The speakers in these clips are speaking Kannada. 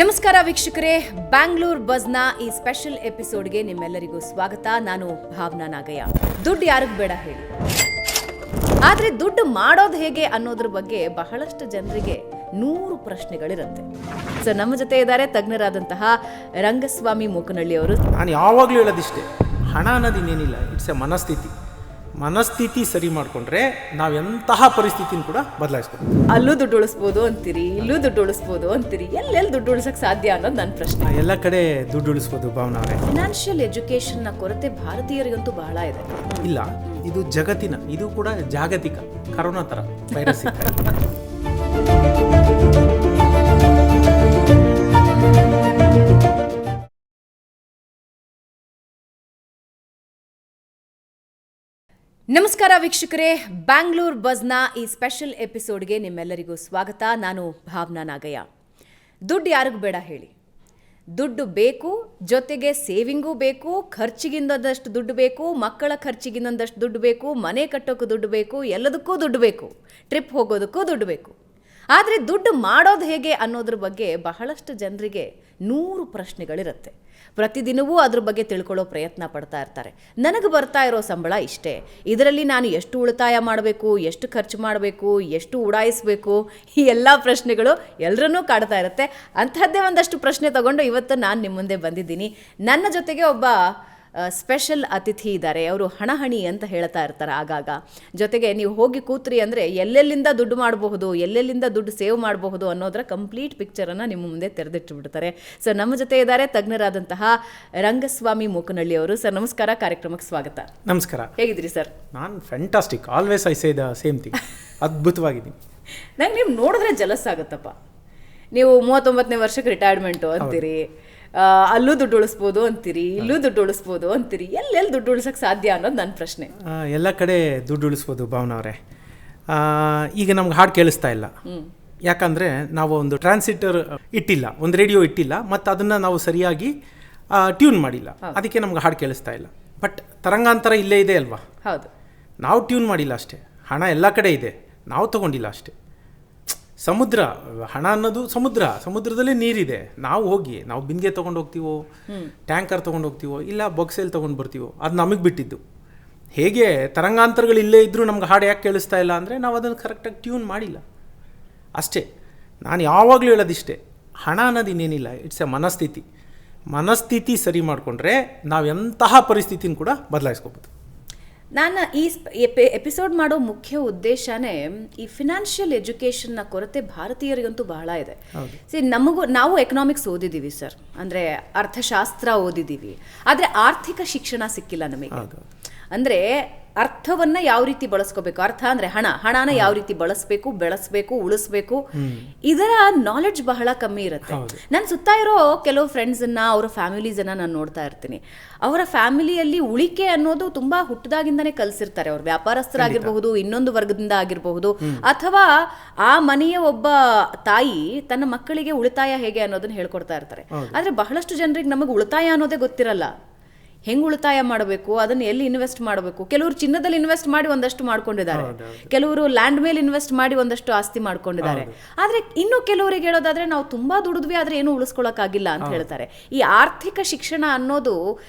ನಮಸ್ಕಾರ ವೀಕ್ಷಕರೇ, ಬ್ಯಾಂಗ್ಳೂರ್ ಬಜ್ನ ಈ ಸ್ಪೆಷಲ್ ಎಪಿಸೋಡ್ಗೆ ನಿಮ್ಮೆಲ್ಲರಿಗೂ ಸ್ವಾಗತ. ನಾನು ಭಾವನಾ ನಾಗಯ್ಯ. ದುಡ್ಡು ಯಾರಿಗೆ ಬೇಡ ಹೇಳಿ, ಆದರೆ ದುಡ್ಡು ಮಾಡೋದು ಹೇಗೆ ಅನ್ನೋದ್ರ ಬಗ್ಗೆ ಬಹಳಷ್ಟು ಜನರಿಗೆ 100 ಪ್ರಶ್ನೆಗಳಿರುತ್ತೆ. ಸೊ ನಮ್ಮ ಜೊತೆ ಇದ್ದಾರೆ ತಜ್ಞರಾದಂತಹ ರಂಗಸ್ವಾಮಿ ಮೂಕನಹಳ್ಳಿ ಅವರು. ನಾನು ಯಾವಾಗಲೂ ಹೇಳೋದಿಷ್ಟೇ, ಹಣ ಅನ್ನೋದು ಇನ್ನೇನಿಲ್ಲ, ಇಟ್ಸ್ ಎ ಮನಸ್ಥಿತಿ ಸರಿ ಮಾಡಿಕೊಂಡ್ರೆ ನಾವು ಎಂತಹ ಪರಿಸ್ಥಿತಿನ ಕೂಡ ಬದಲಾಯಿಸ್ಬೋದು. ಅಲ್ಲೂ ದುಡ್ಡು ಉಳಿಸ್ಬೋದು ಅಂತೀರಿ, ಇಲ್ಲೂ ದುಡ್ಡು ಉಳಿಸ್ಬೋದು ಅಂತೀರಿ, ಎಲ್ಲೆಲ್ಲಿ ದುಡ್ಡು ಉಳಿಸಕ್ಕೆ ಸಾಧ್ಯ ಅನ್ನೋದು ನನ್ನ ಪ್ರಶ್ನೆ. ಎಲ್ಲ ಕಡೆ ದುಡ್ಡು ಉಳಿಸ್ಬೋದು ಭಾವನಾ ಅವರೇ. ಫಿನಾನ್ಷಿಯಲ್ ಎಜುಕೇಶನ್ನ ಕೊರತೆ ಭಾರತೀಯರಿಗಂತೂ ಬಹಳ ಇದೆ. ಇಲ್ಲ, ಇದು ಜಗತ್ತಿನ, ಇದು ಕೂಡ ಜಾಗತಿಕ ಕರೋನಾ ಥರ ವೈರಸ್. ನಮಸ್ಕಾರ ವೀಕ್ಷಕರೇ, ಬ್ಯಾಂಗ್ಳೂರ್ ಬಜ್ನ ಈ ಸ್ಪೆಷಲ್ ಎಪಿಸೋಡ್ಗೆ ನಿಮ್ಮೆಲ್ಲರಿಗೂ ಸ್ವಾಗತ. ನಾನು ಭಾವನಾ ನಾಗಯ್ಯ. ದುಡ್ಡು ಯಾರಿಗೂ ಬೇಡ ಹೇಳಿ, ದುಡ್ಡು ಬೇಕು, ಜೊತೆಗೆ ಸೇವಿಂಗೂ ಬೇಕು, ಖರ್ಚಿಗಿಂದಷ್ಟು ದುಡ್ಡು ಬೇಕು, ಮಕ್ಕಳ ಖರ್ಚಿಗಿಂದಷ್ಟು ದುಡ್ಡು ಬೇಕು, ಮನೆ ಕಟ್ಟೋಕ್ಕೂ ದುಡ್ಡು ಬೇಕು, ಎಲ್ಲದಕ್ಕೂ ದುಡ್ಡು ಬೇಕು, ಟ್ರಿಪ್ ಹೋಗೋದಕ್ಕೂ ದುಡ್ಡು ಬೇಕು. ಆದರೆ ದುಡ್ಡು ಮಾಡೋದು ಹೇಗೆ ಅನ್ನೋದ್ರ ಬಗ್ಗೆ ಬಹಳಷ್ಟು ಜನರಿಗೆ 100 ಪ್ರಶ್ನೆಗಳಿರುತ್ತೆ. ಪ್ರತಿದಿನವೂ ಅದ್ರ ಬಗ್ಗೆ ತಿಳ್ಕೊಳ್ಳೋ ಪ್ರಯತ್ನ ಪಡ್ತಾ ಇರ್ತಾರೆ. ನನಗೆ ಬರ್ತಾ ಇರೋ ಸಂಬಳ ಇಷ್ಟೇ, ಇದರಲ್ಲಿ ನಾನು ಎಷ್ಟು ಉಳಿತಾಯ ಮಾಡಬೇಕು, ಎಷ್ಟು ಖರ್ಚು ಮಾಡಬೇಕು, ಎಷ್ಟು ಉಡಾಯಿಸಬೇಕು, ಈ ಎಲ್ಲ ಪ್ರಶ್ನೆಗಳು ಎಲ್ಲರನ್ನೂ ಕಾಡ್ತಾ ಇರುತ್ತೆ. ಅಂಥದ್ದೇ ಒಂದಷ್ಟು ಪ್ರಶ್ನೆ ತಗೊಂಡು ಇವತ್ತು ನಾನು ನಿಮ್ಮ ಮುಂದೆ ಬಂದಿದ್ದೀನಿ. ನನ್ನ ಜೊತೆಗೆ ಒಬ್ಬ ಸ್ಪೆಷಲ್ ಅತಿಥಿ ಇದ್ದಾರೆ. ಅವರು ಹಣಹಣಿ ಅಂತ ಹೇಳ್ತಾ ಇರ್ತಾರೆ ಆಗಾಗ. ಜೊತೆಗೆ ನೀವು ಹೋಗಿ ಕೂತ್ರಿ ಅಂದರೆ ಎಲ್ಲೆಲ್ಲಿಂದ ದುಡ್ಡು ಮಾಡಬಹುದು, ಎಲ್ಲೆಲ್ಲಿಂದ ದುಡ್ಡು ಸೇವ್ ಮಾಡಬಹುದು ಅನ್ನೋದರ ಕಂಪ್ಲೀಟ್ ಪಿಕ್ಚರನ್ನು ನಿಮ್ಮ ಮುಂದೆ ತೆರೆದಿಟ್ಟು ಬಿಡ್ತಾರೆ. ಸೊ ನಮ್ಮ ಜೊತೆ ಇದ್ದಾರೆ ತಜ್ಞರಾದಂತಹ ರಂಗಸ್ವಾಮಿ ಮೂಕನಹಳ್ಳಿ ಅವರು. ಸರ್ ನಮಸ್ಕಾರ, ಕಾರ್ಯಕ್ರಮಕ್ಕೆ ಸ್ವಾಗತ. ನಮಸ್ಕಾರ. ಹೇಗಿದ್ದೀರಿ ಸರ್? ನಾನು fantastic, always I say the same thing. ಅದ್ಭುತವಾಗಿದ್ದೀನಿ. ನಂಗೆ ನೀವು ನೋಡಿದ್ರೆ ಜಲಸ್ ಆಗುತ್ತಪ್ಪ. ನೀವು 39ನೇ ವರ್ಷಕ್ಕೆ ರಿಟೈರ್ಮೆಂಟು ಅಂತೀರಿ, ಅಲ್ಲೂ ದುಡ್ಡು ಉಳಿಸ್ಬೋದು ಅಂತೀರಿ, ಇಲ್ಲೂ ದುಡ್ಡು ಉಳಿಸ್ಬೋದು ಅಂತೀರಿ, ಎಲ್ಲೆಲ್ಲಿ ದುಡ್ಡು ಉಳಿಸೋಕ್ಕೆ ಸಾಧ್ಯ ಅನ್ನೋದು ನನ್ನ ಪ್ರಶ್ನೆ. ಎಲ್ಲ ಕಡೆ ದುಡ್ಡು ಉಳಿಸ್ಬೋದು ಭಾವನಾ ಅವರೇ. ಈಗ ನಮ್ಗೆ ಹಾಡು ಕೇಳಿಸ್ತಾ ಇಲ್ಲ, ಯಾಕಂದರೆ ನಾವು ಒಂದು ಟ್ರಾನ್ಸಿಟರ್ ಇಟ್ಟಿಲ್ಲ, ಒಂದು ರೇಡಿಯೋ ಇಟ್ಟಿಲ್ಲ, ಮತ್ತು ಅದನ್ನು ನಾವು ಸರಿಯಾಗಿ ಟ್ಯೂನ್ ಮಾಡಿಲ್ಲ, ಅದಕ್ಕೆ ನಮ್ಗೆ ಹಾಡು ಕೇಳಿಸ್ತಾ ಇಲ್ಲ. ಬಟ್ ತರಂಗಾಂತರ ಇಲ್ಲೇ ಇದೆ ಅಲ್ವಾ? ಹೌದು. ನಾವು ಟ್ಯೂನ್ ಮಾಡಿಲ್ಲ ಅಷ್ಟೇ. ಹಣ ಎಲ್ಲ ಕಡೆ ಇದೆ, ನಾವು ತೊಗೊಂಡಿಲ್ಲ ಅಷ್ಟೇ. ಸಮುದ್ರ, ಹಣ ಅನ್ನೋದು ಸಮುದ್ರದಲ್ಲೇ ನೀರಿದೆ. ನಾವು ಬಿಂದಿಗೆ ತೊಗೊಂಡು ಹೋಗ್ತೀವೋ, ಟ್ಯಾಂಕರ್ ತೊಗೊಂಡು ಹೋಗ್ತೀವೋ, ಇಲ್ಲ ಬೊಕ್ಸೆಲ್ ತೊಗೊಂಡು ಬರ್ತೀವೋ, ಅದು ನಮಗೆ ಬಿಟ್ಟಿದ್ದು. ಹೇಗೆ ತರಂಗಾಂತರಗಳು ಇಲ್ಲೇ ಇದ್ದರೂ ನಮ್ಗೆ ಹಾಡು ಯಾಕೆ ಕೇಳಿಸ್ತಾ ಇಲ್ಲ ಅಂದರೆ ನಾವು ಅದನ್ನು ಕರೆಕ್ಟಾಗಿ ಟ್ಯೂನ್ ಮಾಡಿಲ್ಲ ಅಷ್ಟೇ. ನಾನು ಯಾವಾಗಲೂ ಹೇಳೋದಿಷ್ಟೇ, ಹಣ ಅನ್ನೋದು ಇನ್ನೇನಿಲ್ಲ, ಇಟ್ಸ್ ಎ ಮನಸ್ಥಿತಿ ಸರಿ ಮಾಡಿಕೊಂಡ್ರೆ ನಾವು ಎಂತಹ ಪರಿಸ್ಥಿತಿನ ಕೂಡ ಬದಲಾಯಿಸ್ಕೋಬೋದು. ನಾನು ಈ ಎಪಿಸೋಡ್ ಮಾಡೋ ಮುಖ್ಯ ಉದ್ದೇಶನೇ ಈ ಫಿನಾನ್ಷಿಯಲ್ ಎಜುಕೇಷನ್ನ ಕೊರತೆ ಭಾರತೀಯರಿಗಂತೂ ಬಹಳ ಇದೆ. ನಾವು ಎಕನಾಮಿಕ್ಸ್ ಓದಿದ್ದೀವಿ ಸರ್, ಅಂದರೆ ಅರ್ಥಶಾಸ್ತ್ರ ಓದಿದ್ದೀವಿ, ಆದರೆ ಆರ್ಥಿಕ ಶಿಕ್ಷಣ ಸಿಕ್ಕಿಲ್ಲ ನಮಗೆ. ಅಂದರೆ ಅರ್ಥವನ್ನ ಯಾವ ರೀತಿ ಬಳಸ್ಕೋಬೇಕು, ಅರ್ಥ ಅಂದರೆ ಹಣನ ಯಾವ ರೀತಿ ಬೆಳೆಸಬೇಕು, ಉಳಿಸ್ಬೇಕು, ಇದರ ನಾಲೆಡ್ಜ್ ಬಹಳ ಕಮ್ಮಿ ಇರುತ್ತೆ. ನನ್ನ ಸುತ್ತ ಇರೋ ಕೆಲವು ಫ್ರೆಂಡ್ಸನ್ನ, ಅವರ ಫ್ಯಾಮಿಲೀಸನ್ನ ನಾನು ನೋಡ್ತಾ ಇರ್ತೀನಿ. ಅವರ ಫ್ಯಾಮಿಲಿಯಲ್ಲಿ ಉಳಿಕೆ ಅನ್ನೋದು ತುಂಬಾ ಹುಟ್ಟದಾಗಿಂದನೇ ಕಲಿಸಿರ್ತಾರೆ. ಅವ್ರು ವ್ಯಾಪಾರಸ್ಥರಾಗಿರಬಹುದು, ಇನ್ನೊಂದು ವರ್ಗದಿಂದ ಆಗಿರಬಹುದು, ಅಥವಾ ಆ ಮನೆಯ ಒಬ್ಬ ತಾಯಿ ತನ್ನ ಮಕ್ಕಳಿಗೆ ಉಳಿತಾಯ ಹೇಗೆ ಅನ್ನೋದನ್ನ ಹೇಳ್ಕೊಡ್ತಾ ಇರ್ತಾರೆ. ಆದ್ರೆ ಬಹಳಷ್ಟು ಜನರಿಗೆ ನಮಗೆ ಉಳಿತಾಯ ಅನ್ನೋದೇ ಗೊತ್ತಿರಲ್ಲ. ಹೆಂಗೆ ಉಳಿತಾಯ ಮಾಡಬೇಕು, ಅದನ್ನು ಎಲ್ಲಿ ಇನ್ವೆಸ್ಟ್ ಮಾಡಬೇಕು. ಕೆಲವರು ಚಿನ್ನದಲ್ಲಿ ಇನ್ವೆಸ್ಟ್ ಮಾಡಿ ಒಂದಷ್ಟು ಮಾಡ್ಕೊಂಡಿದ್ದಾರೆ, ಕೆಲವರು ಲ್ಯಾಂಡ್ ಮೇಲೆ ಇನ್ವೆಸ್ಟ್ ಮಾಡಿ ಒಂದಷ್ಟು ಆಸ್ತಿ ಮಾಡ್ಕೊಂಡಿದ್ದಾರೆ. ಆದರೆ ಇನ್ನು ಕೆಲವರಿಗೆ ಹೇಳೋದಾದ್ರೆ ನಾವು ತುಂಬಾ ದುಡಿದ್ವಿ ಆದ್ರೆ ಏನು ಉಳಿಸ್ಕೊಳಕ್ಕಾಗಿಲ್ಲ ಅಂತ ಹೇಳ್ತಾರೆ. ಈ ಆರ್ಥಿಕ ಶಿಕ್ಷಣ ಅನ್ನೋದು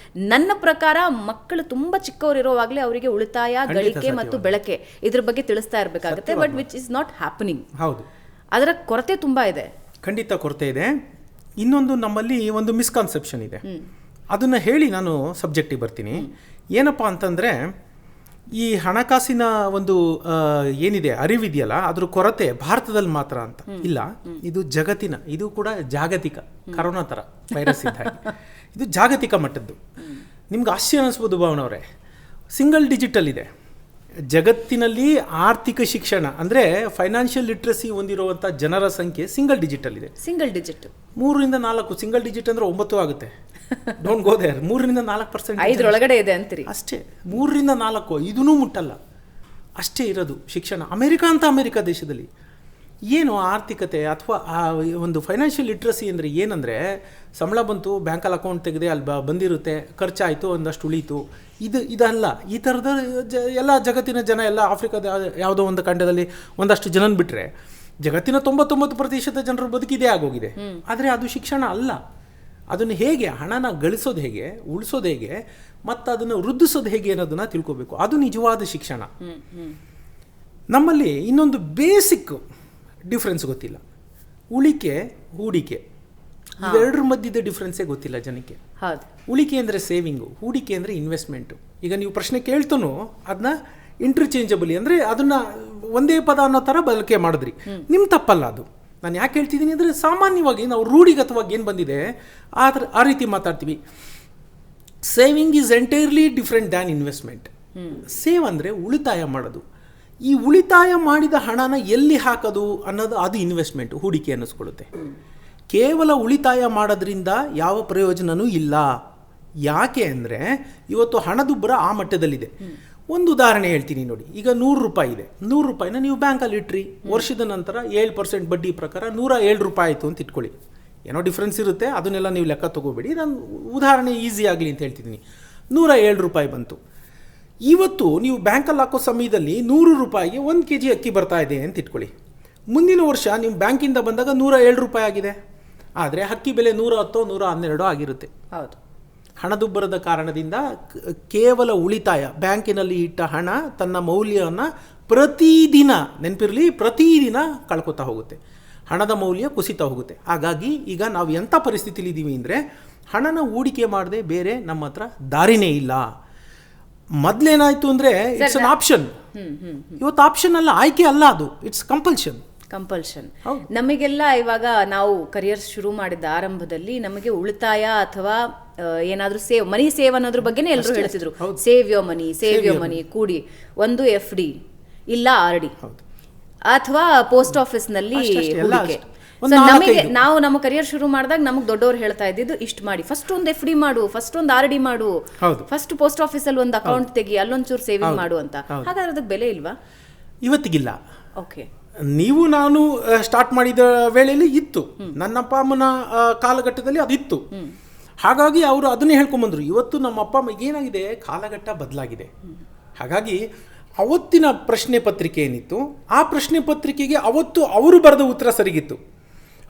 ನನ್ನ ಪ್ರಕಾರ ಮಕ್ಕಳು ತುಂಬಾ ಚಿಕ್ಕವರು ಇರೋವಾಗಲೇ ಅವರಿಗೆ ಉಳಿತಾಯ, ಗಳಿಕೆ ಮತ್ತು ಬೆಳಕೆ ಇದ್ರ ಬಗ್ಗೆ ತಿಳಿಸ್ತಾ ಇರಬೇಕಾಗುತ್ತೆ. But which is not happening. ಹೌದು, ಅದರ ಕೊರತೆ ತುಂಬಾ ಇದೆ, ಖಂಡಿತ ಕೊರತೆ ಇದೆ. ಇನ್ನೊಂದು ನಮ್ಮಲ್ಲಿ ಒಂದು ಮಿಸ್ಕನ್ಸೆಪ್ಷನ್ ಇದೆ, ಅದನ್ನು ಹೇಳಿ ನಾನು ಸಬ್ಜೆಕ್ಟಿಗೆ ಬರ್ತೀನಿ. ಏನಪ್ಪ ಅಂತಂದರೆ, ಈ ಹಣಕಾಸಿನ ಒಂದು ಏನಿದೆ ಅರಿವಿದೆಯಲ್ಲ, ಅದ್ರ ಕೊರತೆ ಭಾರತದಲ್ಲಿ ಮಾತ್ರ ಅಂತ ಇಲ್ಲ, ಇದು ಜಗತ್ತಿನ, ಇದು ಕೂಡ ಜಾಗತಿಕ ಕರೋನಾ ಥರ ವೈರಸ್ ಇದ್ದ ಇದು ಜಾಗತಿಕ ಮಟ್ಟದ್ದು. ನಿಮ್ಗೆ ಆಶ್ಚರ್ಯ ಅನಿಸ್ಬೋದು ಭಾವನಾ ಅವರೇ, ಸಿಂಗಲ್ ಡಿಜಿಟಲ್ ಇದೆ ಜಗತ್ತಿನಲ್ಲಿ. ಆರ್ಥಿಕ ಶಿಕ್ಷಣ ಅಂದರೆ ಫೈನಾನ್ಷಿಯಲ್ ಲಿಟ್ರಸಿ ಹೊಂದಿರುವಂಥ ಜನರ ಸಂಖ್ಯೆ ಸಿಂಗಲ್ ಡಿಜಿಟಲ್ ಇದೆ. 3 ರಿಂದ 4, ಸಿಂಗಲ್ ಡಿಜಿಟ್ ಅಂದರೆ 9 ಆಗುತ್ತೆ. Don't go there. 3 ರಿಂದ 4% 5 ಒಳಗಡೆ ಇದೆ ಅಂತೀರಿ ಅಷ್ಟೇ. 3 ರಿಂದ 4 ಇದೂ ಮುಟ್ಟಲ್ಲ, ಅಷ್ಟೇ ಇರೋದು ಶಿಕ್ಷಣ. ಅಮೆರಿಕ ದೇಶದಲ್ಲಿ ಏನು ಆರ್ಥಿಕತೆ ಅಥವಾ ಒಂದು ಫೈನಾನ್ಷಿಯಲ್ ಲಿಟ್ರಸಿ ಅಂದರೆ ಏನಂದರೆ, ಸಂಬಳ ಬಂತು, ಬ್ಯಾಂಕಲ್ಲಿ ಅಕೌಂಟ್ ತೆಗೆದೆ, ಅಲ್ಲಿ ಬಂದಿರುತ್ತೆ, ಖರ್ಚಾಯಿತು, ಒಂದಷ್ಟು ಉಳೀತು, ಇದಲ್ಲ. ಈ ಥರದ ಎಲ್ಲ ಜಗತ್ತಿನ ಜನ, ಎಲ್ಲ ಆಫ್ರಿಕಾದ ಯಾವುದೋ ಒಂದು ಖಂಡದಲ್ಲಿ ಒಂದಷ್ಟು ಜನನ ಬಿಟ್ಟರೆ ಜಗತ್ತಿನ 99% ಜನರು ಬದುಕಿದೇ ಆಗೋಗಿದೆ. ಆದರೆ ಅದು ಶಿಕ್ಷಣ ಅಲ್ಲ. ಅದನ್ನು ಹೇಗೆ ಹಣನ ಗಳಿಸೋದು ಹೇಗೆ, ಉಳಿಸೋದು ಹೇಗೆ, ಮತ್ತು ಅದನ್ನು ವೃದ್ಧಿಸೋದು ಹೇಗೆ ಅನ್ನೋದನ್ನು ತಿಳ್ಕೋಬೇಕು. ಅದು ನಿಜವಾದ ಶಿಕ್ಷಣ. ನಮ್ಮಲ್ಲಿ ಇನ್ನೊಂದು ಬೇಸಿಕ್ ಡಿಫ್ರೆನ್ಸ್ ಗೊತ್ತಿಲ್ಲ. ಉಳಿಕೆ, ಹೂಡಿಕೆ, ಇವೆರಡರ ಮಧ್ಯದ ಡಿಫ್ರೆನ್ಸೇ ಗೊತ್ತಿಲ್ಲ ಜನಕ್ಕೆ. ಉಳಿಕೆ ಅಂದರೆ ಸೇವಿಂಗು, ಹೂಡಿಕೆ ಅಂದರೆ ಇನ್ವೆಸ್ಟ್ಮೆಂಟು. ಈಗ ನೀವು ಪ್ರಶ್ನೆ ಕೇಳ್ತನೂ ಅದನ್ನ ಇಂಟರ್ಚೇಂಜಬಲಿ ಅಂದರೆ ಅದನ್ನು ಒಂದೇ ಪದ ಅನ್ನೋ ಥರ ಬಳಕೆ ಮಾಡಿದ್ರಿ. ನಿಮ್ಮ ತಪ್ಪಲ್ಲ ಅದು. ನಾನು ಯಾಕೆ ಹೇಳ್ತಿದ್ದೀನಿ ಅಂದರೆ ಸಾಮಾನ್ಯವಾಗಿ ನಾವು ರೂಢಿಗತವಾಗಿ ಏನು ಬಂದಿದೆ ಆ ರೀತಿ ಮಾತಾಡ್ತೀವಿ. Saving is entirely different than investment. Save ಅಂದರೆ ಉಳಿತಾಯ ಮಾಡೋದು. ಈ ಉಳಿತಾಯ ಮಾಡಿದ ಹಣನ ಎಲ್ಲಿ ಹಾಕೋದು ಅನ್ನೋದು ಅದು ಇನ್ವೆಸ್ಟ್ಮೆಂಟ್, ಹೂಡಿಕೆ ಅನ್ನಿಸ್ಕೊಳ್ಳುತ್ತೆ. ಕೇವಲ ಉಳಿತಾಯ ಮಾಡೋದ್ರಿಂದ ಯಾವ ಪ್ರಯೋಜನವೂ ಇಲ್ಲ. ಯಾಕೆ ಅಂದರೆ ಇವತ್ತು ಹಣದುಬ್ಬರ ಆ ಮಟ್ಟದಲ್ಲಿದೆ. ಒಂದು ಉದಾಹರಣೆ ಹೇಳ್ತೀನಿ ನೋಡಿ. ಈಗ 100 ರೂಪಾಯಿ ಇದೆ. 100 ರೂಪಾಯಿನ ನೀವು ಬ್ಯಾಂಕಲ್ಲಿ ಇಟ್ರಿ, ವರ್ಷದ ನಂತರ 7% ಬಡ್ಡಿ ಪ್ರಕಾರ 107 ರೂಪಾಯಿ ಆಯಿತು ಅಂತ ಇಟ್ಕೊಳ್ಳಿ. ಏನೋ ಡಿಫ್ರೆನ್ಸ್ ಇರುತ್ತೆ, ಅದನ್ನೆಲ್ಲ ನೀವು ಲೆಕ್ಕ ತೊಗೋಬೇಡಿ. ನಾನು ಉದಾಹರಣೆ ಈಸಿ ಆಗಲಿ ಅಂತ ಹೇಳ್ತಿದ್ದೀನಿ. 107 ರೂಪಾಯಿ ಬಂತು. ಇವತ್ತು ನೀವು ಬ್ಯಾಂಕಲ್ಲಿ ಹಾಕೋ ಸಮಯದಲ್ಲಿ 100 ರೂಪಾಯಿಗೆ 1 kg ಅಕ್ಕಿ ಬರ್ತಾ ಇದೆ ಅಂತ ಇಟ್ಕೊಳ್ಳಿ. ಮುಂದಿನ ವರ್ಷ ನೀವು ಬ್ಯಾಂಕಿಂದ ಬಂದಾಗ 107 ರೂಪಾಯಿ ಆಗಿದೆ. ಆದರೆ ಅಕ್ಕಿ ಬೆಲೆ 110, 112 ಆಗಿರುತ್ತೆ. ಹೌದು. ಹಣದುಬ್ಬರದ ಕಾರಣದಿಂದ ಕೇವಲ ಉಳಿತಾಯ, ಬ್ಯಾಂಕಿನಲ್ಲಿ ಇಟ್ಟ ಹಣ ತನ್ನ ಮೌಲ್ಯವನ್ನು ಪ್ರತಿದಿನ, ನೆನಪಿರಲಿ, ಪ್ರತಿದಿನ ಕಳ್ಕೊತಾ ಹೋಗುತ್ತೆ. ಹಣದ ಮೌಲ್ಯ ಕುಸಿತಾ ಹೋಗುತ್ತೆ. ಹಾಗಾಗಿ ಈಗ ನಾವು ಎಂಥ ಪರಿಸ್ಥಿತಿಲಿದ್ದೀವಿ ಅಂದರೆ ಹಣನ ಹೂಡಿಕೆ ಮಾಡದೆ ಬೇರೆ ನಮ್ಮ ಹತ್ರ ದಾರಿನೇ ಇಲ್ಲ. ಮೊದಲೇನಾಯಿತು ಅಂದರೆ ಇಟ್ಸ್ ಅನ್ ಆಪ್ಷನ್. ಇವತ್ತು ಆಪ್ಷನ್ ಅಲ್ಲ, ಆಯ್ಕೆ ಅಲ್ಲ, ಅದು ಇಟ್ಸ್ ಕಂಪಲ್ಷನ್. ನಮಗೆಲ್ಲ ಇವಾಗ ನಾವು ಕರಿಯರ್ ಶುರು ಮಾಡಿದ ಆರಂಭದಲ್ಲಿ ನಮಗೆ ಉಳಿತಾಯ ಅಥವಾ ಏನಾದರೂ ಮನಿ ಸೇವ್ ಅನ್ನೋದ್ರ ಬಗ್ಗೆನೇ ಎಲ್ಲರೂ ಹೇಳ್ತಿದ್ರು. ಸೇವ್ ಯೋರ್ ಮನಿ ಕೂಡಿ, ಒಂದು FD ಇಲ್ಲ RD ಅಥವಾ ಪೋಸ್ಟ್ ಆಫೀಸ್ ನಲ್ಲಿ ಹೂಡಿಕೆ. ನಮಗೆ ನಾವು ನಮ್ಮ ಕರಿಯರ್ ಶುರು ಮಾಡಿದಾಗ ನಮಗೆ ದೊಡ್ಡವರು ಹೇಳ್ತಾ ಇದ್ದಿದ್ದು ಇಷ್ಟು ಮಾಡಿ, ಫಸ್ಟ್ ಒಂದು FD ಮಾಡು, ಫಸ್ಟ್ ಒಂದು RD ಮಾಡು, ಫಸ್ಟ್ ಪೋಸ್ಟ್ ಆಫೀಸ್ ಅಲ್ಲಿ ಒಂದು ಅಕೌಂಟ್ ತೆಗಿ, ಅಲ್ಲೊಂಚೂರು ಸೇವಿಂಗ್ ಮಾಡು ಅಂತ. ಹಾಗಾದ್ರೆ ಅದಕ್ಕೆ ಬೆಲೆ ಇಲ್ವಾ? ಇವತ್ತಿಗಿಲ್ಲ. ಓಕೆ, ನೀವು ನಾನು ಸ್ಟಾರ್ಟ್ ಮಾಡಿದ ವೇಳೆಯಲ್ಲಿ ಇತ್ತು, ನನ್ನ ಅಪ್ಪ ಅಮ್ಮನ ಕಾಲಘಟ್ಟದಲ್ಲಿ ಅದಿತ್ತು. ಹಾಗಾಗಿ ಅವರು ಅದನ್ನೇ ಹೇಳ್ಕೊಂಬಂದರು. ಇವತ್ತು ನಮ್ಮ ಅಪ್ಪ ಅಮ್ಮಗೆ ಏನಾಗಿದೆ, ಕಾಲಘಟ್ಟ ಬದಲಾಗಿದೆ. ಹಾಗಾಗಿ ಅವತ್ತಿನ ಪ್ರಶ್ನೆ ಪತ್ರಿಕೆ ಏನಿತ್ತು, ಆ ಪ್ರಶ್ನೆ ಪತ್ರಿಕೆಗೆ ಅವತ್ತು ಅವರು ಬರೆದ ಉತ್ತರ ಸರಿಗಿತ್ತು.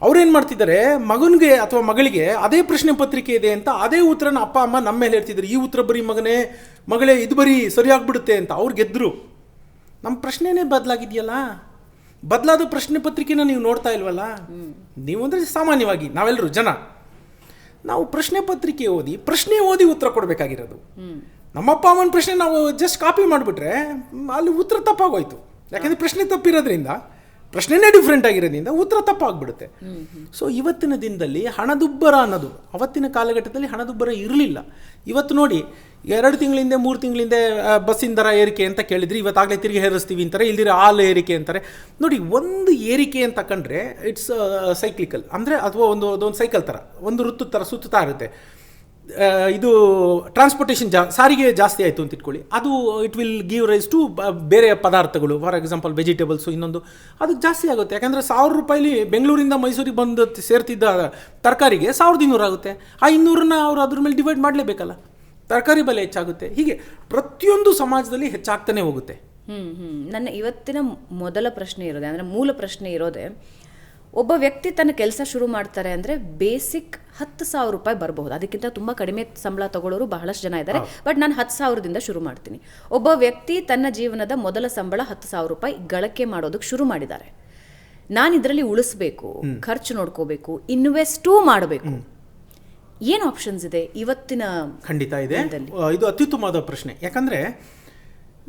ಅವ್ರೇನು ಮಾಡ್ತಿದ್ದಾರೆ, ಮಗನಿಗೆ ಅಥವಾ ಮಗಳಿಗೆ ಅದೇ ಪ್ರಶ್ನೆ ಪತ್ರಿಕೆ ಇದೆ ಅಂತ ಅದೇ ಉತ್ತರನ ಅಪ್ಪ ಅಮ್ಮ ನಮ್ಮ ಮೇಲೆ ಹೇಳ್ತಿದ್ರು. ಈ ಉತ್ತರ ಬರೀ ಮಗಳೇ ಇದು ಬರೀ ಸರಿಯಾಗ್ಬಿಡುತ್ತೆ ಅಂತ. ಅವ್ರು ಗೆದ್ದರು. ನಮ್ಮ ಪ್ರಶ್ನೆನೇ ಬದಲಾಗಿದೆಯಲ್ಲ. ಬದಲಾದ ಪ್ರಶ್ನೆ ಪತ್ರಿಕೆನ ನೀವು ನೋಡ್ತಾ ಇಲ್ವಲ್ಲ. ನೀವು ಅಂದರೆ ಸಾಮಾನ್ಯವಾಗಿ ನಾವೆಲ್ಲರೂ ಜನ, ನಾವು ಪ್ರಶ್ನೆ ಪತ್ರಿಕೆ ಓದಿ ಉತ್ತರ ಕೊಡಬೇಕಾಗಿರೋದು. ನಮ್ಮಪ್ಪ ಅಮ್ಮನ ಪ್ರಶ್ನೆ ನಾವು ಜಸ್ಟ್ ಕಾಪಿ ಮಾಡಿಬಿಟ್ರೆ ಅಲ್ಲಿ ಉತ್ತರ ತಪ್ಪಾಗೋಯ್ತು. ಯಾಕೆಂದರೆ ಪ್ರಶ್ನೆ ತಪ್ಪಿರೋದ್ರಿಂದ, ಪ್ರಶ್ನೆನೇ ಡಿಫ್ರೆಂಟ್ ಆಗಿರೋದ್ರಿಂದ ಉತ್ತರ ತಪ್ಪಾಗ್ಬಿಡುತ್ತೆ. ಸೊ ಇವತ್ತಿನ ದಿನದಲ್ಲಿ ಹಣದುಬ್ಬರ ಅನ್ನೋದು, ಅವತ್ತಿನ ಕಾಲಘಟ್ಟದಲ್ಲಿ ಹಣದುಬ್ಬರ ಇರಲಿಲ್ಲ. ಇವತ್ತು ನೋಡಿ, 2 ತಿಂಗಳಿಂದ 3 ತಿಂಗಳಿಂದ ಬಸ್ಸಿನ ದರ ಏರಿಕೆ ಅಂತ ಕೇಳಿದ್ರಿ, ಇವತ್ತಾಗಲೇ ತಿರುಗಿ ಹೇರಿಸ್ತೀವಿ ಅಂತಾರೆ, ಇಲ್ದಿರ ಹಾಲು ಏರಿಕೆ ಅಂತಾರೆ. ನೋಡಿ, ಒಂದು ಏರಿಕೆ ಅಂತ ಕಂಡ್ರೆ ಇಟ್ಸ್ ಸೈಕ್ಲಿಕಲ್, ಅಂದರೆ ಅಥವಾ ಒಂದು ಸೈಕಲ್ ಥರ, ಒಂದು ಋತು ಥರ ಸುತ್ತಾ ಇರುತ್ತೆ. ಇದು ಟ್ರಾನ್ಸ್ಪೋರ್ಟೇಷನ್ ಸಾರಿಗೆ ಜಾಸ್ತಿ ಆಯಿತು ಅಂತ ಇಟ್ಕೊಳ್ಳಿ, ಅದು it will give rise to ಬೇರೆ ಪದಾರ್ಥಗಳು, ಫಾರ್ ಎಕ್ಸಾಂಪಲ್ ವೆಜಿಟೇಬಲ್ಸು, ಇನ್ನೊಂದು ಅದಕ್ಕೆ ಜಾಸ್ತಿ ಆಗುತ್ತೆ. ಯಾಕಂದರೆ 1000 ರೂಪಾಯಿಲಿ ಬೆಂಗಳೂರಿಂದ ಮೈಸೂರಿಗೆ ಬಂದು ಸೇರ್ತಿದ್ದ ತರಕಾರಿಗೆ 1200 ಆಗುತ್ತೆ. ಆ 200ನ್ನ ಅವರು ಅದ್ರ ಮೇಲೆ ಡಿವೈಡ್ ಮಾಡಲೇಬೇಕಲ್ಲ. ತರಕಾರಿ ಬೆಲೆ ಹೆಚ್ಚಾಗುತ್ತೆ. ಹೀಗೆ ಪ್ರತಿಯೊಂದು ಸಮಾಜದಲ್ಲಿ ಹೆಚ್ಚಾಗ್ತಾನೆ ಹೋಗುತ್ತೆ. ನನ್ನ ಇವತ್ತಿನ ಮೊದಲ ಪ್ರಶ್ನೆ ಇರೋದೆ, ಅಂದರೆ ಮೂಲ ಪ್ರಶ್ನೆ ಇರೋದೆ, ಒಬ್ಬ ವ್ಯಕ್ತಿ ತನ್ನ ಕೆಲಸ ಶುರು ಮಾಡ್ತಾರೆ ಅಂದರೆ ಬೇಸಿಕ್ 10,000 ರೂಪಾಯಿ ಬರಬಹುದು. ಅದಕ್ಕಿಂತ ತುಂಬ ಕಡಿಮೆ ಸಂಬಳ ತಗೊಳ್ಳೋರು ಬಹಳಷ್ಟು ಜನ ಇದ್ದಾರೆ. ಬಟ್ ನಾನು 10,000ದಿಂದ ಶುರು ಮಾಡ್ತೀನಿ. ಒಬ್ಬ ವ್ಯಕ್ತಿ ತನ್ನ ಜೀವನದ ಮೊದಲ ಸಂಬಳ 10,000 ರೂಪಾಯಿ ಗಳಿಕೆ ಮಾಡೋದಕ್ಕೆ ಶುರು ಮಾಡಿದ್ದಾರೆ. ನಾನು ಇದರಲ್ಲಿ ಉಳಿಸ್ಬೇಕು, ಖರ್ಚು ನೋಡ್ಕೋಬೇಕು, ಇನ್ವೆಸ್ಟೂ ಮಾಡಬೇಕು. ಏನು ಆಪ್ಷನ್ಸ್ ಇದೆ ಇವತ್ತಿನ? ಖಂಡಿತ ಇದೆ. ಇದು ಅತ್ಯುತ್ತಮವಾದ ಪ್ರಶ್ನೆ. ಯಾಕಂದರೆ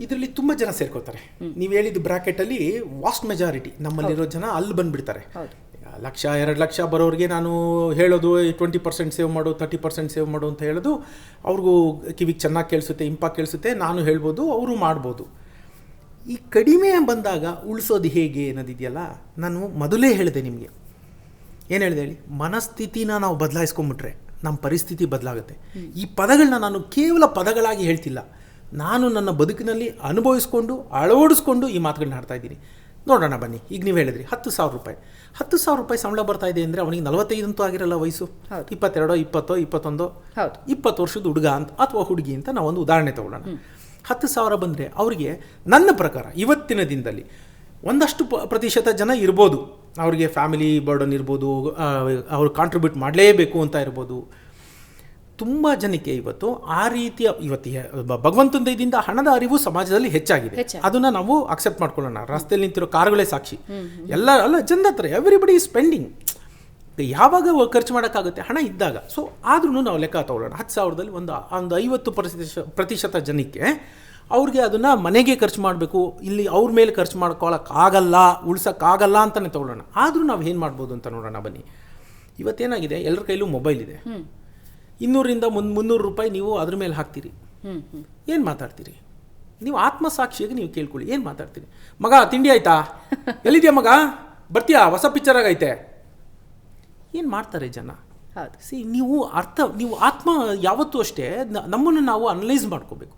ಇದರಲ್ಲಿ ತುಂಬ ಜನ ಸೇರ್ಕೋತಾರೆ. ನೀವು ಹೇಳಿದ ಬ್ರಾಕೆಟಲ್ಲಿ ವಾಸ್ಟ್ ಮೆಜಾರಿಟಿ ನಮ್ಮಲ್ಲಿರೋ ಜನ ಅಲ್ಲಿ ಬಂದುಬಿಡ್ತಾರೆ. 1,00,000 2 ಲಕ್ಷ ಬರೋರಿಗೆ ನಾನು ಹೇಳೋದು 20% ಸೇವ್ ಮಾಡು, 30% ಸೇವ್ ಮಾಡು ಅಂತ ಹೇಳೋದು ಅವ್ರಿಗೂ ಕಿವಿಗೆ ಚೆನ್ನಾಗಿ ಕೇಳಿಸುತ್ತೆ, ಇಂಪಾಗಿ ಕೇಳಿಸುತ್ತೆ. ನಾನು ಹೇಳ್ಬೋದು, ಅವರು ಮಾಡ್ಬೋದು. ಈ ಕಡಿಮೆ ಬಂದಾಗ ಉಳಿಸೋದು ಹೇಗೆ ಅನ್ನೋದಿದೆಯಲ್ಲ, ನಾನು ಮೊದಲೇ ಹೇಳಿದೆ ನಿಮಗೆ. ಏನು ಹೇಳಿದೆ ಹೇಳಿ? ಮನಸ್ಥಿತಿನ ನಾವು ಬದಲಾಯಿಸ್ಕೊಂಬಿಟ್ರೆ ನಮ್ಮ ಪರಿಸ್ಥಿತಿ ಬದಲಾಗುತ್ತೆ. ಈ ಪದಗಳನ್ನ ನಾನು ಕೇವಲ ಪದಗಳಾಗಿ ಹೇಳ್ತಿಲ್ಲ, ನಾನು ನನ್ನ ಬದುಕಿನಲ್ಲಿ ಅನುಭವಿಸ್ಕೊಂಡು ಅಳವಡಿಸ್ಕೊಂಡು ಈ ಮಾತುಗಳನ್ನ ಆಡ್ತಾ ಇದ್ದೀನಿ. ನೋಡೋಣ ಬನ್ನಿ. ಈಗ ನೀವು ಹೇಳಿದ್ರಿ 10,000 ರೂಪಾಯಿ, 10,000 ರೂಪಾಯಿ ಸಂಬಳ ಬರ್ತಾ ಇದೆ ಅಂದರೆ ಅವನಿಗೆ 45 ಅಂತೂ ಆಗಿರಲ್ಲ ವಯಸ್ಸು, 22, 20, 21, 20 ವರ್ಷದ ಹುಡುಗ ಅಂತ ಅಥವಾ ಹುಡುಗಿ ಅಂತ ನಾವೊಂದು ಉದಾಹರಣೆ ತಗೊಳ್ಳೋಣ. 10,000 ಬಂದರೆ ಅವರಿಗೆ ನನ್ನ ಪ್ರಕಾರ ಇವತ್ತಿನ ದಿನದಲ್ಲಿ ಒಂದಷ್ಟು ಪ್ರತಿಶತ ಜನ ಇರ್ಬೋದು, ಅವ್ರಿಗೆ ಫ್ಯಾಮಿಲಿ ಬರ್ಡನ್ ಇರ್ಬೋದು, ಅವ್ರು ಕಾಂಟ್ರಿಬ್ಯೂಟ್ ಮಾಡಲೇಬೇಕು ಅಂತ ಇರ್ಬೋದು. ತುಂಬ ಜನಕ್ಕೆ ಇವತ್ತು ಆ ರೀತಿಯ ಭಗವಂತನ ದಯದಿಂದ ಹಣದ ಅರಿವು ಸಮಾಜದಲ್ಲಿ ಹೆಚ್ಚಾಗಿದೆ. ಅದನ್ನು ನಾವು ಅಕ್ಸೆಪ್ಟ್ ಮಾಡ್ಕೊಳ್ಳೋಣ. ರಸ್ತೆಯಲ್ಲಿ ನಿಂತಿರೋ ಕಾರುಗಳೇ ಸಾಕ್ಷಿ. ಅಲ್ಲ ಜನದ ಹತ್ರ ಎವ್ರಿಬಡಿ ಈಸ್ ಸ್ಪೆಂಡಿಂಗ್. ಯಾವಾಗ ಖರ್ಚು ಮಾಡೋಕ್ಕಾಗುತ್ತೆ? ಹಣ ಇದ್ದಾಗ. ಸೊ ಆದ್ರೂ ನಾವು ಲೆಕ್ಕ ತಗೊಳ್ಳೋಣ, 10,000ದಲ್ಲಿ ಒಂದು 50% ಜನಕ್ಕೆ ಅವ್ರಿಗೆ ಅದನ್ನು ಮನೆಗೆ ಖರ್ಚು ಮಾಡಬೇಕು, ಇಲ್ಲಿ ಅವ್ರ ಮೇಲೆ ಖರ್ಚು ಮಾಡ್ಕೊಳ್ಳೋಕ್ಕಾಗಲ್ಲ, ಉಳ್ಸೋಕ್ಕಾಗಲ್ಲ ಅಂತಲೇ ತೊಗೊಳ್ಳೋಣ. ಆದರೂ ನಾವು ಏನು ಮಾಡ್ಬೋದು ಅಂತ ನೋಡೋಣ ಬನ್ನಿ. ಇವತ್ತೇನಾಗಿದೆ, ಎಲ್ಲರ ಕೈಲೂ ಮೊಬೈಲ್ ಇದೆ. 200ರಿಂದ 300 ರೂಪಾಯಿ ನೀವು ಅದ್ರ ಮೇಲೆ ಹಾಕ್ತೀರಿ. ಏನು ಮಾತಾಡ್ತೀರಿ? ನೀವು ಆತ್ಮಸಾಕ್ಷಿಯಾಗಿ ನೀವು ಕೇಳ್ಕೊಳ್ಳಿ, ಏನು ಮಾತಾಡ್ತೀರಿ? ಮಗ ತಿಂಡಿ ಆಯ್ತಾ? ಎಲ್ಲಿದೆಯಾ ಮಗ? ಬರ್ತೀಯಾ? ಹೊಸ ಪಿಕ್ಚರ್ ಆಗೈತೆ. ಏನು ಮಾಡ್ತಾರೆ ಜನ? ನೀವು ಆತ್ಮ ಯಾವತ್ತೂ ಅಷ್ಟೇ ನಮ್ಮನ್ನು ನಾವು ಅನಲೈಸ್ ಮಾಡ್ಕೋಬೇಕು.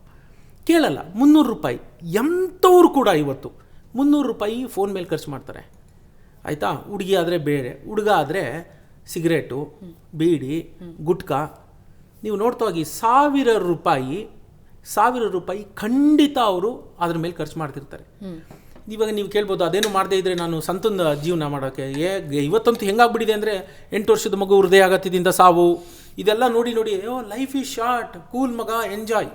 ಕೇಳಲ್ಲ. 300 ರೂಪಾಯಿ ಎಂಥವ್ರು ಕೂಡ ಇವತ್ತು 300 ರೂಪಾಯಿ ಫೋನ್ ಮೇಲೆ ಖರ್ಚು ಮಾಡ್ತಾರೆ. ಆಯಿತಾ? ಹುಡುಗಿ ಆದರೆ ಬೇರೆ, ಹುಡುಗ ಆದರೆ ಸಿಗರೇಟು, ಬೀಡಿ, ಗುಟ್ಕಾ. ನೀವು ನೋಡ್ತಾ ಹೋಗಿ ಸಾವಿರ ರೂಪಾಯಿ ಖಂಡಿತ ಅವರು ಅದ್ರ ಮೇಲೆ ಖರ್ಚು ಮಾಡ್ತಿರ್ತಾರೆ. ಇವಾಗ ನೀವು ಕೇಳ್ಬೋದು, ಅದೇನು ಮಾಡದೇ ಇದ್ದರೆ ನಾನು ಸಂತನ ಜೀವನ ಮಾಡೋಕ್ಕೆ ಇವತ್ತಂತೂ ಹೆಂಗಾಗ್ಬಿಟ್ಟಿದೆ ಅಂದರೆ 8 ವರ್ಷದ ಮಗು ಹೃದಯಾಘಾತದಿಂದ ಸಾವು, ಇದೆಲ್ಲ ನೋಡಿ ಲೈಫ್ ಈಸ್ ಶಾರ್ಟ್, ಕೂಲ್ ಮಗ, ಎಂಜಾಯ್.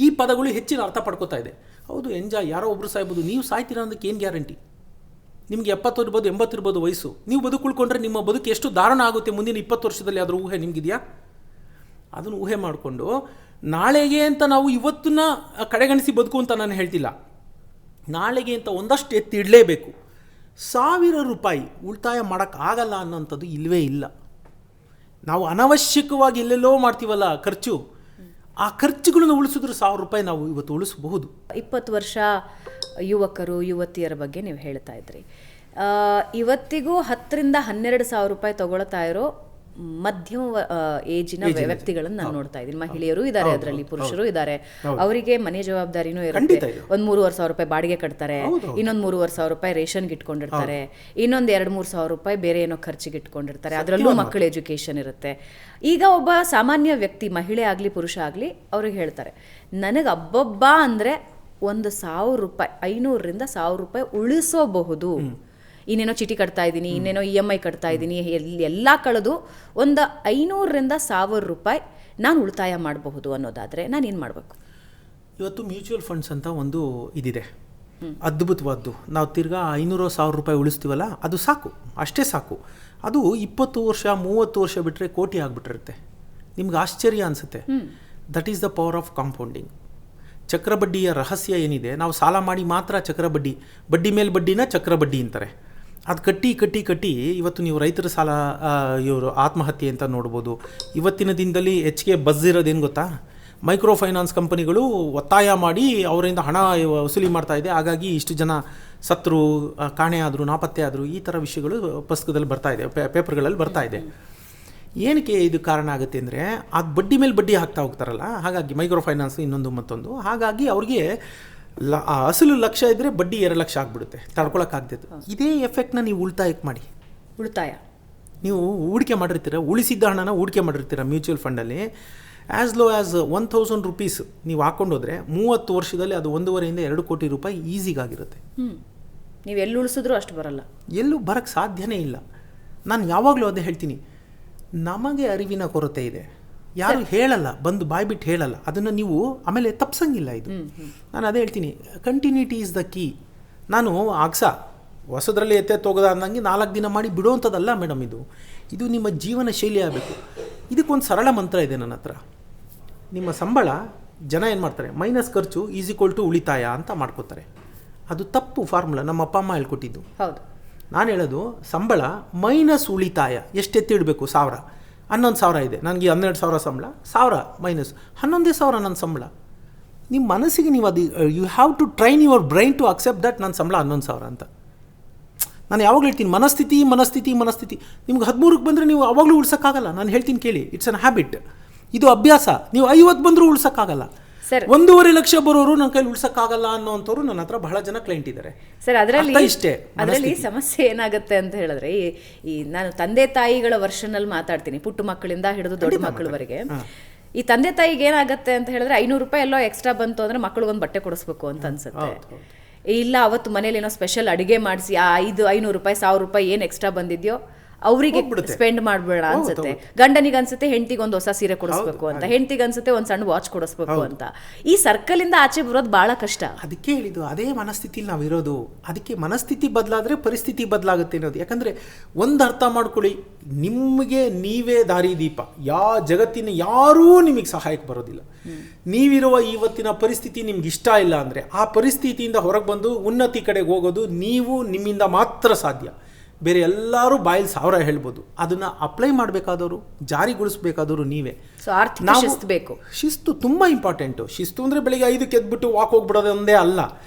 ಈ ಪದಗಳು ಹೆಚ್ಚಿನ ಅರ್ಥ ಪಡ್ಕೋತಾ ಇದೆ. ಹೌದು, ಎಂಜಾಯ್. ಯಾರೋ ಒಬ್ಬರು ಸಾಯ್ಬೋದು, ನೀವು ಸಾಯ್ತೀರಾ ಅನ್ನೋದಕ್ಕೆ ಏನು ಗ್ಯಾರಂಟಿ? ನಿಮಗೆ 70 ಇರ್ಬೋದು, 80 ಇರ್ಬೋದು ವಯಸ್ಸು. ನೀವು ಬದುಕುಳ್ಕೊಂಡ್ರೆ ನಿಮ್ಮ ಬದುಕು ಎಷ್ಟು ದಾರುಣ ಆಗುತ್ತೆ ಮುಂದಿನ 20 ವರ್ಷದಲ್ಲಿ, ಅದರ ಊಹೆ ನಿಮಗಿದೆಯಾ? ಅದನ್ನು ಊಹೆ ಮಾಡಿಕೊಂಡು ನಾಳೆಗೆ ಅಂತ ನಾವು ಇವತ್ತನ್ನ ಕಡೆಗಣಿಸಿ ಬದುಕು ಅಂತ ನಾನು ಹೇಳ್ತಿಲ್ಲ. ನಾಳೆಗೆ ಅಂತ ಒಂದಷ್ಟು ಎತ್ತಿ ಇಡಲೇಬೇಕು. 1000 ರೂಪಾಯಿ ಉಳಿತಾಯ ಮಾಡೋಕ್ಕಾಗಲ್ಲ ಅನ್ನೋಂಥದ್ದು ಇಲ್ಲವೇ ಇಲ್ಲ. ನಾವು ಅನವಶ್ಯಕವಾಗಿ ಎಲ್ಲೆಲ್ಲೋ ಮಾಡ್ತೀವಲ್ಲ ಖರ್ಚು, ಆ ಖರ್ಚುಗಳನ್ನು ಉಳಿಸಿದ್ರು 1000 ರೂಪಾಯಿ ನಾವು ಇವತ್ತು ಉಳಿಸಬಹುದು. 20 ವರ್ಷ ಯುವಕರು ಯುವತಿಯರ ಬಗ್ಗೆ ನೀವು ಹೇಳ್ತಾ ಇದ್ರಿ. ಇವತ್ತಿಗೂ 10ರಿಂದ 12,000 ರೂಪಾಯಿ ತಗೊಳ್ತಾ ಇರೋ ಮಧ್ಯಮ ಏಜಿನ ವ್ಯಕ್ತಿಗಳನ್ನು ನಾನು ನೋಡ್ತಾ ಇದ್ದೀನಿ. ಮಹಿಳೆಯರು ಇದ್ದಾರೆ, ಅದರಲ್ಲಿ ಪುರುಷರು ಇದ್ದಾರೆ. ಅವರಿಗೆ ಮನೆ ಜವಾಬ್ದಾರಿನೂ ಇರುತ್ತೆ. ಒಂದು 3,500 ರೂಪಾಯಿ ಬಾಡಿಗೆ ಕಟ್ತಾರೆ, ಇನ್ನೊಂದು 3,500 ರೂಪಾಯಿ ರೇಷನ್ಗೆ ಇಟ್ಕೊಂಡಿರ್ತಾರೆ, ಇನ್ನೊಂದು 2-3 ರೂಪಾಯಿ ಬೇರೆ ಏನೋ ಖರ್ಚಿಗೆ ಇಟ್ಕೊಂಡಿರ್ತಾರೆ. ಅದರಲ್ಲೂ ಮಕ್ಕಳ ಎಜುಕೇಶನ್ ಇರುತ್ತೆ. ಈಗ ಒಬ್ಬ ಸಾಮಾನ್ಯ ವ್ಯಕ್ತಿ, ಮಹಿಳೆ ಆಗಲಿ ಪುರುಷ ಆಗಲಿ, ಅವ್ರಿಗೆ ಹೇಳ್ತಾರೆ, ನನಗೆ ಅಬ್ಬಬ್ಬ ಅಂದರೆ 1,000 ರೂಪಾಯಿ, 500ರಿಂದ 1,000 ರೂಪಾಯಿ ಉಳಿಸೋಬಹುದು. ಇನ್ನೇನೋ ಚೀಟಿ ಕಟ್ತಾ ಇದ್ದೀನಿ, ಇನ್ನೇನೋ EMI ಕಟ್ತಾ ಇದ್ದೀನಿ, ಎಲ್ಲ ಕಳೆದು ಒಂದು 500ರಿಂದ 1,000 ರೂಪಾಯಿ ನಾನು ಉಳಿತಾಯ ಮಾಡಬಹುದು ಅನ್ನೋದಾದರೆ ನಾನು ಏನು ಮಾಡಬೇಕು? ಇವತ್ತು ಮ್ಯೂಚುವಲ್ ಫಂಡ್ಸ್ ಅಂತ ಒಂದು ಇದಿದೆ, ಅದ್ಭುತವಾದ್ದು. ನಾವು ತಿರ್ಗಾ 500-1,000 ರೂಪಾಯಿ ಉಳಿಸ್ತೀವಲ್ಲ, ಅದು ಸಾಕು, ಅಷ್ಟೇ ಸಾಕು. ಅದು 20 ವರ್ಷ 30 ವರ್ಷ ಬಿಟ್ಟರೆ ಕೋಟಿ ಆಗಿಬಿಟ್ಟಿರುತ್ತೆ. ನಿಮ್ಗೆ ಆಶ್ಚರ್ಯ ಅನಿಸುತ್ತೆ. That is the power of compounding. ಚಕ್ರಬಡ್ಡಿಯ ರಹಸ್ಯ ಏನಿದೆ, ನಾವು ಸಾಲ ಮಾಡಿ ಮಾತ್ರ ಚಕ್ರಬಡ್ಡಿ, ಬಡ್ಡಿ ಮೇಲೆ ಬಡ್ಡಿನ ಚಕ್ರಬಡ್ಡಿ ಅಂತಾರೆ. ಅದು ಕಟ್ಟಿ ಇವತ್ತು ನೀವು ರೈತರ ಸಾಲ, ಇವರು ಆತ್ಮಹತ್ಯೆ ಅಂತ ನೋಡ್ಬೋದು. ಇವತ್ತಿನ ದಿನದಲ್ಲಿ ಹೆಚ್ಚಿಗೆ ಬಜ್ ಇರೋದೇನು ಗೊತ್ತಾ? ಮೈಕ್ರೋ ಫೈನಾನ್ಸ್ ಕಂಪನಿಗಳು ಒತ್ತಾಯ ಮಾಡಿ ಅವರಿಂದ ಹಣ ವಸೂಲಿ ಮಾಡ್ತಾ ಇದೆ. ಹಾಗಾಗಿ ಇಷ್ಟು ಜನ ಸತ್ರು, ಕಾಣೆ ಆದರು, ನಾಪತ್ತೆ ಆದರು, ಈ ಥರ ವಿಷಯಗಳು ಪುಸ್ತಕದಲ್ಲಿ ಬರ್ತಾ ಇದೆ, ಪೇಪರ್ಗಳಲ್ಲಿ ಬರ್ತಾ ಇದೆ. ಏನಕ್ಕೆ ಇದು ಕಾರಣ ಆಗುತ್ತೆ ಅಂದರೆ, ಅದು ಬಡ್ಡಿ ಮೇಲೆ ಬಡ್ಡಿ ಹಾಕ್ತಾ ಹೋಗ್ತಾರಲ್ಲ, ಹಾಗಾಗಿ ಮೈಕ್ರೋ ಫೈನಾನ್ಸ್ ಇನ್ನೊಂದು ಮತ್ತೊಂದು. ಹಾಗಾಗಿ ಅವ್ರಿಗೆ ಅಸಲು 1,00,000 ಇದ್ದರೆ ಬಡ್ಡಿ 2,00,000 ಆಗಿಬಿಡುತ್ತೆ, ತಡ್ಕೊಳಕ್ಕಾಗ್ತದೆ. ಇದೇ ಎಫೆಕ್ಟ್ನ ನೀವು ಉಳಿತಾಯಕ್ಕೆ ಮಾಡಿ. ಉಳಿತಾಯ ನೀವು ಹೂಡಿಕೆ ಮಾಡಿರ್ತೀರ, ಉಳಿಸಿದ್ದ ಹಣನ ಹೂಡಿಕೆ ಮಾಡಿರ್ತೀರ ಮ್ಯೂಚುವಲ್ ಫಂಡಲ್ಲಿ. ಆ್ಯಸ್ ಲೋ ಆ್ಯಸ್ 1,000 ರೂಪೀಸ್ ನೀವು ಹಾಕ್ಕೊಂಡೋದ್ರೆ 30 ವರ್ಷದಲ್ಲಿ ಅದು 1.5ರಿಂದ 2 ಕೋಟಿ ರೂಪಾಯಿ ಈಸಿಗಾಗಿರುತ್ತೆ. ನೀವು ಎಲ್ಲಿ ಉಳಿಸಿದ್ರು ಅಷ್ಟು ಬರಲ್ಲ, ಎಲ್ಲೂ ಬರೋಕ್ಕೆ ಸಾಧ್ಯನೇ ಇಲ್ಲ. ನಾನು ಯಾವಾಗಲೂ ಅದೇ ಹೇಳ್ತೀನಿ, ನಮಗೆ ಅರಿವಿನ ಕೊರತೆ ಇದೆ, ಯಾರು ಹೇಳಲ್ಲ, ಬಂದು ಬಾಯ್ಬಿಟ್ಟು ಹೇಳಲ್ಲ. ಅದನ್ನು ನೀವು ಆಮೇಲೆ ತಪ್ಸಂಗಿಲ್ಲ. ಇದು ನಾನು ಅದೇ ಹೇಳ್ತೀನಿ, ಕಂಟಿನ್ಯೂಟಿ ಈಸ್ ದ ಕೀ. ನಾನು ಹೊಸದ್ರಲ್ಲಿ ಎತ್ತೆತ್ತೋಗದ ಅನ್ನಂಗೆ 4 ದಿನ ಮಾಡಿ ಬಿಡುವಂಥದ್ದಲ್ಲ ಮೇಡಮ್. ಇದು ನಿಮ್ಮ ಜೀವನ ಶೈಲಿ ಆಗಬೇಕು. ಇದಕ್ಕೊಂದು ಸರಳ ಮಂತ್ರ ಇದೆ ನನ್ನ ಹತ್ರ. ನಿಮ್ಮ ಸಂಬಳ, ಜನ ಏನು ಮಾಡ್ತಾರೆ, ಮೈನಸ್ ಖರ್ಚು = ಉಳಿತಾಯ ಅಂತ ಮಾಡ್ಕೋತಾರೆ. ಅದು ತಪ್ಪು ಫಾರ್ಮುಲಾ. ನಮ್ಮ ಅಪ್ಪ ಅಮ್ಮ ಹೇಳ್ಕೊಟ್ಟಿದ್ದು. ಹೌದು. ನಾನು ಹೇಳೋದು, ಸಂಬಳ ಮೈನಸ್ ಉಳಿತಾಯ. ಎಷ್ಟೆತ್ತಿಡಬೇಕು? 1,000, 11,000 ಇದೆ ನನಗೆ, 12,000 ಸಂಬಳ, 1,000 ಮೈನಸ್ 11,000 ನನ್ನ ಸಂಬಳ. ನಿಮ್ಮ ಮನಸ್ಸಿಗೆ ನೀವು ಅದು, you have to train your brain to accept that ನನ್ನ ಸಂಬಳ 11,000 ಅಂತ. ನಾನು ಯಾವಾಗಲೂ ಹೇಳ್ತೀನಿ, ಮನಸ್ಥಿತಿ. ನಿಮ್ಗೆ 13ಕ್ಕೆ ಬಂದರೆ ನೀವು ಅವಾಗಲೂ ಉಳ್ಸೋಕ್ಕಾಗಲ್ಲ. ನಾನು ಹೇಳ್ತೀನಿ ಕೇಳಿ, ಇಟ್ಸ್ ಅನ್ ಹ್ಯಾಬಿಟ್, ಇದು ಅಭ್ಯಾಸ. ನೀವು 50 ಬಂದರೂ ಉಳ್ಸೋಕ್ಕಾಗಲ್ಲ. ಸರ್, 1.5 ಲಕ್ಷ ಬರೋರು ನನ್ನ ಕೈಲಿ ಉಳ್ಸೋಕ್ಕಾಗಲ್ಲ ಅನ್ನೋಂಥವ್ರು ನನ್ನ ಹತ್ರ ಬಹಳ ಜನ ಕ್ಲೈಂಟ್ ಇದ್ದಾರೆ. ಸರ್, ಅದರಲ್ಲಿ ಸಮಸ್ಯೆ ಏನಾಗುತ್ತೆ ಅಂತ ಹೇಳಿದ್ರೆ, ಈ ನಾನು ತಂದೆ ತಾಯಿಗಳ ವರ್ಷನಲ್ಲಿ ಮಾತಾಡ್ತೀನಿ, ಪುಟ್ಟ ಮಕ್ಕಳಿಂದ ಹಿಡಿದು ದೊಡ್ಡ ಮಕ್ಕಳವರೆಗೆ. ಈ ತಂದೆ ತಾಯಿಗೆ ಏನಾಗುತ್ತೆ ಅಂತ ಹೇಳಿದ್ರೆ, 500 ರೂಪಾಯಿ ಎಲ್ಲೋ ಎಕ್ಸ್ಟ್ರಾ ಬಂತು ಅಂದರೆ ಮಕ್ಕಳಿಗೊಂದು ಬಟ್ಟೆ ಕೊಡಿಸ್ಬೇಕು ಅಂತ ಅನ್ಸುತ್ತೆ. ಇಲ್ಲ ಅವತ್ತು ಮನೇಲಿ ಏನೋ ಸ್ಪೆಷಲ್ ಅಡಿಗೆ ಮಾಡಿಸಿ ಆ 500 ರೂಪಾಯಿ 1000 ರೂಪಾಯಿ ಏನು ಎಕ್ಸ್ಟ್ರಾ ಬಂದಿದ್ಯೋ ಅವರಿಗೆ ಸ್ಪೆಂಡ್ ಮಾಡಬೇಡ ಅನ್ಸುತ್ತೆ. ಗಂಡನಿಗೆ ಅನ್ಸುತ್ತೆ ಹೆಂಡತಿಗೆ ಒಂದು ಹೊಸ ಸೀರೆ ಕೊಡಿಸ್ಬೇಕು ಅಂತ, ಹೆಂಡತಿಗೆ ಅನ್ಸುತ್ತೆ ಒಂದು ಸಣ್ಣ ವಾಚ್ ಕೊಡಿಸ್ಬೇಕು ಅಂತ. ಈ ಸರ್ಕಲ್ ಇಂದ ಆಚೆ ಬರೋದು ಬಹಳ ಕಷ್ಟ. ಅದಕ್ಕೆ ಹೇಳಿದ್ದು, ಅದೇ ಮನಸ್ಥಿತಿಲಿ ನಾವು ಇರೋದು. ಅದಕ್ಕೆ ಮನಸ್ಥಿತಿ ಬದಲಾದ್ರೆ ಪರಿಸ್ಥಿತಿ ಬದಲಾಗುತ್ತೆ ಅನ್ನೋದು. ಯಾಕಂದ್ರೆ ಒಂದು ಅರ್ಥ ಮಾಡ್ಕೊಳ್ಳಿ, ನಿಮಗೆ ನೀವೇ ದಾರಿದೀಪ. ಜಗತ್ತಿನ ಯಾರೂ ನಿಮಗೆ ಸಹಾಯಕ್ಕೆ ಬರೋದಿಲ್ಲ. ನೀವಿರುವ ಇವತ್ತಿನ ಪರಿಸ್ಥಿತಿ ನಿಮ್ಗೆ ಇಷ್ಟ ಇಲ್ಲ ಅಂದರೆ ಆ ಪರಿಸ್ಥಿತಿಯಿಂದ ಹೊರಗೆ ಬಂದು ಉನ್ನತಿ ಕಡೆಗೆ ಹೋಗೋದು ನೀವು ನಿಮ್ಮಿಂದ ಮಾತ್ರ ಸಾಧ್ಯ. ಬೇರೆ ಎಲ್ಲರೂ ಬಾಯಲ್ಲಿ 1000 ಹೇಳ್ಬೋದು, ಅದನ್ನು ಅಪ್ಲೈ ಮಾಡಬೇಕಾದವರು, ಜಾರಿಗೊಳಿಸ್ಬೇಕಾದವರು ನೀವೇ. ಬೇಕು. ಶಿಸ್ತು ತುಂಬ ಇಂಪಾರ್ಟೆಂಟು. ಶಿಸ್ತು ಅಂದರೆ ಬೆಳಿಗ್ಗೆ 5ಕ್ಕೆ ಎದ್ಬಿಟ್ಟು ವಾಕ್ ಹೋಗ್ಬಿಡೋದು ಒಂದೇ ಅಲ್ಲ,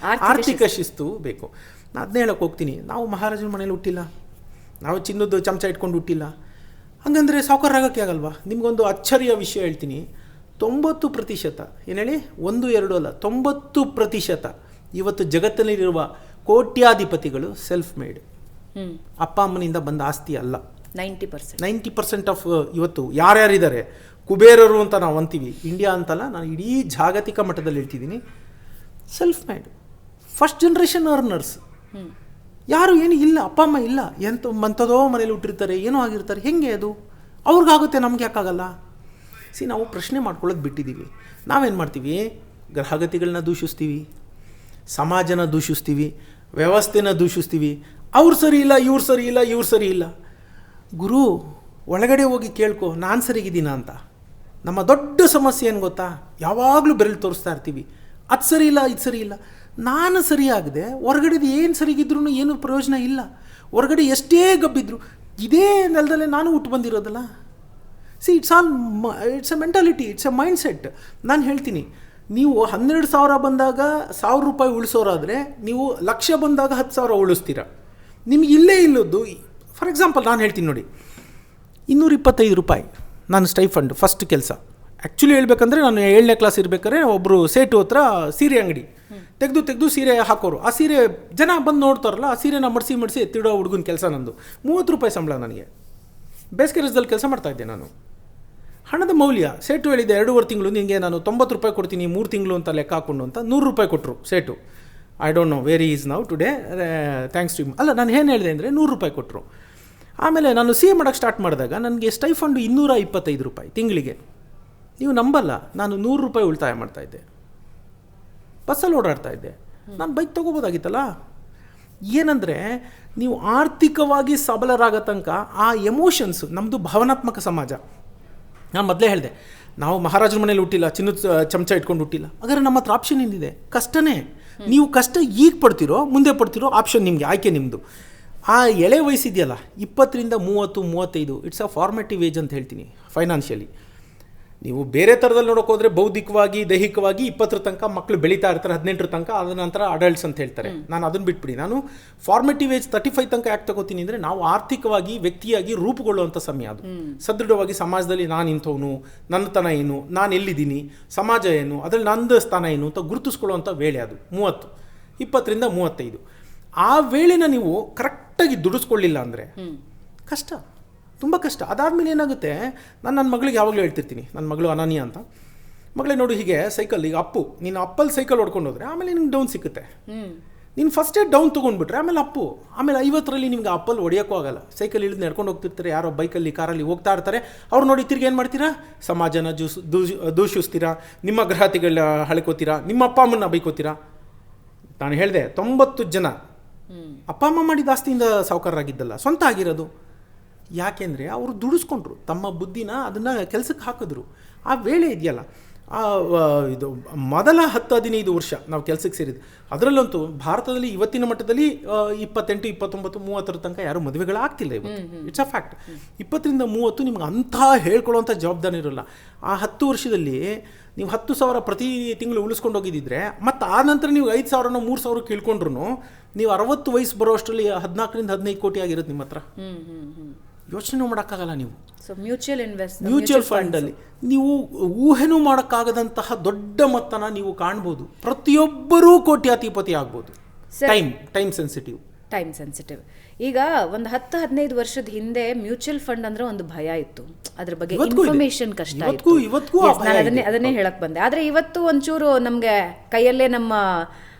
ಆರ್ಥಿಕ ಶಿಸ್ತು ಬೇಕು. ನಾನು ಅದನ್ನೇ ಹೇಳಕ್ಕೆ ಹೋಗ್ತೀನಿ. ನಾವು ಮಹಾರಾಜನ ಮನೇಲಿ ಹುಟ್ಟಿಲ್ಲ, ನಾವು ಚಿನ್ನದ ಚಮಚ ಇಟ್ಕೊಂಡು ಹುಟ್ಟಿಲ್ಲ. ಹಂಗಂದರೆ ಸಾವುಕಾರರಾಗಕ್ಕೆ ಆಗಲ್ವಾ? ನಿಮಗೊಂದು ಅಚ್ಚರಿಯ ವಿಷಯ ಹೇಳ್ತೀನಿ. 90% ಏನು ಹೇಳಿ, 1-2 ಅಲ್ಲ, 90% ಇವತ್ತು ಜಗತ್ತಿನಲ್ಲಿರುವ ಕೋಟ್ಯಾಧಿಪತಿಗಳು ಸೆಲ್ಫ್ ಮೇಡ್, ಅಪ್ಪ ಅಮ್ಮನಿಂದ ಬಂದ ಆಸ್ತಿ ಅಲ್ಲ. 90% ಆಫ್ ಇವತ್ತು ಯಾರ್ಯಾರಿದ್ದಾರೆ ಕುಬೇರರು ಅಂತ ನಾವು ಅಂತೀವಿ, ಇಂಡಿಯಾ ಅಂತಲ್ಲ, ನಾನು ಇಡೀ ಜಾಗತಿಕ ಮಟ್ಟದಲ್ಲಿ ಹೇಳ್ತಿದ್ದೀನಿ, self made first generation earners. ಯಾರು ಏನು ಇಲ್ಲ, ಅಪ್ಪ ಅಮ್ಮ ಇಲ್ಲ, ಮಂಥದೋ ಮನೇಲಿ ಹುಟ್ಟಿರ್ತಾರೆ, ಏನೋ ಆಗಿರ್ತಾರೆ. ಹೆಂಗೆ ಅದು ಅವ್ರಿಗಾಗುತ್ತೆ, ನಮ್ಗೆ ಯಾಕಾಗಲ್ಲ? ನಾವು ಪ್ರಶ್ನೆ ಮಾಡ್ಕೊಳ್ಳೋದು ಬಿಟ್ಟಿದ್ದೀವಿ. ನಾವೇನು ಮಾಡ್ತೀವಿ, ಗ್ರಹಗತಿಗಳನ್ನ ದೂಷಿಸ್ತೀವಿ, ಸಮಾಜನ ದೂಷಿಸ್ತೀವಿ, ವ್ಯವಸ್ಥೆನ ದೂಷಿಸ್ತೀವಿ. ಅವ್ರು ಸರಿ ಇಲ್ಲ, ಇವ್ರು ಸರಿ ಇಲ್ಲ, ಇವ್ರು ಸರಿ ಇಲ್ಲ. ಗುರು, ಒಳಗಡೆ ಹೋಗಿ ಕೇಳ್ಕೊ, ನಾನು ಸರಿಗಿದ್ದೀನ ಅಂತ. ನಮ್ಮ ದೊಡ್ಡ ಸಮಸ್ಯೆ ಏನು ಗೊತ್ತಾ? ಯಾವಾಗಲೂ ಬೆರಳು ತೋರಿಸ್ತಾ ಇರ್ತೀವಿ, ಅದು ಸರಿ ಇಲ್ಲ, ಇದು ಸರಿ ಇಲ್ಲ. ನಾನು ಸರಿಯಾಗದೆ ಹೊರಗಡೆದು ಏನು ಸರಿಗಿದ್ರೂ ಏನು ಪ್ರಯೋಜನ ಇಲ್ಲ. ಹೊರಗಡೆ ಎಷ್ಟೇ ಗಬ್ಬಿದ್ರು ಇದೇ ನೆಲದಲ್ಲೇ ನಾನು ಹುಟ್ಟು ಬಂದಿರೋದಲ್ಲ. It's a mentality, it's a mindset. ನಾನು ಹೇಳ್ತೀನಿ, ನೀವು 12,000 ಬಂದಾಗ 1,000 ರೂಪಾಯಿ ಉಳಿಸೋರಾದರೆ ನೀವು 1,00,000 ಬಂದಾಗ 10,000 ಉಳಿಸ್ತೀರ. ನಿಮ್ಗೆ ಇಲ್ಲೇ ಇಲ್ಲದ್ದು, ಫಾರ್ ಎಕ್ಸಾಂಪಲ್ ನಾನು ಹೇಳ್ತೀನಿ ನೋಡಿ, 225 ರೂಪಾಯಿ ನಾನು ಸ್ಟೈಫಂಡ್ ಫಸ್ಟ್ ಕೆಲಸ. ಆ್ಯಕ್ಚುಲಿ ಹೇಳ್ಬೇಕಂದ್ರೆ ನಾನು 7ನೇ ಕ್ಲಾಸ್ ಇರಬೇಕಾದ್ರೆ ಒಬ್ಬರು ಸೇಟು ಹತ್ರ ಸೀರೆ ಅಂಗಡಿ ತೆಗೆದು ಸೀರೆ ಹಾಕೋರು. ಆ ಸೀರೆ ಜನ ಬಂದು ನೋಡ್ತಾರಲ್ಲ, ಆ ಸೀರೆನ ಮಡಿಸಿ ಎತ್ತಿಡೋ ಹುಡುಗನ ಕೆಲಸ ನಂದು. 30 ರೂಪಾಯಿ ಸಂಬಳ ನನಗೆ. ಬೇಸಿಗೆ ರಜದಲ್ಲಿ ಕೆಲಸ ಮಾಡ್ತಾಯಿದ್ದೆ ನಾನು. ಹಣದ ಮೌಲ್ಯ ಸೇಟು ಹೇಳಿದ್ದೆ, 2.5 ತಿಂಗಳು ನಿನಗೆ ನಾನು 90 ರೂಪಾಯಿ ಕೊಡ್ತೀನಿ 3 ತಿಂಗಳು ಅಂತ ಲೆಕ್ಕ ಹಾಕ್ಕೊಂಡು ಅಂತ 100 ರೂಪಾಯಿ ಕೊಟ್ಟರು ಸೇಟು. I don't know where is now today, thanks to him. ಅಲ್ಲ, ನಾನು ಏನು ಹೇಳಿದೆ ಅಂದರೆ 100 ರೂಪಾಯಿ ಕೊಟ್ಟರು. ಆಮೇಲೆ ನಾನು ಸಿ ಎ ಮಾಡೋಕ್ಕೆ ಸ್ಟಾರ್ಟ್ ಮಾಡಿದಾಗ ನನಗೆ ಸ್ಟೈಫಂಡು 225 ರೂಪಾಯಿ ತಿಂಗಳಿಗೆ. ನೀವು ನಂಬಲ್ಲ, ನಾನು 100 ರೂಪಾಯಿ ಉಳಿತಾಯ ಮಾಡ್ತಾಯಿದ್ದೆ, ಬಸ್ಸಲ್ಲಿ ಓಡಾಡ್ತಾಯಿದ್ದೆ. ನಾನು ಬೈಕ್ ತೊಗೋಬೋದಾಗಿತ್ತಲ್ಲ. ಏನಂದರೆ ನೀವು ಆರ್ಥಿಕವಾಗಿ ಸಬಲರಾಗೋ ತನಕ ಆ ಎಮೋಷನ್ಸು, ನಮ್ಮದು ಭಾವನಾತ್ಮಕ ಸಮಾಜ. ನಾನು ಮೊದಲೇ ಹೇಳಿದೆ, ನಾವು ಮಹಾರಾಜರ ಮನೇಲಿ ಹುಟ್ಟಿಲ್ಲ, ಚಿನ್ನದ ಚಮಚ ಇಟ್ಕೊಂಡು ಹುಟ್ಟಿಲ್ಲ. ಹಾಗಾದ್ರೆ ನಮ್ಮ ಹತ್ರ ಆಪ್ಷನ್ ಏನಿದೆ? ಕಷ್ಟನೇ. ನೀವು ಕಷ್ಟ ಈಗ ಪಡ್ತಿರೋ ಮುಂದೆ ಪಡ್ತಿರೋ ಆಪ್ಷನ್ ನಿಮಗೆ, ಆಯ್ಕೆ ನಿಮ್ಮದು. ಆ ಎಳೆ ವಯಸ್ಸಿದೆಯಲ್ಲ 20ರಿಂದ 30, 35, ಇಟ್ಸ್ ಅ ಫಾರ್ಮೇಟಿವ್ ಏಜ್ ಅಂತ ಹೇಳ್ತೀನಿ ಫೈನಾನ್ಷಿಯಲಿ. ನೀವು ಬೇರೆ ಥರದಲ್ಲಿ ನೋಡೋಕೆ ಹೋದರೆ ಬೌದ್ಧಿಕವಾಗಿ ದೈಹಿಕವಾಗಿ 20 ತನಕ ಮಕ್ಕಳು ಬೆಳೀತಾ ಇರ್ತಾರೆ, 18 ತನಕ, ಅದ ನಂತರ ಅಡಲ್ಟ್ಸ್ ಅಂತ ಹೇಳ್ತಾರೆ. ನಾನು ಅದನ್ನು ಬಿಟ್ಬಿಡಿ. ನಾನು ಫಾರ್ಮೇಟಿವ್ ಏಜ್ 35 ತನಕ ಯಾಕೆ ತಗೋತೀನಿ ಅಂದರೆ, ನಾವು ಆರ್ಥಿಕವಾಗಿ ವ್ಯಕ್ತಿಯಾಗಿ ರೂಪುಗೊಳ್ಳುವಂಥ ಸಮಯ ಅದು. ಸದೃಢವಾಗಿ ಸಮಾಜದಲ್ಲಿ ನಾನು ಇಂಥವನು, ನನ್ನತನ ಏನು, ನಾನು ಎಲ್ಲಿದ್ದೀನಿ, ಸಮಾಜ ಏನು, ಅದರಲ್ಲಿ ನಂದು ಸ್ಥಾನ ಏನು ಅಂತ ಗುರುತಿಸ್ಕೊಳ್ಳುವಂಥ ವೇಳೆ ಅದು. 20ರಿಂದ 35 ಆ ವೇಳೆನ ನೀವು ಕರೆಕ್ಟಾಗಿ ದುಡಿಸ್ಕೊಳ್ಳಿಲ್ಲ ಅಂದರೆ ಕಷ್ಟ, ತುಂಬ ಕಷ್ಟ. ಅದಾದಮೇಲೆ ಏನಾಗುತ್ತೆ, ನಾನು ನನ್ನ ಮಗಳಿಗೆ ಯಾವಾಗಲೂ ಹೇಳ್ತಿರ್ತೀನಿ, ನನ್ನ ಮಗಳು ಅನನ್ಯ ಅಂತ, ಮಗಳೇ ನೋಡು ಹೀಗೆ ಸೈಕಲ್, ಈಗ ನೀನು ಅಪ್ಪಲ್ಲಿ ಸೈಕಲ್ ಹೊಡ್ಕೊಂಡು ಹೋದರೆ ಆಮೇಲೆ ನಿಮ್ಗೆ ಡೌನ್ ಸಿಗುತ್ತೆ. ನೀನು ಫಸ್ಟೇ ಡೌನ್ ತೊಗೊಂಡ್ಬಿಟ್ರೆ ಆಮೇಲೆ ಆಮೇಲೆ 50ರಲ್ಲಿ ನಿಮ್ಗೆ ಅಪ್ಪಲ್ಲಿ ಹೊಡೆಯೋಕ್ಕೂ ಆಗಲ್ಲ. ಸೈಕಲ್ ಇಳಿದು ನಡ್ಕೊಂಡು ಹೋಗ್ತಿರ್ತಾರೆ, ಯಾರೋ ಬೈಕಲ್ಲಿ ಕಾರಲ್ಲಿ ಹೋಗ್ತಾ ಇರ್ತಾರೆ, ಅವ್ರು ನೋಡಿ ತಿರ್ಗಿ ಏನು ಮಾಡ್ತೀರಾ? ಸಮಾಜನ ದೂಷಿಸ್ತೀರಾ, ನಿಮ್ಮ ಗ್ರಹತಿಗಳ ಹಳ್ಕೋತೀರಾ, ನಿಮ್ಮ ಅಪ್ಪ ಅಮ್ಮನ್ನ ಬೈಕೋತೀರಾ. ನಾನು ಹೇಳಿದೆ 90 ಜನ ಅಪ್ಪ ಅಮ್ಮ ಮಾಡಿದ ಆಸ್ತಿಯಿಂದ ಸಾವುಕಾರರಾಗಿದ್ದಲ್ಲ, ಸ್ವಂತ ಆಗಿರೋದು. ಯಾಕೆಂದರೆ ಅವರು ದುಡಿಸ್ಕೊಂಡ್ರು, ತಮ್ಮ ಬುದ್ಧಿನ ಅದನ್ನು ಕೆಲಸಕ್ಕೆ ಹಾಕಿದ್ರು. ಆ ವೇಳೆ ಇದೆಯಲ್ಲ, ಇದು ಮೊದಲ 10-15 ವರ್ಷ ನಾವು ಕೆಲಸಕ್ಕೆ ಸೇರಿದ್ದು, ಅದರಲ್ಲಂತೂ ಭಾರತದಲ್ಲಿ ಇವತ್ತಿನ ಮಟ್ಟದಲ್ಲಿ 28, 29, 30 ತನಕ ಯಾರೂ ಮದುವೆಗಳಾಗ್ತಿಲ್ಲ ಇವತ್ತು. It's a fact. 20ರಿಂದ 30 ನಿಮ್ಗೆ ಅಂಥ ಹೇಳ್ಕೊಳ್ಳೋವಂಥ ಜವಾಬ್ದಾರಿ ಇರೋಲ್ಲ. ಆ 10 ವರ್ಷದಲ್ಲಿ ನೀವು 10,000 ಪ್ರತಿ ತಿಂಗಳು ಉಳಿಸ್ಕೊಂಡು ಹೋಗಿದ್ದಿದ್ರೆ, ಮತ್ತು ಆ ನಂತರ ನೀವು 5,000 3,000 ಕೇಳ್ಕೊಂಡ್ರು ನೀವು 60 ವಯಸ್ಸು ಬರೋ ಅಷ್ಟರಲ್ಲಿ 14ರಿಂದ 15 ಕೋಟಿ ಆಗಿರುತ್ತೆ ನಿಮ್ಮ ಹತ್ರ. ಯೋಚನೆ ಮಾಡೋಕ್ಕಾಗಲ್ಲ ನೀವು. ಸೊ ಮ್ಯೂಚುವಲ್ ಫಂಡಲ್ಲಿ ನೀವು ಊಹೆನೂ ಮಾಡೋಕ್ಕಾಗದಂತಹ ದೊಡ್ಡ ಮೊತ್ತನ ನೀವು ಕಾಣ್ಬೋದು. ಪ್ರತಿಯೊಬ್ಬರೂ ಕೋಟ್ಯಾಧಿಪತಿ ಆಗ್ಬೋದು. Time sensitive. ಈಗ ಒಂದು 10-15 ವರ್ಷದ ಹಿಂದೆ ಮ್ಯೂಚುವಲ್ ಫಂಡ್ ಅಂದ್ರೆ ಒಂದು ಭಯ ಇತ್ತು, ಅದ್ರ ಬಗ್ಗೆ ಇನ್ಫಾರ್ಮೇಶನ್ ಕಷ್ಟ ಇತ್ತು. ಅದನ್ನೇ ಹೇಳಕ್ ಬಂದೆ. ಆದ್ರೆ ಇವತ್ತು ಒಂಚೂರು ನಮ್ಗೆ ಕೈಯಲ್ಲೇ ನಮ್ಮ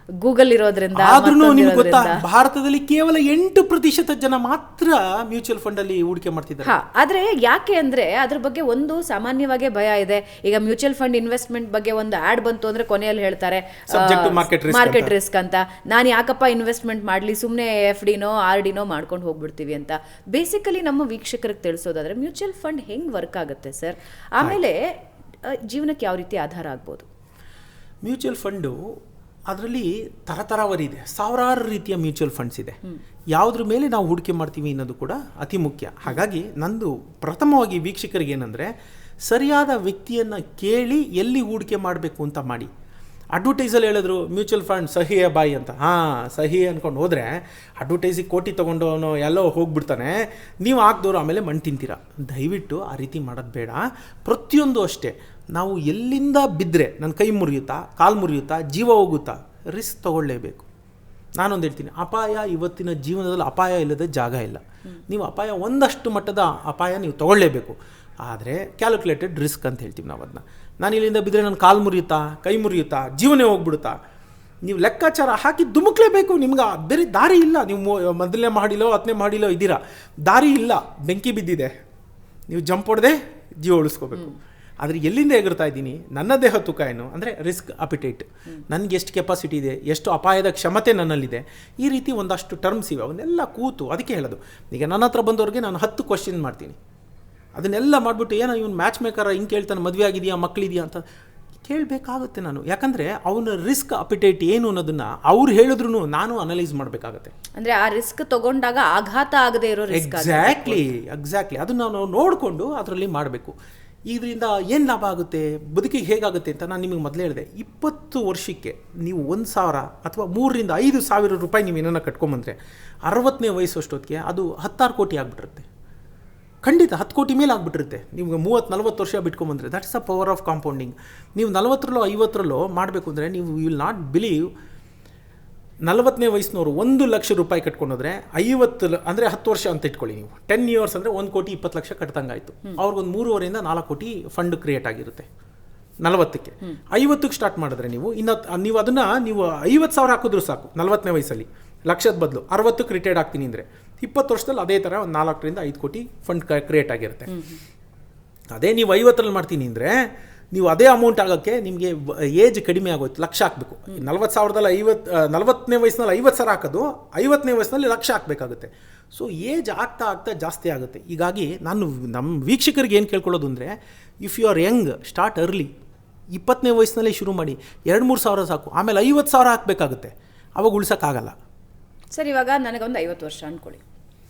ಗೂಗಲ್ ಇರೋದ್ರಿಂದ ಆದ್ರೂ ಮತ್ತೊಂದು ನಿಮ್ಗೆ ಗೊತ್ತಾ, ಇರೋದ್ರಿಂದ. ಭಾರತದಲ್ಲಿ ಕೇವಲ 8% ಜನ ಮಾತ್ರ ಮ್ಯೂಚುವಲ್ ಫಂಡ್ ಅಲ್ಲಿ ಹೂಡಿಕೆ ಮಾಡ್ತಿದ್ದಾರೆ. ಆದ್ರೆ ಯಾಕೆ ಅಂದ್ರೆ ಅದ್ರ ಬಗ್ಗೆ ಒಂದು ಸಾಮಾನ್ಯವಾಗಿ ಭಯ ಇದೆ. ಈಗ ಮ್ಯೂಚುವಲ್ ಫಂಡ್ ಇನ್ವೆಸ್ಟ್ಮೆಂಟ್ ಬಗ್ಗೆ ಒಂದು ಆಡ್ ಬಂತು ಅಂದ್ರೆ ಕೊನೆಯಲ್ಲಿ ಹೇಳ್ತಾರೆ ಮಾರ್ಕೆಟ್ ರಿಸ್ಕ್ ಅಂತ. ನಾನು ಯಾಕಪ್ಪ ಇನ್ವೆಸ್ಟ್ಮೆಂಟ್ ಮಾಡ್ಲಿ, ಸುಮ್ಮನೆ FD-ನೋ RD-ನೋ ಮಾಡ್ಕೊಂಡು ಹೋಗ್ಬಿಡ್ತೀವಿ ಅಂತ. ಬೇಸಿಕಲಿ ನಮ್ಮ ವೀಕ್ಷಕರಿಗೆ ತಿಳಿಸೋದಾದ್ರೆ ಮ್ಯೂಚುವಲ್ ಫಂಡ್ ಹೆಂಗ್ ವರ್ಕ್ ಆಗುತ್ತೆ ಸರ್, ಆಮೇಲೆ ಜೀವನಕ್ಕೆ ಯಾವ ರೀತಿ ಆಧಾರ ಆಗ್ಬೋದು? ಮ್ಯೂಚುವಲ್ ಫಂಡು ಅದರಲ್ಲಿ ತರತರಾವರಿ ಇದೆ, ಸಾವಿರಾರು ರೀತಿಯ ಮ್ಯೂಚುವಲ್ ಫಂಡ್ಸ್ ಇದೆ. ಯಾವುದ್ರ ಮೇಲೆ ನಾವು ಹೂಡಿಕೆ ಮಾಡ್ತೀವಿ ಅನ್ನೋದು ಕೂಡ ಅತಿ ಮುಖ್ಯ. ಹಾಗಾಗಿ ನಂದು ಪ್ರಥಮವಾಗಿ ವೀಕ್ಷಕರಿಗೆ ಏನಂದರೆ, ಸರಿಯಾದ ವ್ಯಕ್ತಿಯನ್ನು ಕೇಳಿ ಎಲ್ಲಿ ಹೂಡಿಕೆ ಮಾಡಬೇಕು ಅಂತ ಮಾಡಿ. ಅಡ್ವರ್ಟೈಸಲ್ಲಿ ಹೇಳಿದ್ರು ಮ್ಯೂಚುವಲ್ ಫಂಡ್ ಸಹಿಯ ಬಾಯಿ ಅಂತ, ಸಹಿ ಅಂದ್ಕೊಂಡು ಹೋದರೆ ಅಡ್ವರ್ಟೈಸಿಗೆ ಕೋಟಿ ತೊಗೊಂಡು ಅವನು ಎಲ್ಲೋ ಹೋಗ್ಬಿಡ್ತಾನೆ, ನೀವು ಹಾಕ್ದವ್ರು ಆಮೇಲೆ ಮಣ್ಣು ತಿಂತೀರ. ದಯವಿಟ್ಟು ಆ ರೀತಿ ಮಾಡೋದು ಬೇಡ. ಪ್ರತಿಯೊಂದು ಅಷ್ಟೇ, ನಾವು ಎಲ್ಲಿಂದ ಬಿದ್ದರೆ ನನ್ನ ಕೈ ಮುರಿಯುತ್ತಾ, ಕಾಲು ಮುರಿಯುತ್ತಾ, ಜೀವ ಹೋಗುತ್ತಾ, ರಿಸ್ಕ್ ತೊಗೊಳ್ಳೇಬೇಕು. ನಾನೊಂದು ಹೇಳ್ತೀನಿ, ಅಪಾಯ ಇವತ್ತಿನ ಜೀವನದಲ್ಲಿ ಅಪಾಯ ಇಲ್ಲದ ಜಾಗ ಇಲ್ಲ. ನೀವು ಅಪಾಯ ಒಂದಷ್ಟು ಮಟ್ಟದ ಅಪಾಯ ನೀವು ತೊಗೊಳ್ಳೇಬೇಕು. ಆದರೆ ಕ್ಯಾಲ್ಕುಲೇಟೆಡ್ ರಿಸ್ಕ್ ಅಂತ ಹೇಳ್ತೀವಿ ನಾವು ಅದನ್ನ. ನಾನು ಇಲ್ಲಿಂದ ಬಿದ್ದರೆ ನನ್ನ ಕಾಲು ಮುರಿಯುತ್ತಾ, ಕೈ ಮುರಿಯುತ್ತಾ, ಜೀವನೇ ಹೋಗ್ಬಿಡುತ್ತಾ, ನೀವು ಲೆಕ್ಕಾಚಾರ ಹಾಕಿ ಧುಮುಕ್ಲೇಬೇಕು. ನಿಮ್ಗೆ ಬೇರೆ ದಾರಿ ಇಲ್ಲ. ನೀವು ಮೊದಲನೇ ಮಾಡಿಲೋ 10ನೇ ಮಾಡಿಲೋ ಇದ್ದೀರಾ, ದಾರಿ ಇಲ್ಲ, ಬೆಂಕಿ ಬಿದ್ದಿದೆ, ನೀವು ಜಂಪ್ ಹೊಡೆದೇ ಜೀವ ಉಳಿಸ್ಕೋಬೇಕು. ಆದರೆ ಎಲ್ಲಿಂದ ಎಗರ್ತಾ ಇದ್ದೀನಿ, ನನ್ನ ದೇಹ ತೂಕ ಏನು ಅಂದರೆ ರಿಸ್ಕ್ ಅಪಿಟೈಟ್, ನನಗೆ ಎಷ್ಟು ಕೆಪಾಸಿಟಿ ಇದೆ, ಎಷ್ಟು ಅಪಾಯದ ಕ್ಷಮತೆ ನನ್ನಲ್ಲಿದೆ, ಈ ರೀತಿ ಒಂದಷ್ಟು ಟರ್ಮ್ಸ್ ಇವೆ. ಅವನ್ನೆಲ್ಲ ಕೂತು, ಅದಕ್ಕೆ ಹೇಳೋದು, ಈಗ ನನ್ನ ಹತ್ರ ಬಂದವ್ರಿಗೆ ನಾನು 10 ಕ್ವಶನ್ ಮಾಡ್ತೀನಿ. ಅದನ್ನೆಲ್ಲ ಮಾಡಿಬಿಟ್ಟು ಏನೋ ಇವನು ಮ್ಯಾಚ್ ಮೇಕರ ಹಿಂಗೆ ಕೇಳ್ತಾನೆ, ಮದುವೆ ಆಗಿದೆಯಾ, ಮಕ್ಕಳಿದೆಯಾ ಅಂತ ಕೇಳಬೇಕಾಗುತ್ತೆ ನಾನು. ಯಾಕಂದರೆ ಅವನ ರಿಸ್ಕ್ ಅಪಿಟೈಟ್ ಏನು ಅನ್ನೋದನ್ನು ಅವ್ರು ಹೇಳಿದ್ರು ನಾನು ಅನಲೈಸ್ ಮಾಡಬೇಕಾಗತ್ತೆ. ಅಂದರೆ ಆ ರಿಸ್ಕ್ ತಗೊಂಡಾಗ ಆಘಾತ ಆಗದೆ ಇರೋ ರಿಸ್ಕ್. ಎಕ್ಸಾಕ್ಟ್ಲಿ ಅದನ್ನು ನಾವು ನೋಡಿಕೊಂಡು ಅದರಲ್ಲಿ ಮಾಡಬೇಕು. ಇದರಿಂದ ಏನು ಲಾಭ ಆಗುತ್ತೆ, ಬದುಕಿಗೆ ಹೇಗಾಗುತ್ತೆ ಅಂತ ನಾನು ನಿಮಗೆ ಮೊದಲೇ ಹೇಳಿದೆ. 20 ವರ್ಷಕ್ಕೆ ನೀವು 1,000 ಅಥವಾ 3,000 to 5,000 ರೂಪಾಯಿ ನೀವು ಏನನ್ನ ಕಟ್ಕೊಂಬಂದರೆ 60ನೇ ವಯಸ್ಸು ಅಷ್ಟೊತ್ತಿಗೆ ಅದು 16 ಕೋಟಿ ಆಗಿಬಿಟ್ಟಿರುತ್ತೆ. ಖಂಡಿತ 10 ಕೋಟಿ ಮೇಲೆ ಆಗಿಬಿಟ್ಟಿರುತ್ತೆ. ನಿಮ್ಗೆ 30-40 ವರ್ಷ ಬಿಟ್ಕೊಂಬಂದರೆ. That is a power of compounding. ನೀವು 40ರಲ್ಲೋ 50ರಲ್ಲೋ ಮಾಡಬೇಕು ಅಂದರೆ ನೀವು ವಿಲ್ ನಾಟ್ ಬಿಲೀವ್, 40ನೇ ವಯಸ್ಸಿನವರು 1 ಲಕ್ಷ ರೂಪಾಯಿ ಕಟ್ಕೊಂಡೋದ್ರೆ 50 ಅಂದರೆ 10 ವರ್ಷ ಅಂತ ಇಟ್ಕೊಳ್ಳಿ ನೀವು. 10 years ಅಂದರೆ 1,20,00,000 ಕಟ್ತಂಗಾಯಿತು. ಅವ್ರಿಗೊಂದು 3.5 to 4 ಕೋಟಿ ಫಂಡ್ ಕ್ರಿಯೇಟ್ ಆಗಿರುತ್ತೆ 40ಕ್ಕೆ. 50ಕ್ಕೆ ಸ್ಟಾರ್ಟ್ ಮಾಡಿದ್ರೆ ನೀವು ಅದನ್ನು 50,000 ಹಾಕಿದ್ರು ಸಾಕು. 40ನೇ ವಯಸ್ಸಲ್ಲಿ ಲಕ್ಷದ ಬದಲು 60ಕ್ಕೆ ರಿಟೈರ್ಡ್ ಆಗ್ತೀನಿ ಅಂದರೆ 20 ವರ್ಷದಲ್ಲಿ ಅದೇ ಥರ ಒಂದು 4 to 5 ಕೋಟಿ ಫಂಡ್ ಕ್ರಿಯೇಟ್ ಆಗಿರುತ್ತೆ. ಅದೇ ನೀವು 50ರಲ್ಲಿ ಮಾಡ್ತೀನಿ ಅಂದರೆ ನೀವು ಅದೇ ಅಮೌಂಟ್ ಆಗೋಕ್ಕೆ ನಿಮಗೆ ಏಜ್ ಕಡಿಮೆ ಆಗೋಯ್ತು. ಲಕ್ಷ ಹಾಕಬೇಕು. 40,000ದಲ್ಲಿ 40ನೇ ವಯಸ್ಸಿನಲ್ಲಿ 50,000 ಹಾಕೋದು, 50ನೇ ವಯಸ್ಸಿನಲ್ಲಿ ಲಕ್ಷ ಹಾಕಬೇಕಾಗುತ್ತೆ. ಸೊ ಏಜ್ ಆಗ್ತಾ ಜಾಸ್ತಿ ಆಗುತ್ತೆ. ಹೀಗಾಗಿ ನಾನು ನಮ್ಮ ವೀಕ್ಷಕರಿಗೆ ಏನು ಕೇಳ್ಕೊಳ್ಳೋದು ಅಂದರೆ, if you are young, start early. 20ನೇ ವಯಸ್ಸಿನಲ್ಲೇ ಶುರು ಮಾಡಿ. 2-3 ಸಾವಿರ ಸಾಕು. ಆಮೇಲೆ 50,000 ಹಾಕಬೇಕಾಗುತ್ತೆ. ಅವಾಗ ಉಳಿಸೋಕ್ಕಾಗಲ್ಲ. ಸರ್, ಇವಾಗ ನನಗೊಂದು 50 ವರ್ಷ ಅಂದ್ಕೊಳ್ಳಿ,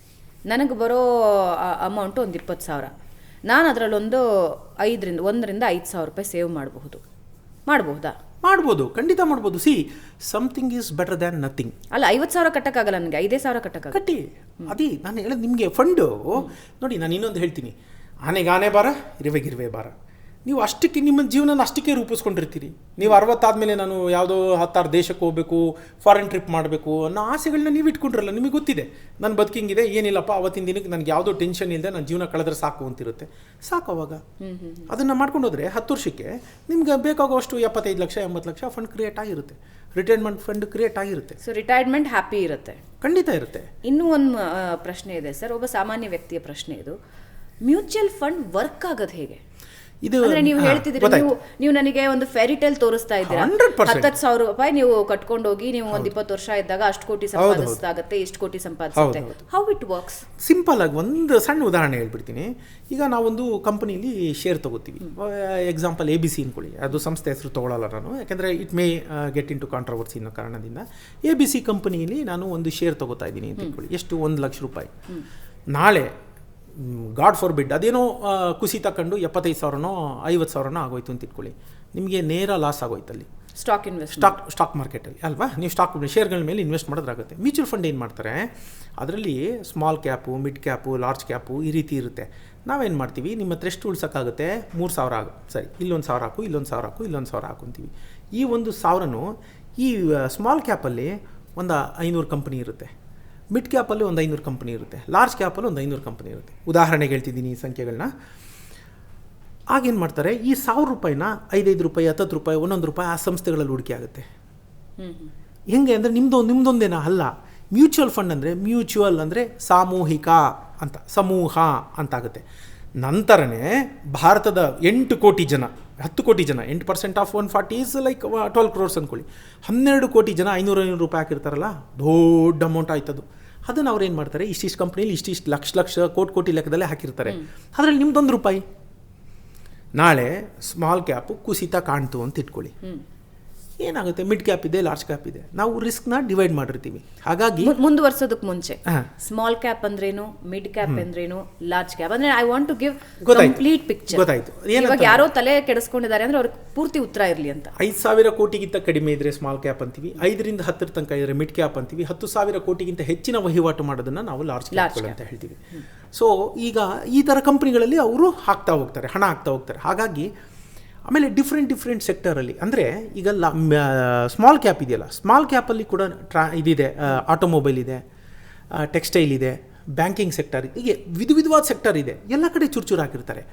ನನಗೆ ಬರೋ ಅಮೌಂಟು ಒಂದು 20,000. ನಾನು ಅದರಲ್ಲೊಂದು 1,000 to 5,000 ರೂಪಾಯಿ ಸೇವ್ ಮಾಡಬಹುದಾ? ಮಾಡ್ಬೋದು, ಖಂಡಿತ ಮಾಡ್ಬೋದು. Something is better than nothing. ಅಲ್ಲ, 50,000 ಕಟ್ಟಕ್ಕಾಗಲ್ಲ ನನಗೆ, 5,000 ಕಟ್ಟಕ್ಕಾಗಲ್ಲ. ಕಟ್ಟಿ. ಅದೇ ನಾನು ಹೇಳೋದು ನಿಮಗೆ. ಫಂಡು ನೋಡಿ, ನಾನು ಇನ್ನೊಂದು ಹೇಳ್ತೀನಿ, ಆನೆ ಬಾರ, ಇರುವೆ ಬಾರ. ನೀವು ಅಷ್ಟಕ್ಕೆ ನಿಮ್ಮ ಜೀವನ ಅಷ್ಟಕ್ಕೆ ರೂಪಿಸ್ಕೊಂಡಿರ್ತೀರಿ. ನೀವು 60 ಆದಮೇಲೆ ನಾನು ಯಾವುದೋ 10-6 ದೇಶಕ್ಕೆ ಹೋಗಬೇಕು, ಫಾರಿನ್ ಟ್ರಿಪ್ ಮಾಡಬೇಕು ಅನ್ನೋ ಆಸೆಗಳನ್ನ ನೀವು ಇಟ್ಕೊಂಡಿರಲ್ಲ. ನಿಮಗೆ ಗೊತ್ತಿದೆ ನನ್ನ ಬದುಕಿಂಗಿದೆ, ಏನಿಲ್ಲಪ್ಪ ಅವತ್ತಿನ ದಿನಕ್ಕೆ ನನಗೆ ಯಾವುದೋ ಟೆನ್ಷನ್ ಇಲ್ಲದೆ ನನ್ನ ಜೀವನ ಕಳೆದ್ರೆ ಸಾಕು ಅಂತಿರುತ್ತೆ. ಸಾಕು. ಅವಾಗ ಅದನ್ನು ಮಾಡ್ಕೊಂಡು ಹೋದರೆ 10 ವರ್ಷಕ್ಕೆ ನಿಮ್ಗೆ ಬೇಕಾಗುವಷ್ಟು 75 ಲಕ್ಷ 80 ಲಕ್ಷ ಫಂಡ್ ಕ್ರಿಯೇಟ್ ಆಗಿರುತ್ತೆ. ರಿಟೈರ್ಮೆಂಟ್ ಫಂಡ್ ಕ್ರಿಯೇಟ್ ಆಗಿರುತ್ತೆ. ಸೊ ರಿಟೈರ್ಮೆಂಟ್ ಹ್ಯಾಪಿ ಇರುತ್ತೆ. ಖಂಡಿತ ಇರುತ್ತೆ. ಇನ್ನೂ ಒಂದು ಪ್ರಶ್ನೆ ಇದೆ ಸರ್, ಒಬ್ಬ ಸಾಮಾನ್ಯ ವ್ಯಕ್ತಿಯ ಪ್ರಶ್ನೆ ಇದು. ಮ್ಯೂಚುವಲ್ ಫಂಡ್ ವರ್ಕ್ ಆಗೋದು ಹೇಗೆ? ಇದು ನೀವು ಹೇಳ್ತಿದ್ದೀರಿ, ನೀವು ನನಗೆ ಒಂದು ಫೇರಿ ಟೇಲ್ ತೋರಿಸ್ತಾ ಇದ್ದೀರಾ. 10,000 ರೂಪಾಯಿ ನೀವು ಕಟ್ಕೊಂಡು ಹೋಗಿ ನೀವು ಒಂದು 20 ವರ್ಷ ಇದ್ದಾಗ ಅಷ್ಟು ಕೋಟಿ ಸಂಪಾದಿಸ್ತಾಗತ್ತೆ, ಇಷ್ಟು ಕೋಟಿ ಸಂಪಾದಿಸುತ್ತೆ. How it works? ಸಿಂಪಲ್ ಆಗಿ ಒಂದು ಸಣ್ಣ ಉದಾಹರಣೆ ಹೇಳ್ಬಿಡ್ತೀನಿ. ಈಗ ನಾವೊಂದು ಕಂಪನಿಲಿ ಶೇರ್ ತಗೋತೀವಿ. ಎಕ್ಸಾಂಪಲ್ ABC ಅನ್ಕೊಳ್ಳಿ. ಅದು ಸಂಸ್ಥೆ ಹೆಸರು ತಗೊಳ್ಳಲ್ಲ ನಾನು, ಯಾಕೆಂದರೆ it may get into controversy ಅನ್ನೋ ಕಾರಣದಿಂದ. ABC ಕಂಪನಿಯಲ್ಲಿ ನಾನು ಒಂದು ಶೇರ್ ತಗೋತಾ ಇದ್ದೀನಿ ಅಂತ ಇಟ್ಕೊಳ್ಳಿ. ಎಷ್ಟು? 1 ಲಕ್ಷ ರೂಪಾಯಿ. ನಾಳೆ ಗಾಡ್ ಫಾರ್ ಬಿಡ್ ಅದೇನೋ ಕುಸಿ ತಗೊಂಡು 75,000ನೋ 50,000ನೋ ಆಗೋಯ್ತು ಅಂತ ಇಟ್ಕೊಳ್ಳಿ. ನಿಮಗೆ ನೇರ ಲಾಸ್ ಆಗೋಯ್ತಲ್ಲಿ. ಸ್ಟಾಕ್ ಮಾರ್ಕೆಟಲ್ಲಿ ಅಲ್ವಾ? ನೀವು ಶೇರ್ಗಳ ಮೇಲೆ ಇನ್ವೆಸ್ಟ್ ಮಾಡೋದ್ರಾಗುತ್ತೆ. ಮ್ಯೂಚುವಲ್ ಫಂಡ್ ಏನು ಮಾಡ್ತಾರೆ, ಅದರಲ್ಲಿ small cap, mid cap, large cap ಈ ರೀತಿ ಇರುತ್ತೆ. ನಾವೇನು ಮಾಡ್ತೀವಿ, ನಿಮ್ಮ ಹತ್ರ ಎಷ್ಟು ಉಳ್ಸೋಕ್ಕಾಗುತ್ತೆ? 3,000 ಆಗುತ್ತೆ. ಸರಿ, ಇಲ್ಲೊಂದು 1,000 ಹಾಕು, ಇಲ್ಲೊಂದು 1,000 ಹಾಕು, ಇಲ್ಲೊಂದು 1,000 ಹಾಕೊಂತೀವಿ. ಈ ಒಂದು 1,000ನೂ ಈ ಸ್ಮಾಲ್ ಕ್ಯಾಪಲ್ಲಿ ಒಂದು 500 ಕಂಪನಿ ಇರುತ್ತೆ, ಮಿಡ್ ಕ್ಯಾಪಲ್ಲಿ ಒಂದು 500 ಕಂಪನಿ ಇರುತ್ತೆ, ಲಾರ್ಜ್ ಕ್ಯಾಪಲ್ಲಿ ಒಂದು 500 ಕಂಪನಿ ಇರುತ್ತೆ. ಉದಾಹರಣೆಗೆ ಹೇಳ್ತಿದ್ದೀನಿ ಈ ಸಂಖ್ಯೆಗಳನ್ನ. ಆಗೇನು ಮಾಡ್ತಾರೆ, ಈ 1,000 ರೂಪಾಯಿನ 5 ರೂಪಾಯಿ 10 ರೂಪಾಯಿ 1 ರೂಪಾಯಿ ಆ ಸಂಸ್ಥೆಗಳಲ್ಲಿ ಹೂಡಿಕೆ ಆಗುತ್ತೆ. ಹೆಂಗೆ ಅಂದರೆ ನಿಮ್ಮದೊಂದೇನಾ ಅಲ್ಲ. ಮ್ಯೂಚುವಲ್ ಫಂಡ್ ಅಂದರೆ ಮ್ಯೂಚುವಲ್ ಅಂದರೆ ಸಾಮೂಹಿಕ ಅಂತ, ಸಮೂಹ ಅಂತಾಗುತ್ತೆ. ನಂತರನೇ ಭಾರತದ 8 ಕೋಟಿ ಜನ 10 ಕೋಟಿ ಜನ 8% ಆಫ್ 140 ಈಸ್ ಲೈಕ್ 12 crores ಅಂದ್ಕೊಳ್ಳಿ. 12 ಕೋಟಿ ಜನ 500 ರೂಪಾಯಿ ಹಾಕಿರ್ತಾರಲ್ಲ, ದೊಡ್ಡ ಅಮೌಂಟ್ ಆಯ್ತದು. ಅದನ್ನು ಅವ್ರು ಏನು ಮಾಡ್ತಾರೆ, ಇಷ್ಟಿಷ್ಟು ಕಂಪ್ನಿಲಿ ಇಷ್ಟಿಷ್ಟು ಲಕ್ಷ ಕೋಟಿ ಲೆಕ್ಕದಲ್ಲೇ ಹಾಕಿರ್ತಾರೆ. ಅದರಲ್ಲಿ ನಿಮ್ದೊಂದು ರೂಪಾಯಿ ನಾಳೆ ಸ್ಮಾಲ್ ಕ್ಯಾಪು ಕುಸಿತ ಕಾಣ್ತು ಅಂತ ಇಟ್ಕೊಳ್ಳಿ, ಏನಾಗುತ್ತೆ, ಮಿಡ್ ಕ್ಯಾಪ್ ಇದೆ, ಲಾರ್ಜ್ ಕ್ಯಾಪ್ ಇದೆ, ನಾವು ರಿಸ್ಕ್ನ ಡಿವೈಡ್ ಮಾಡಿರ್ತೀವಿ. ಹಾಗಾಗಿ ಮುಂದುವರ್ಸೋದಕ್ಕೆ ಮುಂಚೆ ಸ್ಮಾಲ್ ಕ್ಯಾಪ್ ಅಂದ್ರೇನು, ಮಿಡ್ ಕ್ಯಾಪ್ ಅಂದ್ರೇನು, ಲಾರ್ಜ್ ಕ್ಯಾಪ್ ಅಂದ್ರೆ I want to give complete picture. ಗೊತ್ತಾಯ್ತು. ಇವಾಗ ಯಾರೋ ತಲೆ ಕೆಡಿಸ್ಕೊಂಡಿದ್ದಾರೆ ಅಂದ್ರೆ ಅವ್ರಿಗೆ ಪೂರ್ತಿ ಉತ್ತರ ಇರಲಿ ಅಂತ. 5,000 ಕೋಟಿಗಿಂತ ಕಡಿಮೆ ಇದ್ರೆ ಸ್ಮಾಲ್ ಕ್ಯಾಪ್ ಅಂತೀವಿ, 5ರಿಂದ 10 ತನಕ ಇದ್ರೆ ಮಿಡ್ ಕ್ಯಾಪ್ ಅಂತೀವಿ, 10,000 ಕೋಟಿಗಿಂತ ಹೆಚ್ಚಿನ ವಹಿವಾಟು ಮಾಡೋದನ್ನ ನಾವು ಲಾರ್ಜ್ ಕ್ಯಾಪ್ ಅಂತ ಹೇಳ್ತೀವಿ. ಸೊ ಈಗ ಈ ಥರ ಕಂಪ್ನಿಗಳಲ್ಲಿ ಅವರು ಹಾಕ್ತಾ ಹೋಗ್ತಾರೆ, ಹಣ ಹಾಕ್ತಾ ಹೋಗ್ತಾರೆ. ಹಾಗಾಗಿ ಆಮೇಲೆ ಡಿಫ್ರೆಂಟ್ ಸೆಕ್ಟರಲ್ಲಿ ಅಂದರೆ ಈಗ ಸ್ಮಾಲ್ ಕ್ಯಾಪ್ ಇದೆಯಲ್ಲ, ಸ್ಮಾಲ್ ಕ್ಯಾಪಲ್ಲಿ ಕೂಡ ಇದಿದೆ, ಆಟೋಮೊಬೈಲ್ ಇದೆ, ಟೆಕ್ಸ್ಟೈಲ್ ಇದೆ, ಬ್ಯಾಂಕಿಂಗ್ ಸೆಕ್ಟರ್ ಇದೆ, ಹೀಗೆ ವಿಧವಾದ ಸೆಕ್ಟರ್ ಇದೆ. ಎಲ್ಲ ಕಡೆ ಚೂರು ಹಾಕಿರ್ತಾರೆ.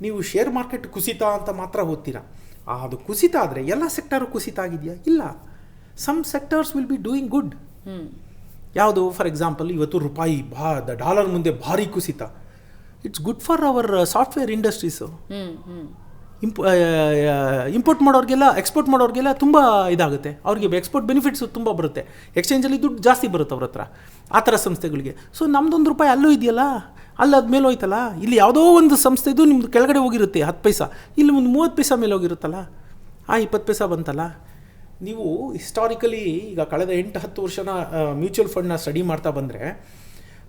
ನೀವು ಶೇರ್ ಮಾರ್ಕೆಟ್ ಕುಸಿತ ಅಂತ ಮಾತ್ರ ಓದ್ತೀರಾ, ಅದು ಕುಸಿತ ಆದರೆ ಎಲ್ಲ ಸೆಕ್ಟರು ಕುಸಿತ ಆಗಿದೆಯಾ? ಇಲ್ಲ. Some sectors will be doing good. ಯಾವುದು? ಫಾರ್ ಎಕ್ಸಾಂಪಲ್, ಇವತ್ತು ರೂಪಾಯಿ ಡಾಲರ್ ಮುಂದೆ ಭಾರಿ ಕುಸಿತ. It's good for our software industries. Import ಮಾಡೋರಿಗೆಲ್ಲ, ಎಕ್ಸ್ಪೋರ್ಟ್ ಮಾಡೋರಿಗೆಲ್ಲ ತುಂಬ ಇದಾಗುತ್ತೆ, ಅವ್ರಿಗೆ ಎಕ್ಸ್ಪೋರ್ಟ್ ಬೆನಿಫಿಟ್ಸು ತುಂಬ ಬರುತ್ತೆ, ಎಕ್ಸ್ಚೇಂಜಲ್ಲಿ ದುಡ್ಡು ಜಾಸ್ತಿ ಬರುತ್ತೆ ಅವ್ರ ಹತ್ರ, ಆ ಥರ ಸಂಸ್ಥೆಗಳಿಗೆ. ಸೊ ನಮ್ಮದೊಂದು ರೂಪಾಯಿ ಅಲ್ಲೂ ಇದೆಯಲ್ಲ, ಅಲ್ಲಿ ಅದ್ಮೇಲೆ ಹೋಯ್ತಲ್ಲ. ಇಲ್ಲಿ ಯಾವುದೋ ಒಂದು ಸಂಸ್ಥೆದು ನಿಮ್ಮದು ಕೆಳಗಡೆ ಹೋಗಿರುತ್ತೆ 10 ಪೈಸಾ, ಇಲ್ಲಿ ಒಂದು 30 ಪೈಸಾ ಮೇಲೆ ಹೋಗಿರುತ್ತಲ್ಲ, 20 ಪೈಸಾ ಬಂತಲ್ಲ. ನೀವು ಹಿಸ್ಟಾರಿಕಲಿ ಈಗ ಕಳೆದ 8-10 ವರ್ಷನ ಮ್ಯೂಚುವಲ್ ಫಂಡ್ನ ಸ್ಟಡಿ ಮಾಡ್ತಾ ಬಂದರೆ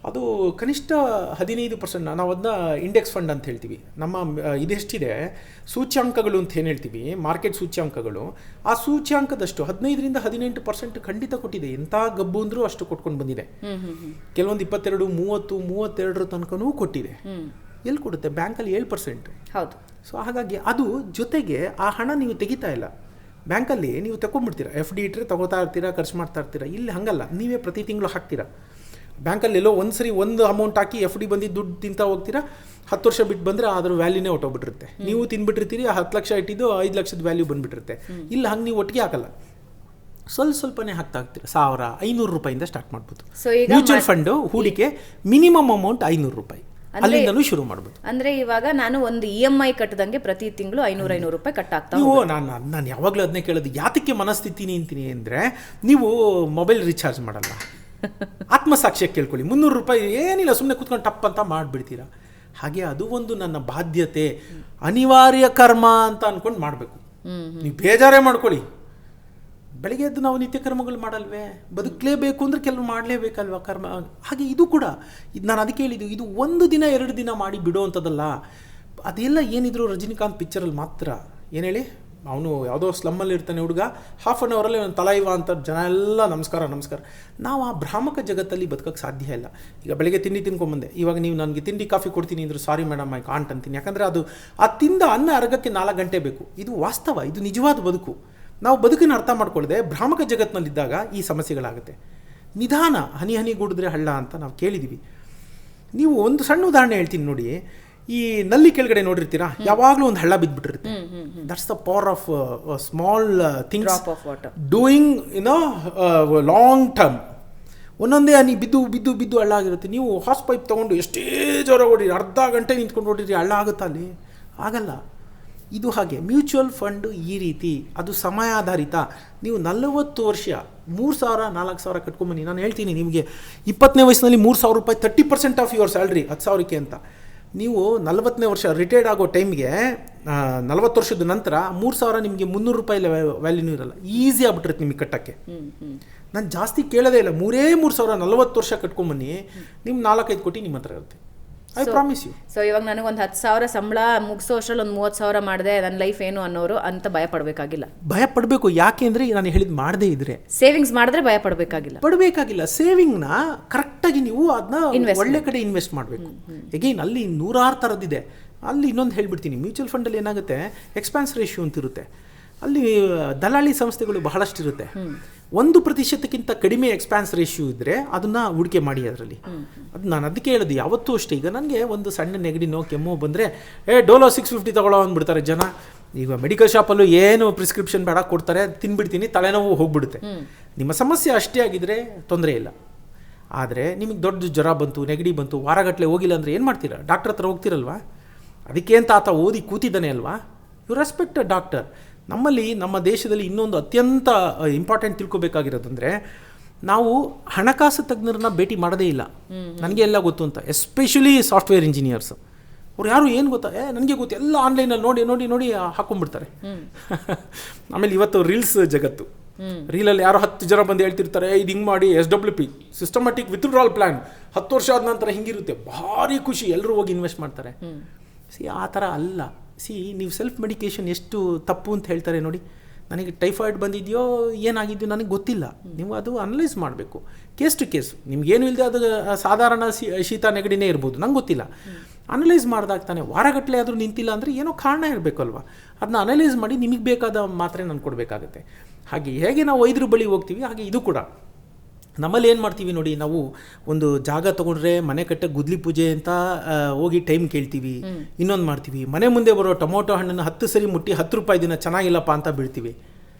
ಅದು ಕನಿಷ್ಠ 15%. ನಾವು ಅದನ್ನ ಇಂಡೆಕ್ಸ್ ಫಂಡ್ ಅಂತ ಹೇಳ್ತೀವಿ. ನಮ್ಮ ಇದೆಷ್ಟಿದೆ ಸೂಚ್ಯಾಂಕಗಳು ಅಂತ ಏನು ಹೇಳ್ತೀವಿ, ಮಾರ್ಕೆಟ್ ಸೂಚ್ಯಾಂಕಗಳು, ಆ ಸೂಚ್ಯಾಂಕದಷ್ಟು 15ರಿಂದ 18% ಖಂಡಿತ ಕೊಟ್ಟಿದೆ. ಎಂಥ ಗಬ್ಬು ಅಂದರೂ ಅಷ್ಟು ಕೊಟ್ಕೊಂಡು ಬಂದಿದೆ. ಕೆಲವೊಂದು 22, 30, 32 ತನಕನೂ ಕೊಟ್ಟಿದೆ. ಎಲ್ಲಿ ಕೊಡುತ್ತೆ? ಬ್ಯಾಂಕಲ್ಲಿ 7%. ಹೌದು. ಸೊ ಹಾಗಾಗಿ ಅದು ಜೊತೆಗೆ ಆ ಹಣ ನೀವು ತೆಗಿತಾ ಇಲ್ಲ. ಬ್ಯಾಂಕಲ್ಲಿ ನೀವು ತಗೊಂಡ್ಬಿಡ್ತೀರಾ, FD ಇಟ್ಟರೆ ತಗೋತಾ ಇರ್ತೀರಾ, ಖರ್ಚು ಮಾಡ್ತಾ ಇರ್ತೀರಾ. ಇಲ್ಲಿ ಹಾಗಲ್ಲ, ನೀವೇ ಪ್ರತಿ ತಿಂಗಳು ಹಾಕ್ತೀರಾ. ಬ್ಯಾಂಕಲ್ಲಿ ಎಲ್ಲೋ ಒಂದು ಅಮೌಂಟ್ ಹಾಕಿ FD ಬಂದಿದ್ದು ದುಡ್ಡು ತಿಂತಾ ಹೋಗ್ತೀರಾ. 10 ವರ್ಷ ಬಿಟ್ಟು ಬಂದರೆ ಅದರ ವ್ಯಾಲ್ಯೂನೇ ಹೊಟ್ಟೋಗ್ಬಿಟ್ಟಿರುತ್ತೆ. ನೀವು ತಿನ್ಬಿಟ್ಟಿರ್ತೀರಿ, 10 ಲಕ್ಷ ಇಟ್ಟಿದ್ದು 5 ಲಕ್ಷದ ವ್ಯಾಲ್ಯೂ ಬಂದುಬಿಟ್ಟಿರುತ್ತೆ. ಇಲ್ಲ, ಹಂಗೆ ನೀವು ಒಟ್ಟಿಗೆ ಹಾಕಲ್ಲ, ಸ್ವಲ್ಪನೇ ಹಾಕ್ತಾ ಹೋಗ್ತೀರಾ. 1,500 ರೂಪಾಯಿಂದ ಸ್ಟಾರ್ಟ್ ಮಾಡ್ಬೋದು. ಮ್ಯೂಚುವಲ್ ಫಂಡು ಹೂಡಿಕೆ ಮಿನಿಮಮ್ ಅಮೌಂಟ್ 500 ರೂಪಾಯಿ, ಅಲ್ಲಿಂದಲೂ ಶುರು ಮಾಡ್ಬೋದು. ಅಂದರೆ ಇವಾಗ ನಾನು ಒಂದು EMI ಕಟ್ಟದಂಗೆ ಪ್ರತಿ ತಿಂಗಳು 500 ರೂಪಾಯಿ ಕಟ್ಟಾಗ್ತಾ. ನೀವು ನಾನು ಯಾವಾಗಲೂ ಅದನ್ನೇ ಕೇಳೋದು, ಯಾತಕ್ಕೆ ಮನಸ್ಥಿತಿ ನಿಂತೀನಿ ಅಂದರೆ, ನೀವು ಮೊಬೈಲ್ ರೀಚಾರ್ಜ್ ಮಾಡಲ್ಲ, ಆತ್ಮಸಾಕ್ಷ್ಯಕ್ಕೆ ಕೇಳ್ಕೊಳ್ಳಿ, 300 ರೂಪಾಯಿ ಏನಿಲ್ಲ, ಸುಮ್ಮನೆ ಕೂತ್ಕೊಂಡು ಟಪ್ ಅಂತ ಮಾಡಿಬಿಡ್ತೀರಾ. ಹಾಗೆ ಅದು ಒಂದು ನನ್ನ ಬಾಧ್ಯತೆ, ಅನಿವಾರ್ಯ ಕರ್ಮ ಅಂತ ಅಂದ್ಕೊಂಡು ಮಾಡಬೇಕು. ನೀವು ಬೇಜಾರೇ ಮಾಡ್ಕೊಳ್ಳಿ, ಬೆಳಗ್ಗೆ ಎದ್ದು ನಾವು ನಿತ್ಯ ಕರ್ಮಗಳು ಮಾಡಲ್ವೇ, ಬದುಕಲೇಬೇಕು ಅಂದರೆ ಕೆಲವು ಮಾಡಲೇಬೇಕಲ್ವ ಕರ್ಮ. ಹಾಗೆ ಇದು ಕೂಡ, ಇದು ನಾನು ಅದಕ್ಕೆ ಹೇಳಿದ್ದು, ಇದು 1 ದಿನ 2 ದಿನ ಮಾಡಿ ಬಿಡೋವಂಥದ್ದಲ್ಲ. ಅದೆಲ್ಲ ಏನಿದ್ರು ರಜನಿಕಾಂತ್ ಪಿಕ್ಚರಲ್ಲಿ ಮಾತ್ರ. ಏನು ಹೇಳಿ, ಅವನು ಯಾವುದೋ ಸ್ಲಮ್ಮಲ್ಲಿ ಇರ್ತಾನೆ ಹುಡುಗ, ಹಾಫ್ ಆನ್ ಅವರಲ್ಲಿ ಒಂದು ತಲೈವ ಅಂತ ಜನ ಎಲ್ಲ ನಮಸ್ಕಾರ. ನಾವು ಆ ಭ್ರಾಮಕ ಜಗತ್ತಲ್ಲಿ ಬದುಕೋಕ್ಕೆ ಸಾಧ್ಯ ಇಲ್ಲ. ಈಗ ಬೆಳಗ್ಗೆ ತಿಂಡಿ ತಿನ್ಕೊಂಬಂದೆ, ಇವಾಗ ನೀವು ನನಗೆ ತಿಂಡಿ ಕಾಫಿ ಕೊಡ್ತೀನಿ ಅಂದರು, ಸಾರಿ ಮೇಡಮ್ ಐ ಕಾಂಟ್ ಅಂತೀನಿ. ಯಾಕಂದರೆ ಅದು ಆ ತಿಂದ ಅನ್ನ ಅರಗಕ್ಕೆ 4 ಗಂಟೆ ಬೇಕು. ಇದು ವಾಸ್ತವ, ಇದು ನಿಜವಾದ ಬದುಕು. ನಾವು ಬದುಕಿನ ಅರ್ಥ ಮಾಡ್ಕೊಳ್ಳದೆ ಭ್ರಾಮಕ ಜಗತ್ತಿನಲ್ಲಿದ್ದಾಗ ಈ ಸಮಸ್ಯೆಗಳಾಗುತ್ತೆ. ನಿಧಾನ, ಹನಿ ಗೂಡಿದ್ರೆ ಹಳ್ಳ ಅಂತ ನಾವು ಕೇಳಿದ್ದೀವಿ. ನೀವು ಒಂದು ಸಣ್ಣ ಉದಾಹರಣೆ ಹೇಳ್ತೀನಿ ನೋಡಿ. ಈ ನಲ್ಲಿ ಕೆಳಗಡೆ ನೋಡಿರ್ತೀರಾ, ಯಾವಾಗಲೂ ಒಂದು ಹಳ್ಳ ಬಿದ್ದುಬಿಟ್ಟಿರುತ್ತೆ. That's the power of small things doing long term. ಒಂದೊಂದೇ ಹನಿ ಬಿದ್ದು ಹಳ್ಳ ಆಗಿರುತ್ತೆ. ನೀವು ಹಾಸ್ ಪೈಪ್ ತೊಗೊಂಡು ಎಷ್ಟೇ ಜೋರ ಓಡಿರಿ, ಅರ್ಧ ಗಂಟೆ ನಿಂತ್ಕೊಂಡು ಓಡಿರಿ, ಹಳ್ಳ ಆಗುತ್ತಾ ಅಲ್ಲಿ? ಆಗಲ್ಲ. ಇದು ಹಾಗೆ ಮ್ಯೂಚುವಲ್ ಫಂಡು ಈ ರೀತಿ, ಅದು ಸಮಯ ಆಧಾರಿತ. ನೀವು 40 ವರ್ಷ 3,000 4,000 ಕಟ್ಕೊಂಬನ್ನಿ. ನಾನು ಹೇಳ್ತೀನಿ ನಿಮಗೆ, 20ನೇ ವಯಸ್ಸಿನಲ್ಲಿ 3,000 ರೂಪಾಯಿ 30% ಆಫ್ ಯುವರ್ ಸ್ಯಾಲ್ರಿ 10,000ಕ್ಕೆ ಅಂತ. ನೀವು 40ನೇ ವರ್ಷ ರಿಟೈರ್ಡ್ ಆಗೋ ಟೈಮ್ಗೆ 40 ವರ್ಷದ ನಂತರ 3,000 ನಿಮಗೆ 300 ರೂಪಾಯಿ ವ್ಯಾಲ್ಯೂನೂ ಇರಲ್ಲ. ಈಸಿ ಆಗ್ಬಿಟ್ಟಿರುತ್ತೆ ನಿಮಗೆ ಕಟ್ಟಕ್ಕೆ. ನಾನು ಜಾಸ್ತಿ ಕೇಳೋದೇ ಇಲ್ಲ, 3,000 40 ವರ್ಷ ಕಟ್ಕೊಂಬನ್ನಿ, ನಿಮ್ಮ 4-5 ಕೋಟಿ ನಿಮ್ಮ ಹತ್ರ ಇರುತ್ತೆ. I promise you. ಸೊ ಇವಾಗ ನನಗೊಂದು 10,000 ಸಂಬಳ ಮುಗಿಸೋ ಅಷ್ಟರಲ್ಲಿ ಒಂದು 30,000 ಮಾಡಿದೆ, ನನ್ನ ಲೈಫ್ ಏನು ಅನ್ನೋರು ಅಂತ ಭಯ ಪಡಬೇಕಾಗಿಲ್ಲ. ಭಯ ಪಡಬೇಕು. ಯಾಕೆ ಅಂದರೆ ನಾನು ಹೇಳಿದ್ದು ಮಾಡದೇ ಇದ್ರೆ, ಸೇವಿಂಗ್ಸ್ ಮಾಡಿದ್ರೆ ಭಯ ಪಡಬೇಕಾಗಿಲ್ಲ. ಸೇವಿಂಗ್ನ ಕರೆಕ್ಟಾಗಿ ನೀವು ಅದನ್ನ ಒಳ್ಳೆ ಕಡೆ ಇನ್ವೆಸ್ಟ್ ಮಾಡಬೇಕು. ಎಗೈನ್ ಅಲ್ಲಿ 100 ಥರದ್ದಿದೆ. ಅಲ್ಲಿ ಇನ್ನೊಂದು ಹೇಳ್ಬಿಡ್ತೀನಿ, ಮ್ಯೂಚುವಲ್ ಫಂಡಲ್ಲಿ ಏನಾಗುತ್ತೆ, ಎಕ್ಸ್ಪಾನ್ಸ್ ರೇಷಿಯೋ ಅಂತ ಇರುತ್ತೆ. ಅಲ್ಲಿ ದಲಾಳಿ ಸಂಸ್ಥೆಗಳು ಬಹಳಷ್ಟಿರುತ್ತೆ. 1% ಕಡಿಮೆ ಎಕ್ಸ್ಪಾನ್ಸ್ ರೇಷಿಯೋ ಇದ್ದರೆ ಅದನ್ನು ಹೂಡಿಕೆ ಮಾಡಿ. ಅದರಲ್ಲಿ ಅದು ನಾನು ಅದಕ್ಕೆ ಹೇಳೋದು ಯಾವತ್ತೂ ಅಷ್ಟೇ. ಈಗ ನನಗೆ ಒಂದು ಸಣ್ಣ ನೆಗಡಿನೋ ಕೆಮ್ಮೋ ಬಂದರೆ ಡೋಲೋ 650 ತಗೊಳ್ಳೋ ಅಂದ್ಬಿಡ್ತಾರೆ ಜನ. ಈಗ ಮೆಡಿಕಲ್ ಶಾಪಲ್ಲೂ ಏನು ಪ್ರಿಸ್ಕ್ರಿಪ್ಷನ್ ಬೇಡ ಕೊಡ್ತಾರೆ, ತಿನ್ಬಿಡ್ತೀನಿ, ತಲೆನೋವು ಹೋಗ್ಬಿಡುತ್ತೆ. ನಿಮ್ಮ ಸಮಸ್ಯೆ ಅಷ್ಟೇ ಆಗಿದ್ರೆ ತೊಂದರೆ ಇಲ್ಲ. ಆದರೆ ನಿಮಗೆ ದೊಡ್ಡ ಜ್ವರ ಬಂತು, ನೆಗಡಿ ಬಂತು, ವಾರಗಟ್ಟಲೆ ಹೋಗಿಲ್ಲ ಅಂದರೆ ಏನು ಮಾಡ್ತೀರಾ? ಡಾಕ್ಟರ್ ಹತ್ರ ಹೋಗ್ತಿರಲ್ವಾ? ಅದಕ್ಕೆ ಅಂತ ಆತ ಓದಿ ಕೂತಿದ್ದಾನೆ ಅಲ್ವಾ? You respect a doctor. ನಮ್ಮಲ್ಲಿ, ನಮ್ಮ ದೇಶದಲ್ಲಿ ಇನ್ನೊಂದು ಅತ್ಯಂತ ಇಂಪಾರ್ಟೆಂಟ್ ತಿಳ್ಕೊಬೇಕಾಗಿರೋದಂದರೆ, ನಾವು ಹಣಕಾಸು ತಜ್ಞರನ್ನ ಭೇಟಿ ಮಾಡೋದೇ ಇಲ್ಲ. ನನಗೆ ಎಲ್ಲ ಗೊತ್ತು ಅಂತ, ಎಸ್ಪೆಷಲಿ ಸಾಫ್ಟ್ವೇರ್ ಇಂಜಿನಿಯರ್ಸ್. ಅವ್ರು ಯಾರು ಏನು ಗೊತ್ತಾ, ನನಗೆ ಗೊತ್ತು, ಎಲ್ಲ ಆನ್ಲೈನಲ್ಲಿ ನೋಡಿ ನೋಡಿ ನೋಡಿ ಹಾಕೊಂಡ್ಬಿಡ್ತಾರೆ. ಆಮೇಲೆ ಇವತ್ತು ರೀಲ್ಸ್ ಜಗತ್ತು. ರೀಲಲ್ಲಿ ಯಾರೋ 10 ಜನ ಬಂದು ಹೇಳ್ತಿರ್ತಾರೆ, ಇದು ಹಿಂಗೆ ಮಾಡಿ SWP ಸಿಸ್ಟಮ್ಯಾಟಿಕ್ ವಿತ್ಡ್ರಾಲ್ ಪ್ಲ್ಯಾನ್ 10 ವರ್ಷ ಆದ ನಂತರ ಹಿಂಗಿರುತ್ತೆ, ಭಾರಿ ಖುಷಿ, ಎಲ್ಲರೂ ಹೋಗಿ ಇನ್ವೆಸ್ಟ್ ಮಾಡ್ತಾರೆ. ಆ ಥರ ಅಲ್ಲ. ನೀವು ಸೆಲ್ಫ್ ಮೆಡಿಕೇಷನ್ ಎಷ್ಟು ತಪ್ಪು ಅಂತ ಹೇಳ್ತಾರೆ ನೋಡಿ. ನನಗೆ ಟೈಫಾಯ್ಡ್ ಬಂದಿದೆಯೋ ಏನಾಗಿದೆಯೋ ನನಗೆ ಗೊತ್ತಿಲ್ಲ, ನೀವು ಅದು ಅನಲೈಸ್ ಮಾಡಬೇಕು ಕೇಸ್ ಟು ಕೇಸ್. ನಿಮ್ಗೇನು ಇಲ್ಲದೆ ಅದು ಸಾಧಾರಣ ಶೀತ ನೆಗಡಿನೇ ಇರ್ಬೋದು, ನಂಗೆ ಗೊತ್ತಿಲ್ಲ. ಅನಲೈಸ್ ಮಾಡಿದಾಗ ತಾನೆ, ವಾರಗಟ್ಟಲೆ ಆದರೂ ನಿಂತಿಲ್ಲ ಅಂದರೆ ಏನೋ ಕಾರಣ ಇರಬೇಕಲ್ವ. ಅದನ್ನ ಅನಲೈಸ್ ಮಾಡಿ ನಿಮಗೆ ಬೇಕಾದ ಮಾತ್ರೆ ನಾನು ಕೊಡಬೇಕಾಗುತ್ತೆ. ಹಾಗೆ ಹೇಗೆ ನಾವು ವೈದ್ಯರ ಬಳಿ ಹೋಗ್ತೀವಿ, ಹಾಗೆ ಇದು ಕೂಡ ನಮ್ಮಲ್ಲಿ ಏನು ಮಾಡ್ತೀವಿ ನೋಡಿ, ನಾವು ಒಂದು ಜಾಗ ತೊಗೊಂಡ್ರೆ ಮನೆ ಕಟ್ಟೆ ಗುದ್ಲಿ ಪೂಜೆ ಅಂತ ಹೋಗಿ ಟೈಮ್ ಕೇಳ್ತೀವಿ. ಇನ್ನೊಂದು ಮಾಡ್ತೀವಿ, ಮನೆ ಮುಂದೆ ಬರೋ ಟೊಮೊಟೊ ಹಣ್ಣನ್ನು 10 ಸರಿ ಮುಟ್ಟಿ 10 ರೂಪಾಯಿ ದಿನ ಚೆನ್ನಾಗಿಲ್ಲಪ್ಪ ಅಂತ ಬೀಳ್ತೀವಿ.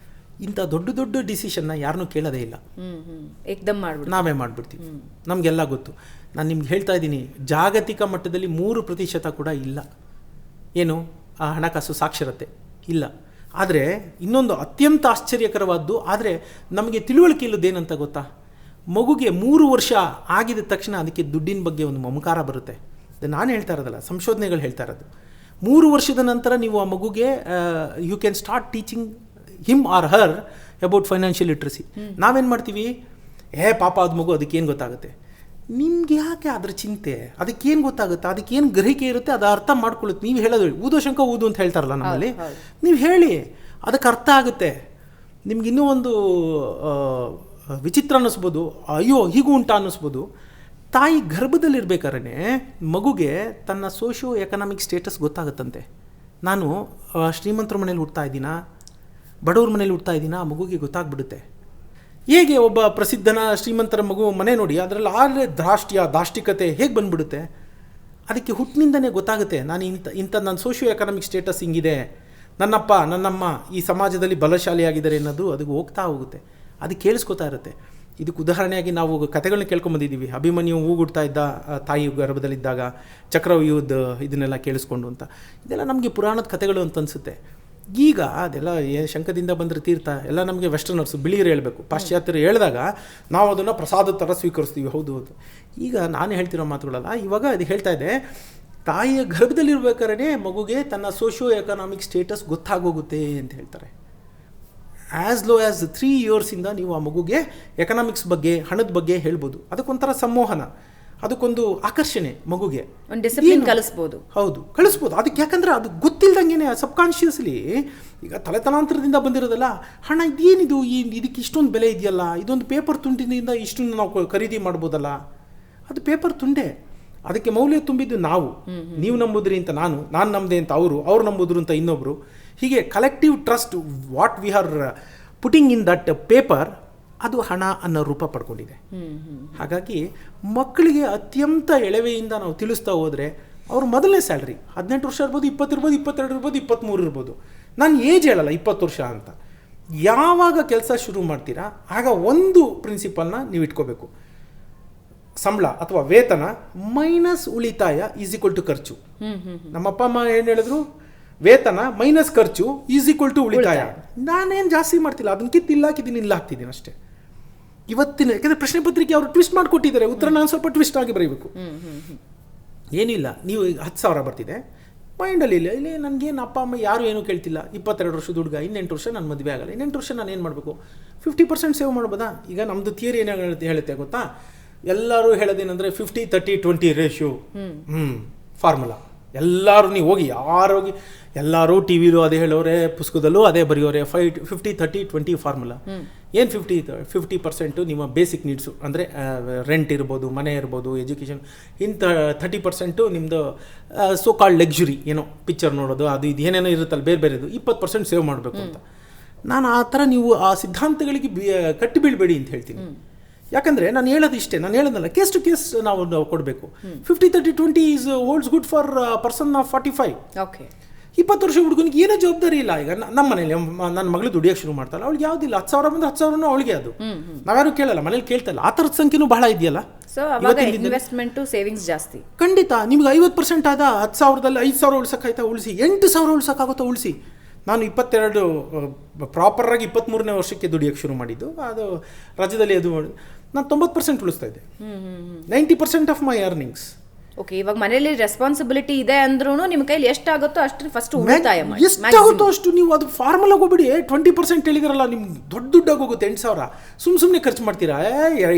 ಇಂಥ ದೊಡ್ಡ ದೊಡ್ಡ ಡಿಸಿಷನ್ನ ಯಾರನ್ನೂ ಕೇಳೋದೇ ಇಲ್ಲ, ಏಕ್ದಮ್ ಮಾಡ್ಬಿಡ್ತೀವಿ, ನಾವೇ ಮಾಡಿಬಿಡ್ತೀವಿ. ನಮಗೆಲ್ಲ ಗೊತ್ತು. ನಾನು ನಿಮ್ಗೆ ಹೇಳ್ತಾ ಇದ್ದೀನಿ, ಜಾಗತಿಕ ಮಟ್ಟದಲ್ಲಿ 3% ಕೂಡ ಇಲ್ಲ ಏನು ಆ ಹಣಕಾಸು ಸಾಕ್ಷರತೆ ಇಲ್ಲ. ಆದರೆ ಇನ್ನೊಂದು ಅತ್ಯಂತ ಆಶ್ಚರ್ಯಕರವಾದ್ದು, ಆದರೆ ನಮಗೆ ತಿಳುವಳಿಕೆ ಇಲ್ಲದೇನಂತ ಗೊತ್ತಾ, ಮಗುಗೆ 3 ವರ್ಷ ಆಗಿದ ತಕ್ಷಣ ಅದಕ್ಕೆ ದುಡ್ಡಿನ ಬಗ್ಗೆ ಒಂದು ಮಮಕಾರ ಬರುತ್ತೆ. ನಾನು ಹೇಳ್ತಾ ಇರೋದಲ್ಲ, ಸಂಶೋಧನೆಗಳು ಹೇಳ್ತಾ ಇರೋದು. 3 ವರ್ಷದ ನಂತರ ನೀವು ಆ ಮಗುಗೆ you can start teaching him or her about financial literacy. ನಾವೇನು ಮಾಡ್ತೀವಿ, ಪಾಪ ಅದು ಮಗು, ಅದಕ್ಕೇನು ಗೊತ್ತಾಗುತ್ತೆ? ನಿಮ್ಗೆ ಯಾಕೆ ಅದ್ರ ಚಿಂತೆ? ಅದಕ್ಕೇನು ಗೊತ್ತಾಗುತ್ತೆ? ಅದಕ್ಕೇನು ಗ್ರಹಿಕೆ ಇರುತ್ತೆ, ಅದು ಅರ್ಥ ಮಾಡ್ಕೊಳ್ಳುತ್ತೆ. ನೀವು ಹೇಳೋದು ಊದೋ ಶಂಕ ಊದು ಅಂತ ಹೇಳ್ತಾರಲ್ಲ ನಮ್ಮಲ್ಲಿ, ನೀವು ಹೇಳಿ, ಅದಕ್ಕೆ ಅರ್ಥ ಆಗುತ್ತೆ. ನಿಮ್ಗೆ ಇನ್ನೂ ಒಂದು ವಿಚಿತ್ರ ಅನ್ನಿಸ್ಬೋದು, ಅಯ್ಯೋ ಹೀಗೂ ಉಂಟಾ ಅನ್ನಿಸ್ಬೋದು. ತಾಯಿ ಗರ್ಭದಲ್ಲಿರ್ಬೇಕಾದ್ರೆ ಮಗುಗೆ ತನ್ನ ಸೋಷಿಯೋ ಎಕನಾಮಿಕ್ ಸ್ಟೇಟಸ್ ಗೊತ್ತಾಗುತ್ತಂತೆ. ನಾನು ಶ್ರೀಮಂತರ ಮನೇಲಿ ಹುಡ್ತಾ ಇದ್ದೀನಾ, ಬಡವ್ರ ಮನೇಲಿ ಹುಡ್ತಾ ಇದ್ದೀನಾ, ಆ ಮಗುಗೆ ಗೊತ್ತಾಗ್ಬಿಡುತ್ತೆ. ಹೇಗೆ ಒಬ್ಬ ಪ್ರಸಿದ್ಧನ ಶ್ರೀಮಂತರ ಮಗು ಮನೆ ನೋಡಿ, ಅದರಲ್ಲಿ ಆದರೆ ದಾಷ್ಟಿಕತೆ ಹೇಗೆ ಬಂದ್ಬಿಡುತ್ತೆ? ಅದಕ್ಕೆ ಹುಟ್ಟಿನಿಂದನೇ ಗೊತ್ತಾಗುತ್ತೆ, ನಾನು ಇಂಥ ನನ್ನ ಸೋಷಿಯೋ ಎಕನಾಮಿಕ್ ಸ್ಟೇಟಸ್ ಹಿಂಗಿದೆ, ನನ್ನಪ್ಪ ನನ್ನಮ್ಮ ಈ ಸಮಾಜದಲ್ಲಿ ಬಲಶಾಲಿಯಾಗಿದ್ದಾರೆ ಅನ್ನೋದು ಅದಕ್ಕೆ ಹೋಗ್ತಾ ಹೋಗುತ್ತೆ, ಅದು ಕೇಳಿಸ್ಕೊತಾ ಇರುತ್ತೆ. ಇದಕ್ಕೆ ಉದಾಹರಣೆಯಾಗಿ ನಾವು ಕಥೆಗಳನ್ನ ಕೇಳ್ಕೊಂಬಂದಿದ್ದೀವಿ. ಅಭಿಮನ್ಯು ಹೂಗುಡ್ತಾ ಇದ್ದ ತಾಯಿ ಗರ್ಭದಲ್ಲಿದ್ದಾಗ ಚಕ್ರವ್ಯೂಹದ ಇದನ್ನೆಲ್ಲ ಕೇಳಿಸ್ಕೊಂಡು ಅಂತ. ಇದೆಲ್ಲ ನಮಗೆ ಪುರಾಣದ ಕಥೆಗಳು ಅಂತ ಅನಿಸುತ್ತೆ. ಈಗ ಅದೆಲ್ಲ ಶಂಕದಿಂದ ಬಂದರೆ ತೀರ್ಥ ಎಲ್ಲ ನಮಗೆ ವೆಸ್ಟರ್ನರ್ಸು, ಬಿಳಿಯರು ಹೇಳಬೇಕು, ಪಾಶ್ಚಾತ್ಯರು ಹೇಳಿದಾಗ ನಾವು ಅದನ್ನು ಪ್ರಸಾದ ಥರ ಸ್ವೀಕರಿಸ್ತೀವಿ. ಹೌದು ಹೌದು. ಈಗ ನಾನು ಹೇಳ್ತಿರೋ ಮಾತುಗಳಲ್ಲ, ಇವಾಗ ಅದು ಹೇಳ್ತಾ ಇದೆ, ತಾಯಿಯ ಗರ್ಭದಲ್ಲಿರ್ಬೇಕಾದ್ರೆ ಮಗುಗೆ ತನ್ನ ಸೋಷಿಯೋ ಎಕನಾಮಿಕ್ ಸ್ಟೇಟಸ್ ಗೊತ್ತಾಗೋಗುತ್ತೆ ಅಂತ ಹೇಳ್ತಾರೆ. ಆ್ಯಸ್ ಲೋ ಆ್ಯಸ್ 3 ಇಯರ್ಸಿಂದ ನೀವು ಆ ಮಗುಗೆ ಎಕನಾಮಿಕ್ಸ್ ಬಗ್ಗೆ, ಹಣದ ಬಗ್ಗೆ ಹೇಳ್ಬೋದು. ಅದಕ್ಕೊಂಥರ ಸಂಮೋಹನ, ಅದಕ್ಕೊಂದು ಆಕರ್ಷಣೆ, ಮಗುಗೆ ಒಂದು ಡಿಸಿಪ್ಲಿನ್ ಕಲಿಸ್ಬೋದು. ಹೌದು, ಕಳಿಸ್ಬೋದು. ಅದಕ್ಕೆ ಯಾಕಂದರೆ ಅದು ಗೊತ್ತಿಲ್ದಂಗೆ ಸಬ್ಕಾನ್ಷಿಯಸ್ಲಿ ಈಗ ತಲೆತಲಾಂತರದಿಂದ ಬಂದಿರೋದಲ್ಲ, ಹಣ ಇದೇನಿದು, ಇದಕ್ಕೆ ಇಷ್ಟೊಂದು ಬೆಲೆ ಇದೆಯಲ್ಲ, ಇದೊಂದು ಪೇಪರ್ ತುಂಡಿನಿಂದ ಇಷ್ಟೊಂದು ನಾವು ಖರೀದಿ ಮಾಡ್ಬೋದಲ್ಲ, ಅದು ಪೇಪರ್ ತುಂಡೆ, ಅದಕ್ಕೆ ಮೌಲ್ಯ ತುಂಬಿದ್ದು ನಾವು. ನೀವು ನಂಬುದ್ರಿ ಅಂತ ನಾನು ನಂಬದೆ ಅಂತ ಅವ್ರು ನಂಬುದ್ರು ಅಂತ ಇನ್ನೊಬ್ಬರು. ಹೀಗೆ collective trust, what we are putting in that paper, ಅದು ಹಣ ಅನ್ನೋ ರೂಪ ಪಡ್ಕೊಂಡಿದೆ. ಹಾಗಾಗಿ ಮಕ್ಕಳಿಗೆ ಅತ್ಯಂತ ಎಳವೆಯಿಂದ ನಾವು ತಿಳಿಸ್ತಾ ಹೋದರೆ, ಅವ್ರ ಮೊದಲನೇ ಸ್ಯಾಲ್ರಿ 18 ವರ್ಷ ಇರ್ಬೋದು, 20 ಇರ್ಬೋದು, 22 ಇರ್ಬೋದು, 23 ಇರ್ಬೋದು. ನಾನು ಏಜ್ ಹೇಳಲ್ಲ 20 ವರ್ಷ ಅಂತ. ಯಾವಾಗ ಕೆಲಸ ಶುರು ಮಾಡ್ತೀರಾ ಆಗ ಒಂದು ಪ್ರಿನ್ಸಿಪಲ್ನ ನೀವು ಇಟ್ಕೋಬೇಕು, ಸಂಬಳ ಅಥವಾ ವೇತನ ಮೈನಸ್ ಉಳಿತಾಯ ಈಸ್ ಈಕ್ವಲ್ ಟು ಖರ್ಚು. ನಮ್ಮಪ್ಪ ಅಮ್ಮ ಏನು ಹೇಳಿದ್ರು, ವೇತನ ಮೈನಸ್ ಖರ್ಚು ಈಸ್ ಈಕ್ವಲ್ ಟು ಉಳಿತಾಯ. ನಾನೇನು ಜಾಸ್ತಿ ಮಾಡ್ತಿಲ್ಲ, ಅದನ್ನ ಕಿತ್ತಿಲ್ಲ ಹಾಕ್ತಿದ್ದೀನಿ ಅಷ್ಟೇ. ಇವತ್ತಿನ ಯಾಕಂದರೆ ಪ್ರಶ್ನೆ ಪತ್ರಿಕೆ ಅವರು ಟ್ವಿಸ್ಟ್ ಮಾಡಿಕೊಟ್ಟಿದ್ದಾರೆ, ಉತ್ತರ ನಾನು ಸ್ವಲ್ಪ ಟ್ವಿಸ್ಟ್ ಆಗಿ ಬರೀಬೇಕು. ಏನಿಲ್ಲ, ನೀವು 10,000 ಬರ್ತಿದೆ ಮೈಂಡಲ್ಲಿ, ಇಲ್ಲಿ ನನಗೇನು ಅಪ್ಪ ಅಮ್ಮ ಯಾರು ಏನೂ ಕೇಳ್ತಿಲ್ಲ, 22 ವರ್ಷದ ಹುಡುಗ, 8 ವರ್ಷ ನನ್ನ ಮದುವೆ ಆಗಲ್ಲ, 8 ವರ್ಷ ನಾನು ಏನು ಮಾಡಬೇಕು, 50% ಸೇವ್ ಮಾಡ್ಬೋದಾ? ಈಗ ನಮ್ಮದು ಥಿಯರಿ ಏನು ಹೇಳುತ್ತೆ ಗೊತ್ತಾ, ಎಲ್ಲರೂ ಹೇಳೋದೇನೆಂದರೆ 50-30-20 ರೇಷಿಯೋ ಫಾರ್ಮುಲಾ. ಎಲ್ಲರೂ ನೀವು ಹೋಗಿ ಯಾರೋಗಿ ಎಲ್ಲರೂ ಟಿ ವಿಲೂ ಅದೇ ಹೇಳೋರೆ, ಪುಸ್ತಕದಲ್ಲೂ ಅದೇ ಬರೆಯೋರೆ, 50-30-20 ಫಾರ್ಮುಲಾ. ಏನು 50% ನಿಮ್ಮ ಬೇಸಿಕ್ ನೀಡ್ಸು, ಅಂದರೆ ರೆಂಟ್ ಇರ್ಬೋದು, ಮನೆ ಇರ್ಬೋದು, ಎಜುಕೇಷನ್. ಇಂಥ 30% ನಿಮ್ಮದು ಸೋ ಕಾಲ್ಡ್ ಲಕ್ಸುರಿ, ಏನೋ ಪಿಕ್ಚರ್ ನೋಡೋದು, ಅದು ಇದು ಏನೇನೋ ಇರುತ್ತಲ್ಲ ಬೇರೆ ಬೇರೆದು, 20% ಸೇವ್ ಮಾಡಬೇಕು ಅಂತ. ನಾನು ಆ ಥರ ನೀವು ಆ ಸಿದ್ಧಾಂತಗಳಿಗೆ ಕಟ್ಟಿ ಬೀಳಬೇಡಿ ಅಂತ ಹೇಳ್ತೀನಿ. ಯಾಕಂದರೆ ನಾನು ಹೇಳೋದು ಇಷ್ಟೇ, ನಾನು ಹೇಳೋದಲ್ಲ, ಕೇಸ್ ಟು ಕೇಸ್ ನಾವು ಕೊಡಬೇಕು. 50-30-20 is holds good for person of 45. Okay. 20 ವರ್ಷ ಹುಡುಗನಿಗೆ ಏನೋ ಜವಾಬ್ದಾರಿ ಇಲ್ಲ. ಈಗ ನಮ್ಮ ಮನೇಲಿ ನನ್ನ ಮಗಳು ದುಡಿಯೋಕೆ ಶುರು ಮಾಡ್ತಾಳೆ, ಅವಳಿಗೆ ಯಾವುದಿಲ್ಲ, 10,000 ಬಂದ್ರೆ 10,000 ಅವಳಿಗೆ, ಅದು ನಾವ್ಯಾರು ಕೇಳಲ್ಲ, ಮನೇಲಿ ಕೇಳ್ತಾ ಇಲ್ಲ. ಆ ಥರದ ಸಂಖ್ಯೆನೂ ಬಹಳ ಇದೆಯಲ್ಲ. ಸೊ ಅವಾಗ ಇನ್ವೆಸ್ಟ್ಮೆಂಟ್ ಸೇವಿಂಗ್ಸ್ ಜಾಸ್ತಿ. ಖಂಡಿತ. ನಿಮ್ಗೆ 50% ಆದ 10,000ದಲ್ಲಿ 5,000 ಉಳ್ಸೋಕ್ಕಾಯ್ತಾ ಉಳಿಸಿ, 8,000 ಉಳ್ಸೋಕ್ಕಾಗುತ್ತಾ ಉಳಿಸಿ. ನಾನು 22 ಪ್ರಾಪರಾಗಿ 23ನೇ ವರ್ಷಕ್ಕೆ ದುಡಿಯೋಕ್ಕೆ ಶುರು ಮಾಡಿದ್ದು. ಅದು ರಾಜ್ಯದಲ್ಲಿ ಅದು ನಾನು 90% ಉಳಿಸ್ತಾ ಇದ್ದೆ. 90% ಆಫ್ ಮೈ ಅರ್ನಿಂಗ್ಸ್. ಓಕೆ, ಇವಾಗ ಮನೇಲಿ ರೆಸ್ಪಾನ್ಸಿಬಿಲಿಟಿ ಇದೆ ಅಂದ್ರೂ ನಿಮ್ಮ ಕೈಲಿ ಎಷ್ಟಾಗುತ್ತೋ ಅಷ್ಟು ಫಸ್ಟ್ ಉಳಿತಾಯ ಮಾಡಿ. ಎಷ್ಟಾಗುತ್ತೋ ಅಷ್ಟು. ನೀವು ಅದು ಫಾರ್ಮುಲಾಗ ಹೋಗ್ಬಿಡಿ. 20% ಹೇಳಿದ್ರಲ್ಲ, ನಿಮ್ಗೆ ದೊಡ್ಡದಾಗಿ ಹೋಗುತ್ತೆ 8,000. ಸುಮ್ಮನೆ ಖರ್ಚು ಮಾಡ್ತೀರಾ.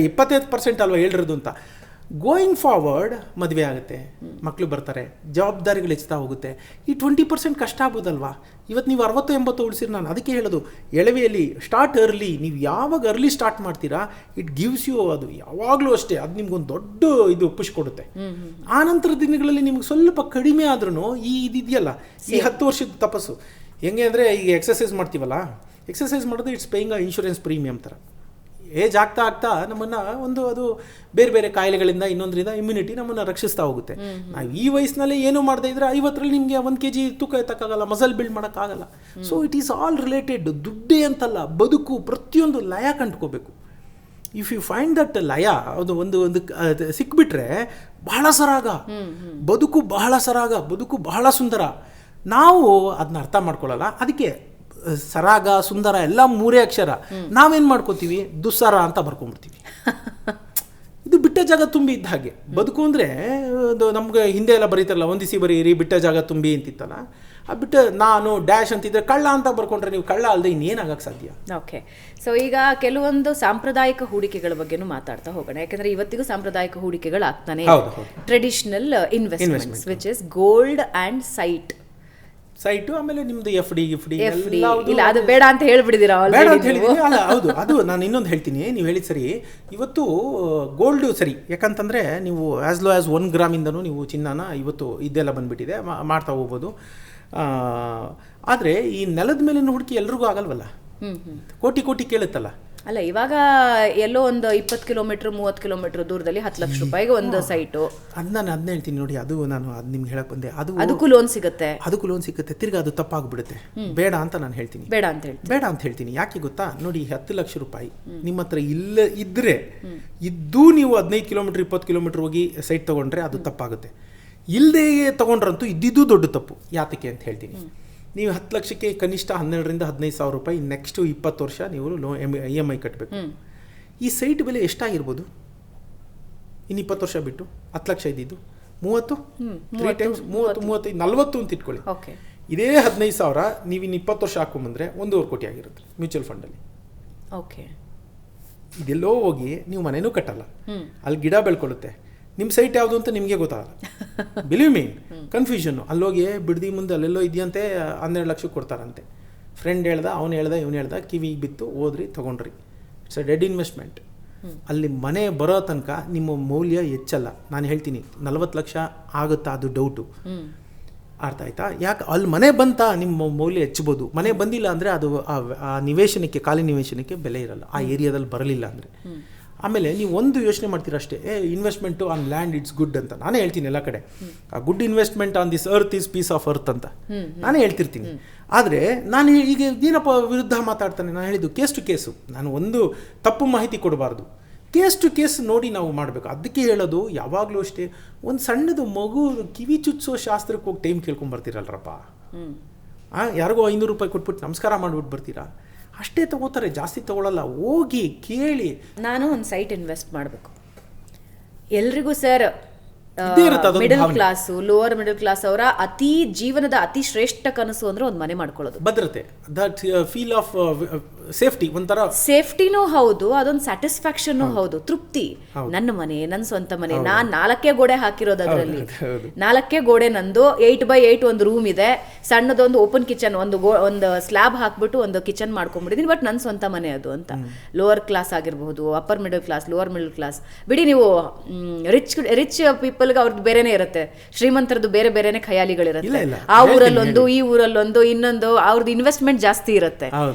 25% ಅಲ್ವಾ ಹೇಳಿರೋದು ಅಂತ. ಗೋಯಿಂಗ್ ಫಾರ್ವರ್ಡ್ ಮದುವೆ ಆಗುತ್ತೆ, ಮಕ್ಕಳು ಬರ್ತಾರೆ, ಜವಾಬ್ದಾರಿಗಳು ಹೆಚ್ಚುತ್ತಾ ಹೋಗುತ್ತೆ. ಈ 20% ಕಷ್ಟ ಆಗ್ಬೋದಲ್ವಾ. ಇವತ್ತು ನೀವು 60-80 ಉಳಿಸಿರಿ. ನಾನು ಅದಕ್ಕೆ ಹೇಳೋದು, ಎಳವೆಯಲ್ಲಿ ಸ್ಟಾರ್ಟ್ ಅರ್ಲಿ. ನೀವು ಯಾವಾಗ ಅರ್ಲಿ ಸ್ಟಾರ್ಟ್ ಮಾಡ್ತೀರಾ, ಇಟ್ ಗಿವ್ಸ್ ಯು, ಅದು ಯಾವಾಗಲೂ ಅಷ್ಟೇ, ಅದು ನಿಮ್ಗೊಂದು ದೊಡ್ಡ ಇದು ಪುಷ್ ಕೊಡುತ್ತೆ. ಆ ನಂತರ ದಿನಗಳಲ್ಲಿ ನಿಮ್ಗೆ ಸ್ವಲ್ಪ ಕಡಿಮೆ ಆದ್ರೂ ಈ ಇದೆಯಲ್ಲ, ಈ 10 ವರ್ಷದ ತಪಸ್ಸು ಹೆಂಗೆ ಅಂದರೆ, ಈಗ ಎಕ್ಸಸೈಸ್ ಮಾಡ್ತೀವಲ್ಲ, ಎಕ್ಸಸೈಸ್ ಮಾಡೋದು it's paying a insurance premium ಥರ. ಏಜ್ ಆಗ್ತಾ ಆಗ್ತಾ ನಮ್ಮನ್ನು ಅದು ಬೇರೆ ಬೇರೆ ಕಾಯಿಲೆಗಳಿಂದ ಇನ್ನೊಂದರಿಂದ ಇಮ್ಯುನಿಟಿ ನಮ್ಮನ್ನು ರಕ್ಷಿಸ್ತಾ ಹೋಗುತ್ತೆ. ನಾವು ಈ ವಯಸ್ಸಿನಲ್ಲಿ ಏನೂ ಮಾಡದೇ ಇದ್ರೆ 50ರಲ್ಲಿ ನಿಮಗೆ 1 kg ತೂಕ ಎತ್ತಕ್ಕಾಗಲ್ಲ, ಮಸಲ್ ಬಿಲ್ಡ್ ಮಾಡೋಕ್ಕಾಗಲ್ಲ. So it is all related. ದುಡ್ಡೇ ಅಂತಲ್ಲ, ಬದುಕು ಪ್ರತಿಯೊಂದು ಲಯ ಕಂಡ್ಕೋಬೇಕು. ಇಫ್ ಯು ಫೈಂಡ್ ದಟ್ ಲಯ, ಅದು ಒಂದು ಸಿಕ್ಬಿಟ್ರೆ ಬಹಳ ಸರಾಗ, ಬದುಕು ಬಹಳ ಸರಾಗ, ಬದುಕು ಬಹಳ ಸುಂದರ. ನಾವು ಅದನ್ನ ಅರ್ಥ ಮಾಡ್ಕೊಳ್ಳಲ್ಲ. ಅದಕ್ಕೆ ಸರಾಗ, ಸುಂದರ ಎಲ್ಲ 3 ಅಕ್ಷರ. ನಾವೇನು ಮಾಡ್ಕೋತೀವಿ, ದುಸ್ಸರ ಅಂತ ಬರ್ಕೊಂಡ್ಬಿಡ್ತೀವಿ. ಇದು ಬಿಟ್ಟ ಜಾಗ ತುಂಬಿ ಇದ್ದ ಹಾಗೆ. ಬದುಕು ಅಂದರೆ ನಮ್ಗೆ ಹಿಂದೆ ಎಲ್ಲ ಬರೀತಾರಲ್ಲ, ಒಂದಿಸಿ ಬರೀರಿ ಬಿಟ್ಟ ಜಾಗ ತುಂಬಿ ಅಂತಿತ್ತಲ್ಲ, ಆ ಬಿಟ್ಟ ನಾನು ಡ್ಯಾಶ್ ಅಂತಿದ್ರೆ ಕಳ್ಳ ಅಂತ ಬರ್ಕೊಂಡ್ರೆ ನೀವು ಕಳ್ಳ ಅಲ್ಲದೆ ಇನ್ನೇನಾಗಕ್ಕೆ ಸಾಧ್ಯ. ಓಕೆ, ಸೊ ಈಗ ಕೆಲವೊಂದು ಸಾಂಪ್ರದಾಯಿಕ ಹೂಡಿಕೆಗಳ ಬಗ್ಗೆನೂ ಮಾತಾಡ್ತಾ ಹೋಗೋಣ. ಯಾಕಂದ್ರೆ ಇವತ್ತಿಗೂ ಸಾಂಪ್ರದಾಯಿಕ ಹೂಡಿಕೆಗಳು ಆಗ್ತಾನೆ. Traditional investments which is gold and site, ಆಮೇಲೆ ನಿಮ್ದು ಎಫ್ ಡಿ ಇಲ್ಲ, ಅದು ಬೇಡ ಅಂತ ಹೇಳ್ಬಿಡಿದೀರಾ? ಬೇಡ ಅಂತ ಹೇಳಿದ್ದೀನಿ. ಅಲ್ಲ, ಹೌದು, ಅದು ನಾನು ಇನ್ನೊಂದು ಹೇಳ್ತೀನಿ. ನೀವು ಹೇಳಿದ ಸರಿ. ಇವತ್ತು ಗೋಲ್ಡು ಸರಿ, ಯಾಕಂತಂದರೆ ನೀವು ಆ್ಯಸ್ ಲೋ ಆ್ಯಸ್ 1 ಗ್ರಾಮಿಂದನೂ ನೀವು ಚಿನ್ನನ ಇವತ್ತು ಇದೆಲ್ಲ ಬಂದುಬಿಟ್ಟಿದೆ, ಮಾಡ್ತಾ ಹೋಗ್ಬೋದು. ಆದರೆ ಈ ನೆಲದ ಮೇಲಿನ ಹುಡುಕಿ ಎಲ್ರಿಗೂ ಆಗಲ್ವಲ್ಲ, ಕೋಟಿ ಕೇಳುತ್ತಲ್ಲ. ಅಲ್ಲ, ಇವಾಗ ಎಲ್ಲೋ ಒಂದು 20 ಕಿಲೋಮೀಟರ್ 30 ಕಿಲೋಮೀಟರ್ ದೂರದಲ್ಲಿ 10 ಲಕ್ಷ ರೂಪಾಯಿಗೆ ಒಂದು ಸೈಟು. ನಾನು ಅದನ್ನ ಹೇಳ್ತೀನಿ ನೋಡಿ. ಅದು ನಿಮ್ಗೆ ಹೇಳಕ್ ಬಂದೆ. ಅದಕ್ಕೂ ಲೋನ್ ಸಿಗುತ್ತೆ. ತಿರ್ಗಿ ಅದು ತಪ್ಪಾಗ್ಬಿಡುತ್ತೆ. ಬೇಡ ಅಂತ ನಾನು ಹೇಳ್ತೀನಿ. ಬೇಡ ಅಂತ ಹೇಳ್ತೀನಿ. ಯಾಕೆ ಗೊತ್ತಾ? ನೋಡಿ, 10 ಲಕ್ಷ ರೂಪಾಯಿ ನಿಮ್ಮ ಹತ್ರ ಇದ್ದರೆ ಇದ್ದೂ ನೀವು 15 ಕಿಲೋಮೀಟರ್ 20 ಕಿಲೋಮೀಟರ್ ಹೋಗಿ ಸೈಟ್ ತಗೊಂಡ್ರೆ ಅದು ತಪ್ಪಾಗುತ್ತೆ. ಇಲ್ಲದೆ ತಗೊಂಡ್ರಂತೂ ಇದ್ದಿದ್ದು ದೊಡ್ಡ ತಪ್ಪು. ಯಾತಕ್ಕೆ ಅಂತ ಹೇಳ್ತೀನಿ. ನೀವು 10 ಲಕ್ಷಕ್ಕೆ ಕನಿಷ್ಠ 12,000 to 15,000 ರೂಪಾಯಿ ನೆಕ್ಸ್ಟ್ 20 ವರ್ಷ ನೀವು EMI ಕಟ್ಟಬೇಕು. ಈ ಸೈಟ್ ಬೆಲೆ ಎಷ್ಟಾಗಿರ್ಬೋದು ಇನ್ನು 20 ವರ್ಷ ಬಿಟ್ಟು? 10 ಲಕ್ಷ ಇದ್ದಿದ್ದು 30, 3 ಟೈಮ್ಸ್ 30, 35, 40 ಅಂತ ಇಟ್ಕೊಳ್ಳಿ. ಇದೇ 15,000 ನೀವು ಇನ್ನು 20 ವರ್ಷ ಹಾಕೊಂಬಂದ್ರೆ 1.5 ಕೋಟಿ ಆಗಿರುತ್ತೆ ಮ್ಯೂಚುವಲ್ ಫಂಡಲ್ಲಿ. ಓಕೆ, ಇದೆಲ್ಲೋ ಹೋಗಿ ನೀವು ಮನೆಯೂ ಕಟ್ಟಲ್ಲ, ಅಲ್ಲಿ ಗಿಡ ಬೆಳ್ಕೊಳ್ಳುತ್ತೆ. ನಿಮ್ಮ ಸೈಟ್ ಯಾವುದು ಅಂತ ನಿಮಗೆ ಗೊತ್ತಾಗಲ್ಲ. Believe me, confusion. ಅಲ್ಲೋಗಿ ಬಿಡದಿ ಮುಂದೆ ಅಲ್ಲೆಲ್ಲೋ ಇದೆಯಂತೆ, 12 ಲಕ್ಷಕ್ಕೆ ಕೊಡ್ತಾರಂತೆ. ಫ್ರೆಂಡ್ ಹೇಳ್ದ, ಅವನು ಹೇಳ್ದ, ಕಿವಿಗೆ ಬಿತ್ತು, ಹೋದ್ರಿ, ತೊಗೊಂಡ್ರಿ. It's a dead investment. ಅಲ್ಲಿ ಮನೆ ಬರೋ ತನಕ ನಿಮ್ಮ ಮೌಲ್ಯ ಹೆಚ್ಚಲ್ಲ. ನಾನು ಹೇಳ್ತೀನಿ 40 ಲಕ್ಷ ಆಗುತ್ತಾ, ಅದು ಡೌಟು. ಅರ್ಥ ಆಯ್ತಾ? ಯಾಕೆ ಅಲ್ಲಿ ಮನೆ ಬಂತ ನಿಮ್ಮ ಮೌಲ್ಯ ಹೆಚ್ಚಬೋದು. ಮನೆ ಬಂದಿಲ್ಲ ಅಂದರೆ ಅದು ಆ ನಿವೇಶನಕ್ಕೆ, ಖಾಲಿ ನಿವೇಶನಕ್ಕೆ ಬೆಲೆ ಇರಲ್ಲ, ಆ ಏರಿಯಾದಲ್ಲಿ ಬರಲಿಲ್ಲ ಅಂದರೆ. ಆಮೇಲೆ ನೀವು ಒಂದು ಯೋಚನೆ ಮಾಡ್ತೀರಾ ಅಷ್ಟೇ, investment on land it's good ಅಂತ. ನಾನೇ ಹೇಳ್ತೀನಿ ಎಲ್ಲ ಕಡೆ, ಆ good investment on this earth is piece of earth ಅಂತ ನಾನೇ ಹೇಳ್ತಿರ್ತೀನಿ. ಆದರೆ ನಾನು ಈಗ ಏನಪ್ಪ ವಿರುದ್ಧ ಮಾತಾಡ್ತಾನೆ? ನಾನು ಹೇಳಿದ್ದು ಕೇಸ್ ಟು ಕೇಸು. ನಾನು ಒಂದು ತಪ್ಪು ಮಾಹಿತಿ ಕೊಡಬಾರ್ದು. ಕೇಸ್ ಟು ಕೇಸ್ ನೋಡಿ ನಾವು ಮಾಡಬೇಕು. ಅದಕ್ಕೆ ಹೇಳೋದು ಯಾವಾಗಲೂ ಅಷ್ಟೇ, ಒಂದು ಸಣ್ಣದು ಮಗು ಕಿವಿ ಚುಚ್ಚೋ ಶಾಸ್ತ್ರಕ್ಕೆ ಹೋಗಿ ಟೈಮ್ ಕೇಳ್ಕೊಂಬರ್ತೀರಲ್ರಪ್ಪ. ಯಾರಿಗೋ 500 ರೂಪಾಯಿ ಕೊಟ್ಬಿಟ್ಟು ನಮಸ್ಕಾರ ಮಾಡಿಬಿಟ್ಟು ಬರ್ತೀರಾ? ಅಷ್ಟೇ ತಗೋತಾರೆ, ಜಾಸ್ತಿ ತಗೊಳ್ಳಲ್ಲ. ಹೋಗಿ ಕೇಳಿ. ನಾನು ಒಂದು ಸೈಟ್ ಇನ್ವೆಸ್ಟ್ ಮಾಡಬೇಕು. ಎಲ್ರಿಗೂ sir, middle class, lower middle class ಅವರ ಜೀವನದ ಅತಿ ಶ್ರೇಷ್ಠ ಕನಸು ಅಂದ್ರೆ ಒಂದು ಮನೆ ಮಾಡ್ಕೊಳ್ಳೋದು. ಭದ್ರತೆ, ದಟ್ ಫೀಲ್ ಆಫ್ ಸೇಫ್ಟಿ, ಒಂಥರ ಸೇಫ್ಟಿನೂ ಹೌದು, ಅದೊಂದು ಸ್ಯಾಟಿಸ್ಫ್ಯಾಕ್ಷನ್ ಹೌದು, ತೃಪ್ತಿ. ನನ್ನ ಮನೆ, ನನ್ನ ಸ್ವಂತ ಮನೆ. ನಾನು 4 ಗೋಡೆ ಹಾಕಿರೋದು, ಅದರಲ್ಲಿ 4 ಗೋಡೆ ನಂದು. 8x8 ಒಂದು ರೂಮ್ ಇದೆ, ಸಣ್ಣದೊಂದು ಓಪನ್ ಕಿಚನ್, ಒಂದು ಸ್ಲ್ಯಾಬ್ ಹಾಕ್ಬಿಟ್ಟು ಒಂದು ಕಿಚನ್ ಮಾಡ್ಕೊಂಡ್ಬಿಟ್ಟಿದ್ದೀನಿ. ಬಟ್ ನನ್ನ ಸ್ವಂತ ಮನೆ ಅದು ಅಂತ. ಲೋವರ್ ಕ್ಲಾಸ್ ಆಗಿರ್ಬಹುದು, upper middle class, lower middle class ಬಿಡಿ. ನೀವು ರಿಚ್ ಪೀಪಲ್ಗೆ ಅವ್ರದ್ದು ಬೇರೆನೇ ಇರುತ್ತೆ, ಶ್ರೀಮಂತರದ್ದು ಬೇರೆ ಬೇರೆನೆ ಖಯಾಲಿಗಳಿರುತ್ತೆ. ಆ ಊರಲ್ಲೊಂದು, ಈ ಊರಲ್ಲೊಂದು, ಇನ್ನೊಂದು. ಅವ್ರದ್ದು ಇನ್ವೆಸ್ಟ್ಮೆಂಟ್ ಜಾಸ್ತಿ ಇರುತ್ತೆ,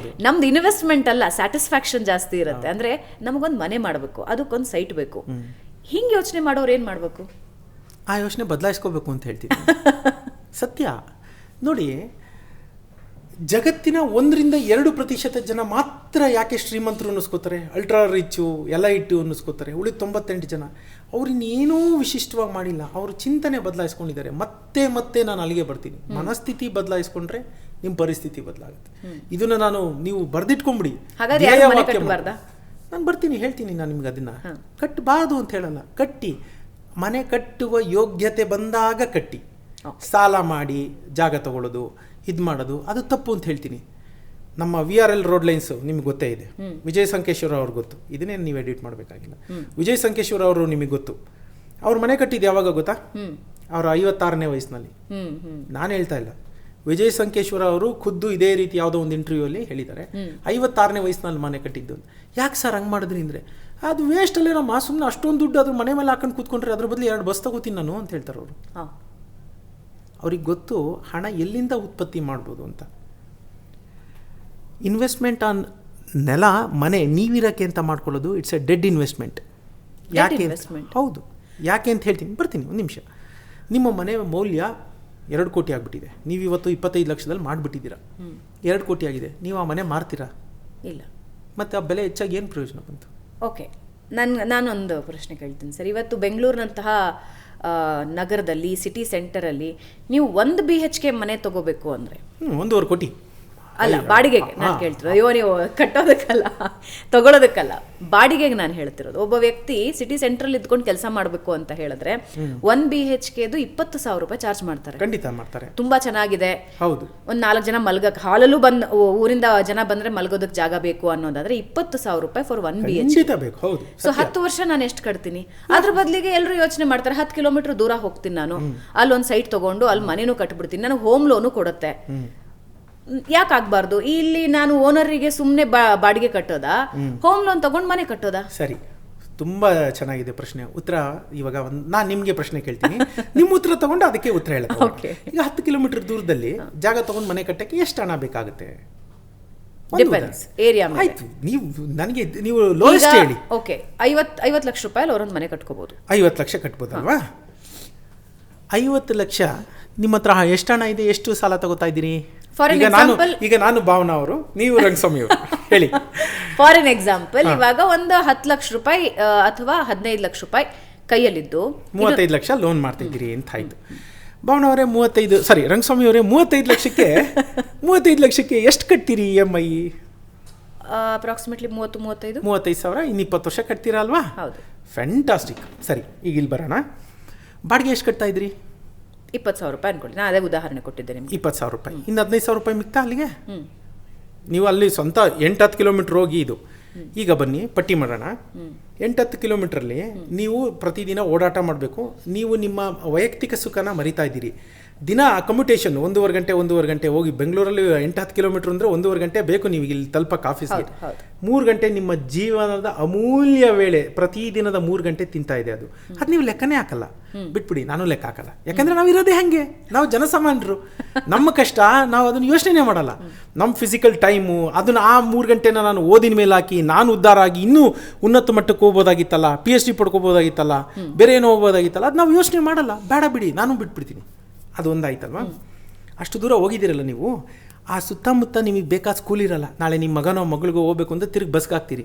ನಮ್ದು ಇನ್ವೆಸ್ಟ್ಮೆಂಟ್ ಅಲ್ಲ, ಸ್ಯಾಟಿಸ್ಫ್ಯಾಕ್ಷನ್ ಜಾಸ್ತಿ ಇರುತ್ತೆ. ಅಂದ್ರೆ ನಮಗೊಂದು ಮನೆ ಮಾಡಬೇಕು, ಅದಕ್ಕೊಂದು ಸೈಟ್ ಬೇಕು. ಹಿಂಗೆ ಯೋಚನೆ ಮಾಡೋರು ಏನ್ ಮಾಡ್ಬೇಕು? ಆ ಯೋಚನೆ ಬದಲಾಯಿಸ್ಕೋಬೇಕು ಅಂತ ಹೇಳ್ತೀನಿ. ಸತ್ಯ. ನೋಡಿ, ಜಗತ್ತಿನ 1-2% ಜನ ಮಾತ್ರ ಯಾಕೆ ಶ್ರೀಮಂತರು ಅನ್ನಿಸ್ಕೋತಾರೆ, ಅಲ್ಟ್ರಾ ರಿಚ್ಚು ಎಲೈಟು ಅನ್ನಿಸ್ಕೋತಾರೆ. ಉಳಿದ 98 ಜನ ಅವ್ರು ಇನ್ನೇನೂ ವಿಶಿಷ್ಟವಾಗಿ ಮಾಡಿಲ್ಲ. ಅವರು ಚಿಂತನೆ ಬದಲಾಯಿಸ್ಕೊಂಡಿದ್ದಾರೆ. ಮತ್ತೆ ನಾನು ಅಲ್ಲಿಗೆ ಬರ್ತೀನಿ. ಮನಸ್ಥಿತಿ ಬದಲಾಯಿಸ್ಕೊಂಡ್ರೆ ನಿಮ್ಮ ಪರಿಸ್ಥಿತಿ ಬದಲಾಗುತ್ತೆ. ಇದನ್ನು ನೀವು ಬರೆದಿಟ್ಕೊಂಬಿಡಿ. ನಾನು ಬರ್ತೀನಿ, ಹೇಳ್ತೀನಿ ನಾನು ನಿಮ್ಗೆ. ಅದನ್ನು ಕಟ್ಟಬಾರ್ದು ಅಂತ ಹೇಳಲ್ಲ, ಕಟ್ಟಿ. ಮನೆ ಕಟ್ಟುವ ಯೋಗ್ಯತೆ ಬಂದಾಗ ಕಟ್ಟಿ. ಸಾಲ ಮಾಡಿ ಜಾಗ ತಗೊಳ್ಳೋದು, ಇದು ಮಾಡೋದು ಅದು ತಪ್ಪು ಅಂತ ಹೇಳ್ತೀನಿ. ನಮ್ಮ VRL ರೋಡ್ ಲೈನ್ಸ್ ನಿಮ್ಗೆ ಗೊತ್ತೇ ಇದೆ. ವಿಜಯ್ ಸಂಕೇಶ್ವರ ಅವ್ರಿಗೆ ಗೊತ್ತು. ಇದನ್ನೇ ನೀವು ಎಡಿಟ್ ಮಾಡಬೇಕಾಗಿಲ್ಲ. ವಿಜಯ್ ಸಂಕೇಶ್ವರ ಅವರು ನಿಮಗೆ ಗೊತ್ತು. ಅವ್ರು ಮನೆ ಕಟ್ಟಿದ್ದು ಯಾವಾಗ ಗೊತ್ತಾ? ಅವರ 56ನೇ ವಯಸ್ಸಿನಲ್ಲಿ. ನಾನು ಹೇಳ್ತಾ ಇಲ್ಲ, ವಿಜಯ್ ಸಂಕೇಶ್ವರ ಅವರು ಖುದ್ದು ಇದೇ ರೀತಿ ಯಾವುದೋ ಒಂದು ಇಂಟರ್ವ್ಯೂಲ್ಲಿ ಹೇಳಿದ್ದಾರೆ, 56ನೇ ವಯಸ್ಸಿನಲ್ಲಿ ಮನೆ ಕಟ್ಟಿದ್ದು. ಯಾಕೆ ಸರ್ ಹಂಗೆ ಮಾಡಿದ್ರಿ ಅಂದರೆ, ಅದು ವೇಸ್ಟ್ ಅಲ್ಲೇ ನಮ್ಮ ಸುಮ್ಮನೆ ಅಷ್ಟೊಂದು ದುಡ್ಡು ಅದ್ರ ಮನೆ ಮೇಲೆ ಹಾಕೊಂಡು ಕೂತ್ಕೊಂಡ್ರೆ ಅದ್ರ ಬದಲು 2 ಬಸ್ ತಗೋತೀನಿ ನಾನು ಅಂತ ಹೇಳ್ತಾರೆ ಅವರು. ಅವ್ರಿಗೆ ಗೊತ್ತು ಹಣ ಎಲ್ಲಿಂದ ಉತ್ಪತ್ತಿ ಮಾಡ್ಬೋದು ಅಂತ. ಇನ್ವೆಸ್ಟ್ಮೆಂಟ್ ಆನ್ ನೆಲ, ಮನೆ ನೀವಿರೋಕ್ಕೆ ಅಂತ ಮಾಡ್ಕೊಳ್ಳೋದು ಇಟ್ಸ್ ಎ ಡೆಡ್ ಇನ್ವೆಸ್ಟ್ಮೆಂಟ್. ಯಾಕೆ? ಹೌದು, ಯಾಕೆ ಅಂತ ಹೇಳ್ತೀನಿ, ಬರ್ತೀನಿ ಒಂದು ನಿಮಿಷ. ನಿಮ್ಮ ಮನೆ ಮೌಲ್ಯ 2 ಕೋಟಿ ಆಗಿಬಿಟ್ಟಿದೆ. ನೀವು ಇವತ್ತು 25 ಲಕ್ಷದಲ್ಲಿ ಮಾಡಿಬಿಟ್ಟಿದ್ದೀರಾ. 2 ಕೋಟಿ ಆಗಿದೆ. ನೀವು ಆ ಮನೆ ಮಾರ್ತೀರಾ? ಇಲ್ಲ. ಮತ್ತು ಆ ಬೆಲೆ ಹೆಚ್ಚಾಗಿ ಏನು ಪ್ರಯೋಜನ ಬಂತು? ಓಕೆ, ನಾನೊಂದು ಪ್ರಶ್ನೆ ಕೇಳ್ತೀನಿ ಸರ್. ಇವತ್ತು ಬೆಂಗಳೂರಿನಂತಹ ನಗರದಲ್ಲಿ, ಸಿಟಿ ಸೆಂಟರಲ್ಲಿ ನೀವು 1 BHK ಮನೆ ತಗೋಬೇಕು ಅಂದರೆ 1.5 ಕೋಟಿ ಅಲ್ಲ, ಬಾಡಿಗೆಗೆ ನಾನು ಕೇಳ್ತಿರೋದು. ಅಯ್ಯೋ, ನೀವು ಕಟ್ಟೋದಕ್ಕಲ್ಲ, ತಗೊಳ್ಳೋದಕ್ಕಲ್ಲ, ಬಾಡಿಗೆಗೆ ನಾನು ಹೇಳ್ತಿರೋದು. ಒಬ್ಬ ವ್ಯಕ್ತಿ ಸಿಟಿ ಸೆಂಟ್ರಲ್ಲಿ ಇದ್ಕೊಂಡು ಕೆಲಸ ಮಾಡಬೇಕು ಅಂತ ಹೇಳಿದ್ರೆ 1 BHKದು 20,000 ರೂಪಾಯಿ ಚಾರ್ಜ್ ಮಾಡ್ತಾರೆ. ಖಂಡಿತ ಮಾಡ್ತಾರೆ. ತುಂಬಾ ಚೆನ್ನಾಗಿದೆ. ಹೌದು. ಒಂದು 4 ಜನ ಮಲ್ಗಕ್ಕೆ, ಹಾಲಲ್ಲೂ ಬಂದು ಊರಿಂದ ಜನ ಬಂದ್ರೆ ಮಲ್ಗೋದಕ್ಕೆ ಜಾಗ ಬೇಕು ಅನ್ನೋದಾದ್ರೆ 20,000 ರೂಪಾಯಿ ಫಾರ್ 1 BHK ಬೇಕು. ಹೌದು. ಸೊ 10 ವರ್ಷ ನಾನು ಎಷ್ಟು ಕಟ್ತೀನಿ? ಅದ್ರ ಬದಲಿಗೆ ಎಲ್ಲರೂ ಯೋಚನೆ ಮಾಡ್ತಾರೆ, 10 ಕಿಲೋಮೀಟರ್ ದೂರ ಹೋಗ್ತೀನಿ ನಾನು, ಅಲ್ಲೊಂದು ಸೈಟ್ ತಗೊಂಡು ಅಲ್ಲಿ ಮನೇನೂ ಕಟ್ಬಿಡ್ತೀನಿ, ನನಗೆ ಹೋಮ್ ಲೋನು ಕೊಡುತ್ತೆ. ಯಾಕೆ ಆಗ್ಬಾರ್ದು? ಇಲ್ಲಿ ನಾನು ಓನರಿಗೆ ಸುಮ್ಮನೆ ಬಾಡಿಗೆ ಕಟ್ಟೋದಾ, ಹೋಮ್ ಲೋನ್ ತಗೊಂಡು ಮನೆ ಕಟ್ಟೋದಾ? ಸರಿ, ತುಂಬ ಚೆನ್ನಾಗಿದೆ ಪ್ರಶ್ನೆ. ಉತ್ತರ ಇವಾಗ ನಾನು ನಿಮಗೆ ಪ್ರಶ್ನೆ ಕೇಳ್ತೀನಿ, ನಿಮ್ಮ ಉತ್ತರ ತಗೊಂಡು ಅದಕ್ಕೆ ಉತ್ತರ ಹೇಳ್ತೀನಿ. ಈಗ 10 ಕಿಲೋಮೀಟರ್ ದೂರದಲ್ಲಿ ಜಾಗ ತಗೊಂಡು ಮನೆ ಕಟ್ಟಕ್ಕೆ ಎಷ್ಟು ಹಣ ಬೇಕಾಗುತ್ತೆ? ಏರಿಯಾ ಆಯ್ತು, ನೀವು ಲೋಯೆಸ್ಟ್ ಹೇಳಿ. ಓಕೆ, 50 ಲಕ್ಷ ರೂಪಾಯಿ ಅವರೊಂದು ಮನೆ ಕಟ್ಕೋಬಹುದು. 50 ಲಕ್ಷ ಕಟ್ಬೋದಲ್ವಾ? 50 ಲಕ್ಷ ನಿಮ್ಮ ಹತ್ರ ಎಷ್ಟು ಹಣ ಇದೆ? ಎಷ್ಟು ಸಾಲ ತಗೋತಾ ಇದ್ದೀರಿ? ಈಗ ನಾನು ಭಾವನಾ ಅವರು, ನೀವು ರಂಗಸ್ವಾಮಿ ಅವರು, ಹೇಳಿ. ಫಾರ್ ಎನ್ ಎಕ್ಸಾಂಪಲ್, ಇವಾಗ ಒಂದು 10 ಲಕ್ಷ ರೂಪಾಯಿ ಅಥವಾ 15 ಲಕ್ಷ ರೂಪಾಯಿ ಕೈಯಲ್ಲಿದ್ದು 35 ಲಕ್ಷ ಲೋನ್ ಮಾಡ್ತಿದ್ದೀರಿ ಅಂತ ಆಯ್ತು. ಭಾವನಾ ಅವರೇ ರಂಗಸ್ವಾಮಿ ಅವರೇ 35 ಲಕ್ಷಕ್ಕೆ ಎಷ್ಟು ಕಟ್ತೀರಿ EMI? ಅಪ್ರಾಕ್ಸಿಮೇಟ್ಲಿ 35 ಸಾವಿರ. ಇನ್ನು 20 ವರ್ಷ ಕಟ್ತೀರಾ ಅಲ್ವಾ? ಹೌದು. ಫ್ಯಾಂಟಾಸ್ಟಿಕ್. ಸರಿ, ಈಗ ಇಲ್ಲಿ ಬರೋಣ. ಬಾಡಿಗೆ ಎಷ್ಟು ಕಟ್ತಾ ಇದ್ರಿ? 20,000 ರೂಪಾಯಿ ಅನ್ಕೊಳ್ಳಿ, ನಾನು ಅದೇ ಉದಾಹರಣೆ ಕೊಟ್ಟಿದ್ದೆ ನಿಮ್ಗೆ. 20,000 ರೂಪಾಯಿ. ಇನ್ನು 15,000 ರೂಪಾಯಿ ಮಿಕ್ತಾ ಅಲ್ಲಿಗೆ? ನೀವು ಅಲ್ಲಿ ಸ್ವಂತ 8-10 ಕಿಲೋಮೀಟರ್ ಹೋಗಿ ಇದು. ಈಗ ಬನ್ನಿ ಪಟ್ಟಿ ಮಾಡೋಣ. 8-10 ಕಿಲೋಮೀಟ್ರಲ್ಲಿ ನೀವು ಪ್ರತಿದಿನ ಓಡಾಟ ಮಾಡಬೇಕು. ನೀವು ನಿಮ್ಮ ವೈಯಕ್ತಿಕ ಸುಖನ ಮರಿತಾ ಇದ್ದೀರಿ. ದಿನ ಕಮ್ಯುಟೇಷನ್ 1.5 ಗಂಟೆ ಹೋಗಿ, ಬೆಂಗಳೂರಲ್ಲಿ 8-10 ಕಿಲೋಮೀಟರ್ ಅಂದರೆ 1.5 ಗಂಟೆ ಬೇಕು ನೀವು ಇಲ್ಲಿ ತಲುಪಕ್ಕೆ ಆಫೀಸ್ಗೆ. 3 ಗಂಟೆ ನಿಮ್ಮ ಜೀವನದ ಅಮೂಲ್ಯ ವೇಳೆ, ಪ್ರತಿದಿನದ 3 ಗಂಟೆ ತಿಂತಾ ಇದೆ. ಅದು ನೀವು ಲೆಕ್ಕನೇ ಹಾಕಲ್ಲ. ಬಿಟ್ಬಿಡಿ, ನಾನು ಲೆಕ್ಕ ಹಾಕಲ್ಲ. ಯಾಕಂದರೆ ನಾವು ಇರೋದೇ ಹಾಗೆ, ನಾವು ಜನಸಾಮಾನ್ಯರು. ನಮ್ಮ ಕಷ್ಟ ನಾವು ಅದನ್ನು ಯೋಚನೆ ಮಾಡಲ್ಲ. ನಮ್ಮ ಫಿಸಿಕಲ್ ಟೈಮು ಅದನ್ನು ಆ 3 ಗಂಟೆನ ನಾನು ಓದಿನ ಮೇಲೆ ಹಾಕಿ ನಾನು ಉದ್ಧಾರ ಆಗಿ ಇನ್ನೂ ಉನ್ನತ ಮಟ್ಟಕ್ಕೆ ಹೋಗ್ಬೋದಾಗಿತ್ತಲ್ಲ, PhD ಪಡ್ಕೋಬೋದಾಗಿತ್ತಲ್ಲ, ಬೇರೆ ಏನೋ ಹೋಗ್ಬೋದಾಗಿತ್ತಲ್ಲ, ಅದು ನಾವು ಯೋಚನೆ ಮಾಡಲ್ಲ. ಬೇಡ ಬಿಡಿ, ನಾನು ಬಿಟ್ಬಿಡ್ತೀನಿ. ಅದು ಒಂದಾಯ್ತಲ್ವಾ? ಅಷ್ಟು ದೂರ ಹೋಗಿದ್ದೀರಲ್ಲ ನೀವು, ಆ ಸುತ್ತಮುತ್ತ ನಿಮಗೆ ಬೇಕಾದ ಸ್ಕೂಲ್ ಇರಲ್ಲ. ನಾಳೆ ನಿಮ್ಮ ಮಗನೋ ಮಗಳಿಗೋ ಹೋಗ್ಬೇಕು ಅಂತ ತಿರುಗಿ ಬಸ್ಗೆ ಹಾಕ್ತೀರಿ.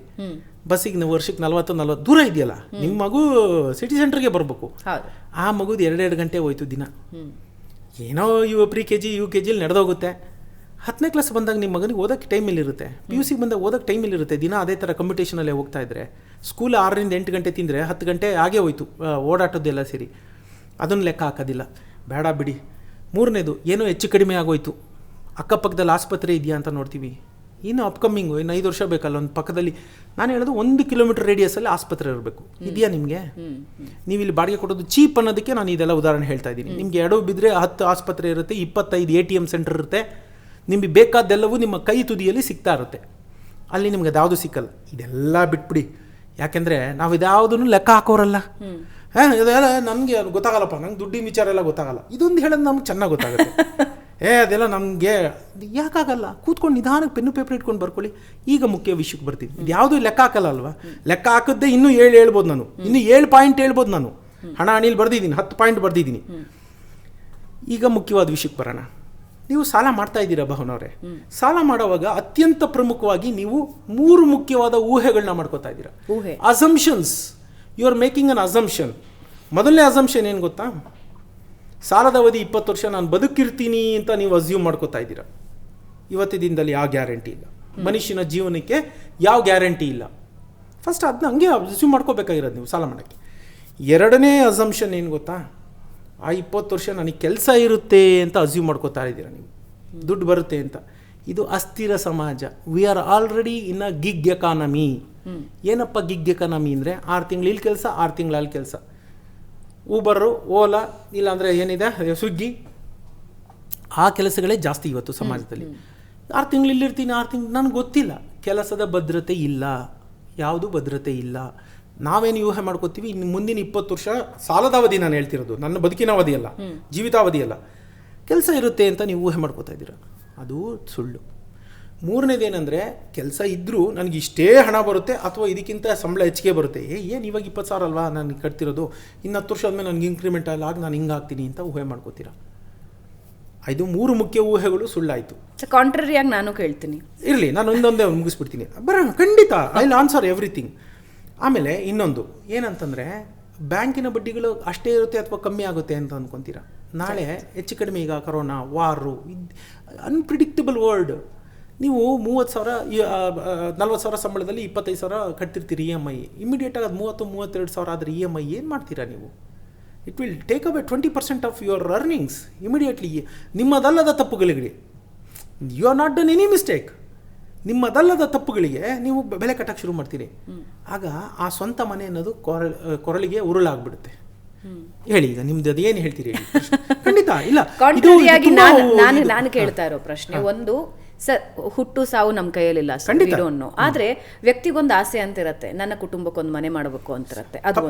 ಬಸ್ಸಿಗೆ ನೀವು ವರ್ಷಕ್ಕೆ 40 ದೂರ ಇದೆಯಲ್ಲ, ನಿಮ್ಮ ಮಗು ಸಿಟಿ ಸೆಂಟ್ರಿಗೆ ಬರಬೇಕು. ಆ ಮಗುದು 2 ಗಂಟೆ ಹೋಯ್ತು ದಿನ. ಏನೋ pre-KG UKG ನಡೆದೋಗುತ್ತೆ. 10ನೇ ಕ್ಲಾಸ್ ಬಂದಾಗ ನಿಮ್ಮ ಮಗನಿಗೆ ಓದೋಕ್ಕೆ ಟೈಮಲ್ಲಿರುತ್ತೆ, PUC ಬಂದಾಗ ಓದೋಕ್ಕೆ ಟೈಮಲ್ಲಿರುತ್ತೆ. ದಿನ ಅದೇ ಥರ ಕಂಪಿಟೇಷನಲ್ಲೇ ಹೋಗ್ತಾ ಇದ್ದರೆ, ಸ್ಕೂಲ್ 6ರಿಂದ 8 ಗಂಟೆ ತಿಂದರೆ 10 ಗಂಟೆ ಆಗೇ ಹೋಯ್ತು ಓಡಾಟದ್ದೆಲ್ಲ ಸೇರಿ. ಅದನ್ನು ಲೆಕ್ಕ ಹಾಕೋದಿಲ್ಲ. ಬೇಡ ಬಿಡಿ. 3ನೇದು, ಏನೋ ಹೆಚ್ಚು ಕಡಿಮೆ ಆಗೋಯ್ತು, ಅಕ್ಕಪಕ್ಕದಲ್ಲಿ ಆಸ್ಪತ್ರೆ ಇದೆಯಾ ಅಂತ ನೋಡ್ತೀವಿ. ಇನ್ನು ಅಪ್ಕಮಿಂಗು ಇನ್ನು 5 ವರ್ಷ ಬೇಕಲ್ಲ, ಒಂದು ಪಕ್ಕದಲ್ಲಿ. ನಾನು ಹೇಳೋದು 1 ಕಿಲೋಮೀಟರ್ ರೇಡಿಯಸಲ್ಲಿ ಆಸ್ಪತ್ರೆ ಇರಬೇಕು. ಇದೆಯಾ ನಿಮಗೆ? ನೀವು ಇಲ್ಲಿ ಬಾಡಿಗೆ ಕೊಡೋದು ಚೀಪ್ ಅನ್ನೋದಕ್ಕೆ ನಾನು ಇದೆಲ್ಲ ಉದಾಹರಣೆ ಹೇಳ್ತಾ ಇದ್ದೀನಿ. ನಿಮಗೆ ಎಡವು ಬಿದ್ದರೆ 10 ಆಸ್ಪತ್ರೆ ಇರುತ್ತೆ, 25 ATM ಸೆಂಟರ್ ಇರುತ್ತೆ. ನಿಮಗೆ ಬೇಕಾದ್ದೆಲ್ಲವೂ ನಿಮ್ಮ ಕೈ ತುದಿಯಲ್ಲಿ ಸಿಗ್ತಾ ಇರುತ್ತೆ. ಅಲ್ಲಿ ನಿಮ್ಗೆ ಅದ್ಯಾವುದು ಸಿಕ್ಕಲ್ಲ. ಇದೆಲ್ಲ ಬಿಟ್ಬಿಡಿ. ಯಾಕೆಂದರೆ ನಾವು ಇದ್ಯಾವುದನ್ನು ಲೆಕ್ಕ ಹಾಕೋರಲ್ಲ. ಇದೆಲ್ಲ ನನಗೆ ಗೊತ್ತಾಗಲ್ಲಪ್ಪ, ನಂಗೆ ದುಡ್ಡಿನ ವಿಚಾರ ಎಲ್ಲ ಗೊತ್ತಾಗಲ್ಲ. ಇದೊಂದು ಹೇಳೋದು ನಮ್ಗೆ ಚೆನ್ನಾಗಿ ಗೊತ್ತಾಗುತ್ತೆ. ಅದೆಲ್ಲ ನಮಗೆ ಯಾಕಾಗಲ್ಲ? ಕೂತ್ಕೊಂಡು ನಿಧಾನಕ್ಕೆ ಪೆನ್ನು ಪೇಪರ್ ಇಟ್ಕೊಂಡು ಬರ್ಕೊಳ್ಳಿ. ಈಗ ಮುಖ್ಯ ವಿಷಯಕ್ಕೆ ಬರ್ತೀನಿ. ಇದು ಯಾವುದೂ ಲೆಕ್ಕ ಹಾಕಲ್ಲ ಅಲ್ವಾ? ಲೆಕ್ಕ ಹಾಕಿದ್ದೆ ಇನ್ನೂ 7 ಹೇಳ್ಬೋದು ನಾನು, ಇನ್ನೂ 7 ಪಾಯಿಂಟ್ ಹೇಳ್ಬೋದು ನಾನು. ಹಣ ಹಣಿಲಿ ಬರ್ದಿದ್ದೀನಿ, 10 ಪಾಯಿಂಟ್ ಬರ್ದಿದ್ದೀನಿ. ಈಗ ಮುಖ್ಯವಾದ ವಿಷಯಕ್ಕೆ ಬರೋಣ. ನೀವು ಸಾಲ ಮಾಡ್ತಾ ಇದ್ದೀರಾ ಭಾವನವ್ರೆ, ಸಾಲ ಮಾಡುವಾಗ ಅತ್ಯಂತ ಪ್ರಮುಖವಾಗಿ ನೀವು 3 ಮುಖ್ಯವಾದ ಊಹೆಗಳನ್ನ ಮಾಡ್ಕೋತಾ ಇದ್ದೀರಾ. Assumptions. You are making an assumption. ಮೊದಲನೇ ಅಸಂಪ್ಷನ್ ಏನು ಗೊತ್ತಾ? ಸಾಲದ ಅವಧಿ 20 ವರ್ಷ ನಾನು ಬದುಕಿರ್ತೀನಿ ಅಂತ ನೀವು ಅಸ್ಯೂಮ್ ಮಾಡ್ಕೋತಾ ಇದ್ದೀರಾ. ಇವತ್ತಿನ ದಿನದಲ್ಲಿ ಯಾವ ಗ್ಯಾರಂಟಿ ಇಲ್ಲ, ಮನುಷ್ಯನ ಜೀವನಕ್ಕೆ ಯಾವ ಗ್ಯಾರಂಟಿ ಇಲ್ಲ. ಫಸ್ಟ್ ಅದನ್ನ ಹಂಗೆ ಅಸ್ಯೂಮ್ ಮಾಡ್ಕೋಬೇಕಾಗಿರೋದು ನೀವು ಸಾಲ ಮಾಡೋಕ್ಕೆ. ಎರಡನೇ ಅಸಂಪ್ಷನ್ ಏನು ಗೊತ್ತಾ? ಆ 20 ವರ್ಷ ನನಗೆ ಕೆಲಸ ಇರುತ್ತೆ ಅಂತ ಅಸ್ಯೂಮ್ ಮಾಡ್ಕೋತಾ ಇದ್ದೀರಾ ನೀವು, ದುಡ್ಡು ಬರುತ್ತೆ ಅಂತ. ಇದು ಅಸ್ಥಿರ ಸಮಾಜ. We are already in a gig economy. ಏನಪ್ಪ ಗಿಗ್ ಎಕಾನಮಿ ಅಂದರೆ 6 ತಿಂಗಳು ಇಲ್ಲಿ ಕೆಲಸ, 6 ತಿಂಗಳು ಅಲ್ಲಿ ಕೆಲಸ. ಊಬರು, ಓಲಾ, ಇಲ್ಲಾಂದರೆ ಏನಿದೆ ಸ್ವಿಗ್ಗಿ, ಆ ಕೆಲಸಗಳೇ ಜಾಸ್ತಿ ಇವತ್ತು ಸಮಾಜದಲ್ಲಿ. 6 ತಿಂಗಳು ಇಲ್ಲಿರ್ತೀನಿ, 6 ತಿಂಗಳು ನನಗೆ ಗೊತ್ತಿಲ್ಲ. ಕೆಲಸದ ಭದ್ರತೆ ಇಲ್ಲ, ಯಾವುದು ಭದ್ರತೆ ಇಲ್ಲ. ನಾವೇನು ಊಹೆ ಮಾಡ್ಕೋತೀವಿ, ಇನ್ನು ಮುಂದಿನ 20 ವರ್ಷ ಸಾಲದ ಅವಧಿ ನಾನು ಹೇಳ್ತಿರೋದು, ನನ್ನ ಬದುಕಿನ ಅವಧಿ ಅಲ್ಲ, ಜೀವಿತಾವಧಿ ಅಲ್ಲ, ಕೆಲಸ ಇರುತ್ತೆ ಅಂತ ನೀವು ಊಹೆ ಮಾಡ್ಕೋತಾ ಇದ್ದೀರ. ಅದು ಸುಳ್ಳು. ಮೂರನೇದೇನೆಂದರೆ, ಕೆಲಸ ಇದ್ದರೂ ನನಗೆ ಇಷ್ಟೇ ಹಣ ಬರುತ್ತೆ ಅಥವಾ ಇದಕ್ಕಿಂತ ಸಂಬಳ ಹೆಚ್ಚಿಗೆ ಬರುತ್ತೆ. ಏನು ಇವಾಗ 20,000 ಅಲ್ವಾ ನನಗೆ ಕಟ್ತಿರೋದು, ಇನ್ನು 10 ವರ್ಷ ಆದಮೇಲೆ ನನಗೆ ಇನ್ಕ್ರಿಮೆಂಟ್ ಅಲ್ಲ, ಆಗ ನಾನು ಹಿಂಗೆ ಆಗ್ತೀನಿ ಅಂತ ಊಹೆ ಮಾಡ್ಕೋತೀರಾ. ಇದು 3 ಮುಖ್ಯ ಊಹೆಗಳು ಸುಳ್ಳಾಯಿತು. ಕಾಂಟ್ರರಿಯಾಗಿ ನಾನು ಕೇಳ್ತೀನಿ, ಇರಲಿ, ನಾನು ಒಂದೊಂದೇ ಮುಗಿಸ್ಬಿಡ್ತೀನಿ. ಬರೋಣ, ಖಂಡಿತ ಐ ವಿಲ್ ಆನ್ಸರ್ ಎವ್ರಿಥಿಂಗ್. ಆಮೇಲೆ ಇನ್ನೊಂದು ಏನಂತಂದರೆ, ಬ್ಯಾಂಕಿನ ಬಡ್ಡಿಗಳು ಅಷ್ಟೇ ಇರುತ್ತೆ ಅಥವಾ ಕಮ್ಮಿ ಆಗುತ್ತೆ ಅಂತ ಅಂದ್ಕೊತೀರಾ. ನಾಳೆ ಹೆಚ್ಚು ಕಡಿಮೆ, ಈಗ ಕರೋನಾ, ವಾರು, ಅನ್ಪ್ರಿಡಿಕ್ಟಬಲ್ ವರ್ಲ್ಡ್. ನೀವು 30,000 40,000 ಸಂಬಳದಲ್ಲಿ 25,000 ಕಟ್ತಿರ್ತೀರಿ EMI. ಇಮಿಡಿಯೇಟಾಗಿ ಅದು 30-32,000 ಆದರೆ EMI ಏನು ಮಾಡ್ತೀರಾ ನೀವು? It will take away 20% of your earnings immediately. ನಿಮ್ಮದಲ್ಲದ ತಪ್ಪುಗಳಿಗೆ, you are not done any mistake, ನಿಮ್ಮದಲ್ಲದ ತಪ್ಪುಗಳಿಗೆ ನೀವು ಬೆಲೆ ಕಟ್ಟಕ್ಕೆ ಶುರು ಮಾಡ್ತೀರಿ. ಆಗ ಆ ಸ್ವಂತ ಮನೆ ಅನ್ನೋದು ಕೊರಳಿಗೆ ಉರುಳಾಗ್ಬಿಡುತ್ತೆ. ಹೇಳಿ, ಈಗ ನಿಮ್ದು ಅದು ಏನು ಹೇಳ್ತೀರಿ? ಖಂಡಿತ ಇಲ್ಲ. ನಾನು ಕೇಳ್ತಾ ಇರೋ ಪ್ರಶ್ನೆ ಒಂದು, ಸರ್, ಹುಟ್ಟು ಸಾವು ನಮ್ಮ ಕೈಯಲ್ಲಿಲ್ಲ, ಆದ್ರೆ ವ್ಯಕ್ತಿಗೊಂದು ಆಸೆ ಅಂತ ಇರತ್ತೆ, ನನ್ನ ಕುಟುಂಬಕ್ಕೊಂದು ಮನೆ ಮಾಡಬೇಕು ಅಂತ ಇರತ್ತೆ. ಅದು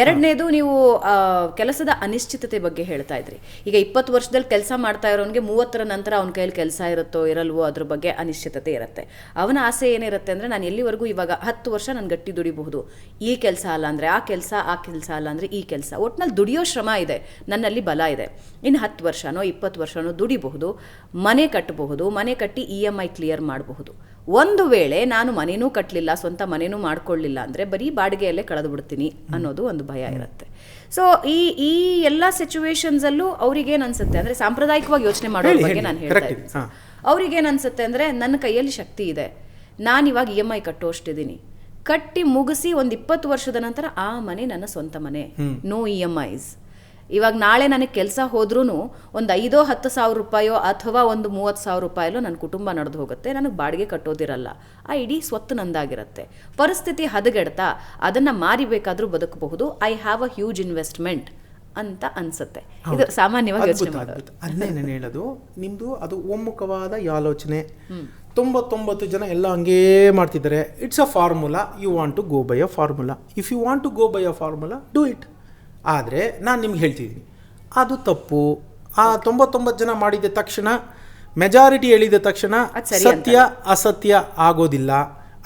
ಎರಡನೇದು, ನೀವು ಕೆಲಸದ ಅನಿಶ್ಚಿತತೆ ಬಗ್ಗೆ ಹೇಳ್ತಾ ಇದ್ರಿ. ಈಗ 20 ವರ್ಷದಲ್ಲಿ ಕೆಲಸ ಮಾಡ್ತಾ ಇರೋನ್ಗೆ 30ರ ನಂತರ ಅವನ ಕೈಯಲ್ಲಿ ಕೆಲಸ ಇರುತ್ತೋ ಇರಲ್ವೋ ಅದ್ರ ಬಗ್ಗೆ ಅನಿಶ್ಚಿತತೆ ಇರುತ್ತೆ. ಅವನ ಆಸೆ ಏನಿರುತ್ತೆ ಅಂದ್ರೆ, ನಾನು ಎಲ್ಲಿವರೆಗೂ ಇವಾಗ 10 ವರ್ಷ ನಾನು ಗಟ್ಟಿ ದುಡಿಬಹುದು, ಈ ಕೆಲಸ ಅಲ್ಲ ಅಂದ್ರೆ ಆ ಕೆಲಸ, ಆ ಕೆಲಸ ಅಲ್ಲ ಅಂದ್ರೆ ಈ ಕೆಲಸ, ಒಟ್ನಲ್ಲಿ ದುಡಿಯೋ ಶ್ರಮ ಇದೆ, ನನ್ನಲ್ಲಿ ಬಲ ಇದೆ, ಇನ್ನು 10 ವರ್ಷನೋ 20 ವರ್ಷನೋ ದುಡಿಬಹುದು, ಮನೆ ಕಟ್ಟಬಹುದು, ಮನೆ ಕಟ್ಟಿ EMI ಕ್ಲಿಯರ್ ಮಾಡಬಹುದು. ಒಂದು ವೇಳೆ ನಾನು ಮನೇನೂ ಕಟ್ಟಲಿಲ್ಲ, ಸ್ವಂತ ಮನೇನೂ ಮಾಡ್ಕೊಳ್ಳಿಲ್ಲ ಅಂದರೆ ಬರೀ ಬಾಡಿಗೆಯಲ್ಲೇ ಕಳೆದು ಬಿಡ್ತೀನಿ ಅನ್ನೋದು ಒಂದು ಭಯ ಇರುತ್ತೆ. ಸೊ ಈ ಎಲ್ಲ ಸಿಚುವೇಶನ್ಸಲ್ಲೂ ಅವ್ರಿಗೇನು ಅನ್ಸುತ್ತೆ ಅಂದರೆ, ಸಾಂಪ್ರದಾಯಿಕವಾಗಿ ಯೋಚನೆ ಮಾಡೋ ಬಗ್ಗೆ ನಾನು ಹೇಳ್ತಾ ಇದ್ದೀನಿ. ಅವ್ರಿಗೇನು ಅನ್ಸುತ್ತೆ ಅಂದರೆ, ನನ್ನ ಕೈಯಲ್ಲಿ ಶಕ್ತಿ ಇದೆ, ನಾನಿವಾಗ EMI ಕಟ್ಟೋಷ್ಟಿದ್ದೀನಿ, ಕಟ್ಟಿ ಮುಗಿಸಿ ಒಂದು 20 ವರ್ಷದ ನಂತರ ಆ ಮನೆ ನನ್ನ ಸ್ವಂತ ಮನೆ, ನೋ EMIs. ಇವಾಗ ನಾಳೆ ನನಗೆ ಕೆಲಸ ಹೋದ್ರೂ ಒಂದು 5-10 ಸಾವಿರ ರೂಪಾಯೋ ಅಥವಾ ಒಂದು 30,000 ರೂಪಾಯಲ್ಲೋ ನನ್ನ ಕುಟುಂಬ ನಡೆದು ಹೋಗುತ್ತೆ, ನನಗೆ ಬಾಡಿಗೆ ಕಟ್ಟೋದಿರಲ್ಲ, ಆ ಇಡೀ ಸ್ವತ್ತು ನಂದಾಗಿರುತ್ತೆ. ಪರಿಸ್ಥಿತಿ ಹದಗೆಡ್ತಾ ಅದನ್ನು ಮಾರಿಬೇಕಾದ್ರೂ ಬದುಕಬಹುದು, I have a huge investment ಅಂತ ಅನ್ಸುತ್ತೆ. ಇದು ಸಾಮಾನ್ಯವಾಗಿ ಯೋಚನೆ ಮಾಡೋದು. ಅದನ್ನೇ ನಾನು ಹೇಳೋದು, ನಿಮ್ಮದು ಅದು ಒಮ್ಮುಖವಾದ ಆಲೋಚನೆ. 99 ಜನ ಎಲ್ಲ ಹಂಗೇ ಮಾಡ್ತಿದ್ದಾರೆ. It's a formula, you want to go by a formula. If you want to go by a formula, do it. ಆದರೆ ನಾನು ನಿಮ್ಗೆ ಹೇಳ್ತಿದ್ದೀನಿ, ಅದು ತಪ್ಪು. ಆ 99 ಜನ ಮಾಡಿದ ತಕ್ಷಣ, ಮೆಜಾರಿಟಿ ಹೇಳಿದ ತಕ್ಷಣ ಸತ್ಯ ಅಸತ್ಯ ಆಗೋದಿಲ್ಲ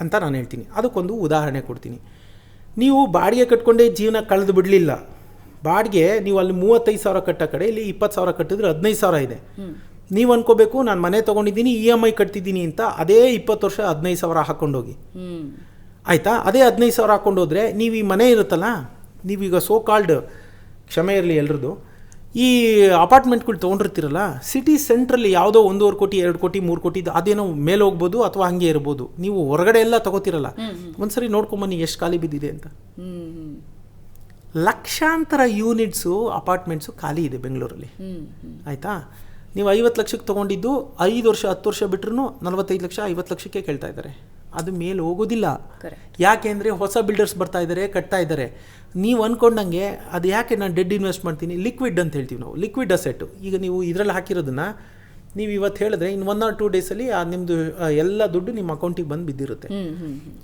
ಅಂತ ನಾನು ಹೇಳ್ತೀನಿ. ಅದಕ್ಕೊಂದು ಉದಾಹರಣೆ ಕೊಡ್ತೀನಿ. ನೀವು ಬಾಡಿಗೆ ಕಟ್ಕೊಂಡೇ ಜೀವನ ಕಳೆದು ಬಿಡಲಿಲ್ಲ. ಬಾಡಿಗೆ ನೀವು ಅಲ್ಲಿ 35,000 ಕಟ್ಟ ಕಡೆ ಇಲ್ಲಿ 20,000 ಕಟ್ಟಿದ್ರೆ 15,000 ಇದೆ. ನೀವು ಅನ್ಕೋಬೇಕು, ನಾನು ಮನೆ ತೊಗೊಂಡಿದ್ದೀನಿ, EMI ಕಟ್ತಿದ್ದೀನಿ ಅಂತ. ಅದೇ 20 ವರ್ಷ 15,000 ಹಾಕ್ಕೊಂಡೋಗಿ, ಆಯಿತಾ? ಅದೇ 15,000 ಹಾಕ್ಕೊಂಡೋದ್ರೆ ನೀವು ಈ ಮನೆ ಇರುತ್ತಲ್ಲ, ನೀವೀಗ ಸೋ ಕಾಲ್ಡ್, ಕ್ಷಮೆ ಇರಲಿ ಎಲ್ರದ್ದು, ಈ ಅಪಾರ್ಟ್ಮೆಂಟ್ಗಳು ತೊಗೊಂಡಿರ್ತೀರಲ್ಲ, ಸಿಟಿ ಸೆಂಟ್ರಲ್ಲಿ ಯಾವುದೋ 1.5 ಕೋಟಿ 2 ಕೋಟಿ 3 ಕೋಟಿ ಅದೇನೋ ಮೇಲೆ ಹೋಗ್ಬೋದು ಅಥವಾ ಹಂಗೆ ಇರ್ಬೋದು. ನೀವು ಹೊರಗಡೆ ಎಲ್ಲ ತಗೋತಿರಲ್ಲ, ಒಂದ್ಸರಿ ನೋಡ್ಕೊಂಬನ್ನಿ ಎಷ್ಟು ಖಾಲಿ ಬಿದ್ದಿದೆ ಅಂತ. ಲಕ್ಷಾಂತರ ಯೂನಿಟ್ಸು ಅಪಾರ್ಟ್ಮೆಂಟ್ಸು ಖಾಲಿ ಇದೆ ಬೆಂಗಳೂರಲ್ಲಿ, ಆಯಿತಾ? ನೀವು 50 ಲಕ್ಷಕ್ಕೆ ತೊಗೊಂಡಿದ್ದು 5 ವರ್ಷ 10 ವರ್ಷ ಬಿಟ್ರೂ 45 ಲಕ್ಷ 50 ಲಕ್ಷಕ್ಕೆ ಕೇಳ್ತಾ ಇದ್ದಾರೆ. ಅದು ಮೇಲೆ ಹೋಗೋದಿಲ್ಲ. ಯಾಕೆ ಅಂದರೆ ಹೊಸ ಬಿಲ್ಡರ್ಸ್ ಬರ್ತಾ ಇದ್ದಾರೆ, ಕಟ್ತಾ ಇದ್ದಾರೆ. ನೀವು ಅಂದ್ಕೊಂಡಂಗೆ ಅದು ಯಾಕೆ ನಾನು ಡೆಡ್ ಇನ್ವೆಸ್ಟ್ ಮಾಡ್ತೀನಿ, ಲಿಕ್ವಿಡ್ ಅಂತ ಹೇಳ್ತೀವಿ ನಾವು, ಲಿಕ್ವಿಡ್ ಅಸೆಟ್. ಈಗ ನೀವು ಇದರಲ್ಲಿ ಹಾಕಿರೋದನ್ನು ನೀವು ಇವತ್ತು ಹೇಳಿದ್ರೆ ಇನ್ನು 1 or 2 ಡೇಸಲ್ಲಿ ನಿಮ್ಮದು ಎಲ್ಲ ದುಡ್ಡು ನಿಮ್ಮ ಅಕೌಂಟಿಗೆ ಬಂದು ಬಿದ್ದಿರುತ್ತೆ.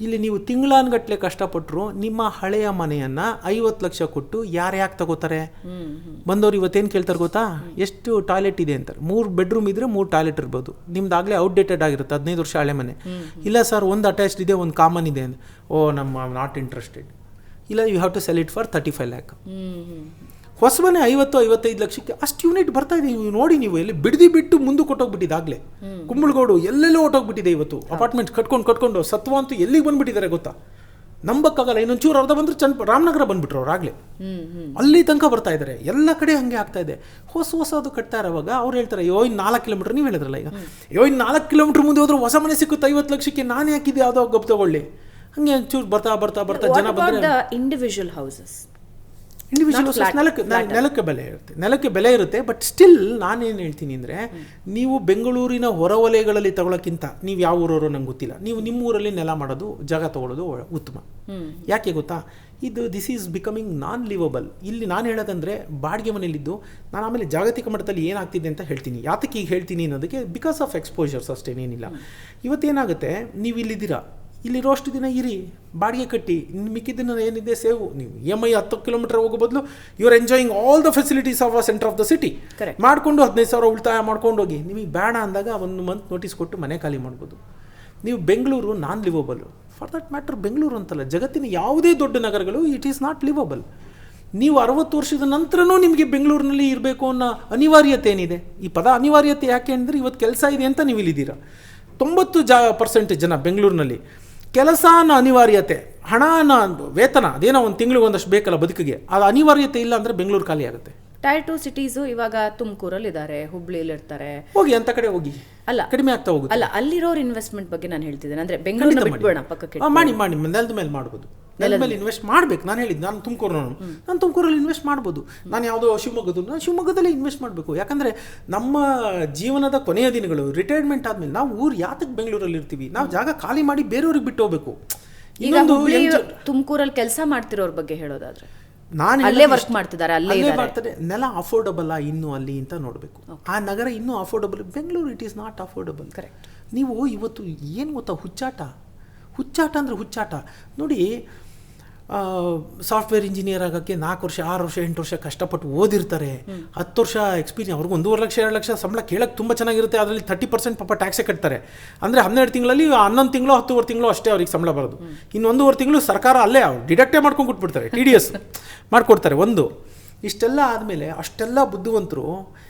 ಇಲ್ಲಿ ನೀವು ತಿಂಗಳಾನ್ಗಟ್ಲೆ ಕಷ್ಟಪಟ್ಟರು ನಿಮ್ಮ ಹಳೆಯ ಮನೆಯನ್ನು 50 ಲಕ್ಷ ಕೊಟ್ಟು ಯಾಕೆ ತಗೋತಾರೆ? ಬಂದವರು ಇವತ್ತೇನು ಕೇಳ್ತಾರೆ ಗೊತ್ತಾ? ಎಷ್ಟು ಟಾಯ್ಲೆಟ್ ಇದೆ ಅಂತಾರೆ. 3 ಬೆಡ್ರೂಮ್ ಇದ್ದರೆ 3 ಟಾಯ್ಲೆಟ್ ಇರ್ಬೋದು. ನಿಮ್ದಾಗಲೇ ಔಟ್ಡೇಟೆಡ್ ಆಗಿರುತ್ತೆ, 15 ವರ್ಷ ಹಳೆ ಮನೆ. ಇಲ್ಲ ಸರ್, ಒಂದು ಅಟ್ಯಾಚ್ಡ್ ಇದೆ, ಒಂದು ಕಾಮನ್ ಇದೆ ಅಂತ. ಓ, ನಮ್ಮ ನಾಟ್ ಇಂಟ್ರೆಸ್ಟೆಡ್. ಇಲ್ಲ, you have to sell it for 35 lakh. ಹೊಸ ಮನೆ 50-55 ಲಕ್ಷಕ್ಕೆ ಅಷ್ಟು ಯೂನಿಟ್ ಬರ್ತಾ ಇದೆ. ನೀವು ನೋಡಿ, ನೀವು ಎಲ್ಲಿ ಬಿಟ್ಟು ಮುಂದೆ ಕೊಟ್ಟೋಗ್ಬಿಟ್ಟಿದೆ ಆಗಲೇ. ಕುಂಬಳಗೋಡು ಎಲ್ಲೆಲ್ಲೋ ಹೊಟ್ಟೋಗ್ಬಿಟ್ಟಿದೆ ಇವತ್ತು. ಅಪಾರ್ಟ್ಮೆಂಟ್ ಕಟ್ಕೊಂಡು ಸತ್ವ ಅಂತೂ ಎಲ್ಲಿಗೆ ಬಂದ್ಬಿಟ್ಟಿದ್ದಾರೆ ಗೊತ್ತಾ? ನಂಬಕ್ಕಾಗಲ್ಲ. ಇನ್ನೊಂಚೂರು ಅರ್ಧ ಬಂದ್ರೆ ರಾಮನಗರ ಬಂದ್ಬಿಟ್ರು ಅವ್ರಾಗಲೇ. ಅಲ್ಲಿ ತನಕ ಬರ್ತಾ ಇದ್ದಾರೆ. ಎಲ್ಲ ಕಡೆ ಹಂಗೆ ಆಗ್ತಾ ಇದೆ. ಹೊಸದು ಕಟ್ತಾ ಇರೋವಾಗ ಅವ್ರು ಹೇಳ್ತಾರೆ, ಅಯ್ಯೋ ಇನ್ನು 4 ಕಿಲೋಮೀಟರ್, ನೀವು ಹೇಳಿದ್ರಲ್ಲ ಈಗ, ಅಯ್ಯೋ ಇನ್ನು 4 ಕಿಲೋಮೀಟರ್ ಮುಂದೆ ಹೋದ್ರೆ ಹೊಸ ಮನೆ ಸಿಕ್ಕುತ್ತೆ 50 ಲಕ್ಷಕ್ಕೆ, ನಾನು ಯಾಕಿದೆ ಯಾವುದೋ ಗಪ್ ತಗೊಳ್ಳಿ. ಹಂಗೆ ಒಂಚೂರು ಬರ್ತಾ ಜನ ಬಂದರೆ ಇಂಡಿವಿಜುವಲ್ ಹೌಸಸ್ ನೆಲಕ್ಕೆ ಬೆಲೆ ಇರುತ್ತೆ. ಬಟ್ ಸ್ಟಿಲ್ ನಾನೇನು ಹೇಳ್ತೀನಿ ಅಂದರೆ, ನೀವು ಬೆಂಗಳೂರಿನ ಹೊರವಲಯಗಳಲ್ಲಿ ತಗೊಳ್ಳೋಕ್ಕಿಂತ ನೀವು ಯಾವ ಊರವರು ನಂಗೆ ಗೊತ್ತಿಲ್ಲ, ನೀವು ನಿಮ್ಮ ಊರಲ್ಲಿ ನೆಲ ಮಾಡೋದು, ಜಾಗ ತಗೊಳ್ಳೋದು ಉತ್ತಮ. ಯಾಕೆ ಗೊತ್ತಾ? ದಿಸ್ ಈಸ್ ಬಿಕಮಿಂಗ್ ನಾನ್ ಲಿವಬಲ್. ಇಲ್ಲಿ ನಾನು ಹೇಳೋದಂದರೆ, ಬಾಡಿಗೆ ಮನೇಲಿದ್ದು ನಾನು ಆಮೇಲೆ ಜಾಗತಿಕ ಮಟ್ಟದಲ್ಲಿ ಏನಾಗ್ತಿದೆ ಅಂತ ಹೇಳ್ತೀನಿ. ಯಾತಕ್ಕೆ ಈಗ ಹೇಳ್ತೀನಿ ಅನ್ನೋದಕ್ಕೆ ಬಿಕಾಸ್ ಆಫ್ ಎಕ್ಸ್ಪೋಜರ್ಸ್ ಅಷ್ಟೇನೇನಿಲ್ಲ. ಇವತ್ತೇನಾಗುತ್ತೆ, ನೀವು ಇಲ್ಲಿದ್ದೀರಾ, ಇಲ್ಲಿರೋಷ್ಟು ದಿನ ಇರಿ, ಬಾಡಿಗೆ ಕಟ್ಟಿ, ಮಿಕ್ಕಿದ್ದನ್ನ ಏನಿದೆ ಸೇವು. ನೀವು EMI 10 ಕಿಲೋಮೀಟರ್ ಹೋಗೋ ಬದಲು you are enjoying all the facilities of a centre of the city. ಮಾಡಿಕೊಂಡು 15,000 ಉಳಿತಾಯ ಮಾಡ್ಕೊಂಡು ಹೋಗಿ. ನಿಮಗೆ ಬೇಡ ಅಂದಾಗ 1 ಮಂತ್ ನೋಟಿಸ್ ಕೊಟ್ಟು ಮನೆ ಖಾಲಿ ಮಾಡ್ಬೋದು. ನೀವು ಬೆಂಗಳೂರು ನಾನ್ ಲಿವಬಲ್. ಫಾರ್ ದಟ್ ಮ್ಯಾಟರ್ ಬೆಂಗಳೂರು ಅಂತಲ್ಲ, ಜಗತ್ತಿನ ಯಾವುದೇ ದೊಡ್ಡ ನಗರಗಳು ಇಟ್ ಈಸ್ ನಾಟ್ ಲಿವಬಲ್. ನೀವು 60 ವರ್ಷದ ನಂತರನೂ ನಿಮಗೆ ಬೆಂಗಳೂರಿನಲ್ಲಿ ಇರಬೇಕು ಅನ್ನೋ ಅನಿವಾರ್ಯತೆ ಏನಿದೆ? ಈ ಪದ ಅನಿವಾರ್ಯತೆ ಯಾಕೆ ಅಂದರೆ, ಇವತ್ತು ಕೆಲಸ ಇದೆ ಅಂತ ನೀವು ಇಲ್ಲಿದ್ದೀರಾ. 90% ಜನ ಬೆಂಗಳೂರಿನಲ್ಲಿ ಕೆಲಸನ ಅನಿವಾರ್ಯತೆ, ಹಣನ, ವೇತನ, ಅದೇನೋ ಒಂದು ತಿಂಗಳಿಗೆ ಒಂದಷ್ಟು ಬೇಕಲ್ಲ ಬದುಕಿಗೆ, ಅದು ಅನಿವಾರ್ಯತೆ ಇಲ್ಲ ಅಂದರೆ ಬೆಂಗಳೂರು ಖಾಲಿ ಆಗುತ್ತೆ. ಟೈರ್ 2 ಸಿಟೀಸು ಇವಾಗ ತುಮಕೂರಲ್ಲಿ ಇದ್ದಾರೆ, ಹುಬ್ಳಿಯಲ್ಲಿ ಇರ್ತಾರೆ. ಹೋಗಿ ಅಂತ ಕಡೆ ಹೋಗಿ, ಅಲ್ಲ ಕಡಿಮೆ ಆಗ್ತಾ ಹೋಗುತ್ತೆ. ಅಲ್ಲ, ಅಲ್ಲಿರೋರು ಇನ್ವೆಸ್ಟ್ಮೆಂಟ್ ಬಗ್ಗೆ ನಾನು ಹೇಳ್ತಿದ್ದೇನೆ. ಅಂದರೆ ಬೆಂಗಳೂರಿನ ಬಿಟ್ಬೇಡ, ಪಕ್ಕಕ್ಕೆ ಮಾಡಿ ನೆಲದ ಮೇಲೆ ಮಾಡ್ಬೋದು. ನೆಲದ ಮೇಲೆ ಇನ್ವೆಸ್ಟ್ ಮಾಡಬೇಕು. ನಾನು ಹೇಳಿದ್ದು, ನಾನು ತುಮಕೂರಲ್ಲಿ ಇನ್ವೆಸ್ಟ್ ಮಾಡ್ಬೋದು. ನಾನು ಯಾವುದೋ ಶಿವಮೊಗ್ಗದಲ್ಲಿ ಇನ್ವೆಸ್ಟ್ ಮಾಡಬೇಕು. ಯಾಕಂದರೆ ನಮ್ಮ ಜೀವನದ ಕೊನೆಯ ದಿನಗಳು, ರಿಟೈರ್ಮೆಂಟ್ ಆದಮೇಲೆ ನಾವು ಊರು ಯಾತಕ್ಕೆ ಬೆಂಗಳೂರಲ್ಲಿ ಇರ್ತೀವಿ? ನಾವು ಜಾಗ ಖಾಲಿ ಮಾಡಿ ಬೇರೆಯವ್ರಿಗೆ ಬಿಟ್ಟು ಹೋಗ್ಬೇಕು. ಇನ್ನೊಂದು ತುಮಕೂರಲ್ಲಿ ಕೆಲಸ ಮಾಡ್ತಿರೋರ ಬಗ್ಗೆ ಹೇಳೋದಾದ್ರೆ, ಅಲ್ಲೇ ವರ್ಕ್ ಮಾಡ್ತಿದ್ದಾರೆ, ಅಲ್ಲೇ ಮಾಡ್ತಾರೆ. ನೆಲ ಅಫೋರ್ಡಬಲ್ ಇನ್ನೂ ಅಲ್ಲಿ ಅಂತ ನೋಡಬೇಕು. ಆ ನಗರ ಇನ್ನೂ affordable. Bengaluru it is not affordable. Correct. ನೀವು ಇವತ್ತು ಏನು ಗೊತ್ತಾ, ಹುಚ್ಚಾಟ ಅಂದರೆ ಹುಚ್ಚಾಟ. ನೋಡಿ, ಸಾಫ್ಟ್ವೇರ್ ಇಂಜಿನಿಯರ್ ಆಗೋಕ್ಕೆ 4 ವರ್ಷ 6 ವರ್ಷ 8 ವರ್ಷ ಕಷ್ಟಪಟ್ಟು ಓದಿರ್ತಾರೆ. 10 ವರ್ಷ ಎಕ್ಸ್ಪೀರಿಯನ್ಸ್. ಅವ್ರಿಗೆ 1.5 ಲಕ್ಷ 2 ಲಕ್ಷ ಸಂಬಳ ಕೇಳೋಕ್ಕೆ ತುಂಬ ಚೆನ್ನಾಗಿರುತ್ತೆ. ಅದರಲ್ಲಿ 30% ಪಾಪ ಟ್ಯಾಕ್ಸೇ ಕಟ್ತಾರೆ. ಅಂದರೆ 12 ತಿಂಗಳಲ್ಲಿ 11 ತಿಂಗಳು 10 ತಿಂಗಳು ಅಷ್ಟೇ ಅವ್ರಿಗೆ ಸಂಬಳ ಬರೋದು. ಇನ್ನು 1.5 ತಿಂಗಳು ಸರ್ಕಾರ ಅಲ್ಲೇ ಡಿಡಕ್ಟೇ ಮಾಡ್ಕೊಂಡು ಕೊಟ್ಬಿಡ್ತಾರೆ, TDS ಮಾಡಿಕೊಡ್ತಾರೆ. ಇಷ್ಟೆಲ್ಲ ಆದಮೇಲೆ ಅಷ್ಟೆಲ್ಲ ಬುದ್ಧಿವಂತರು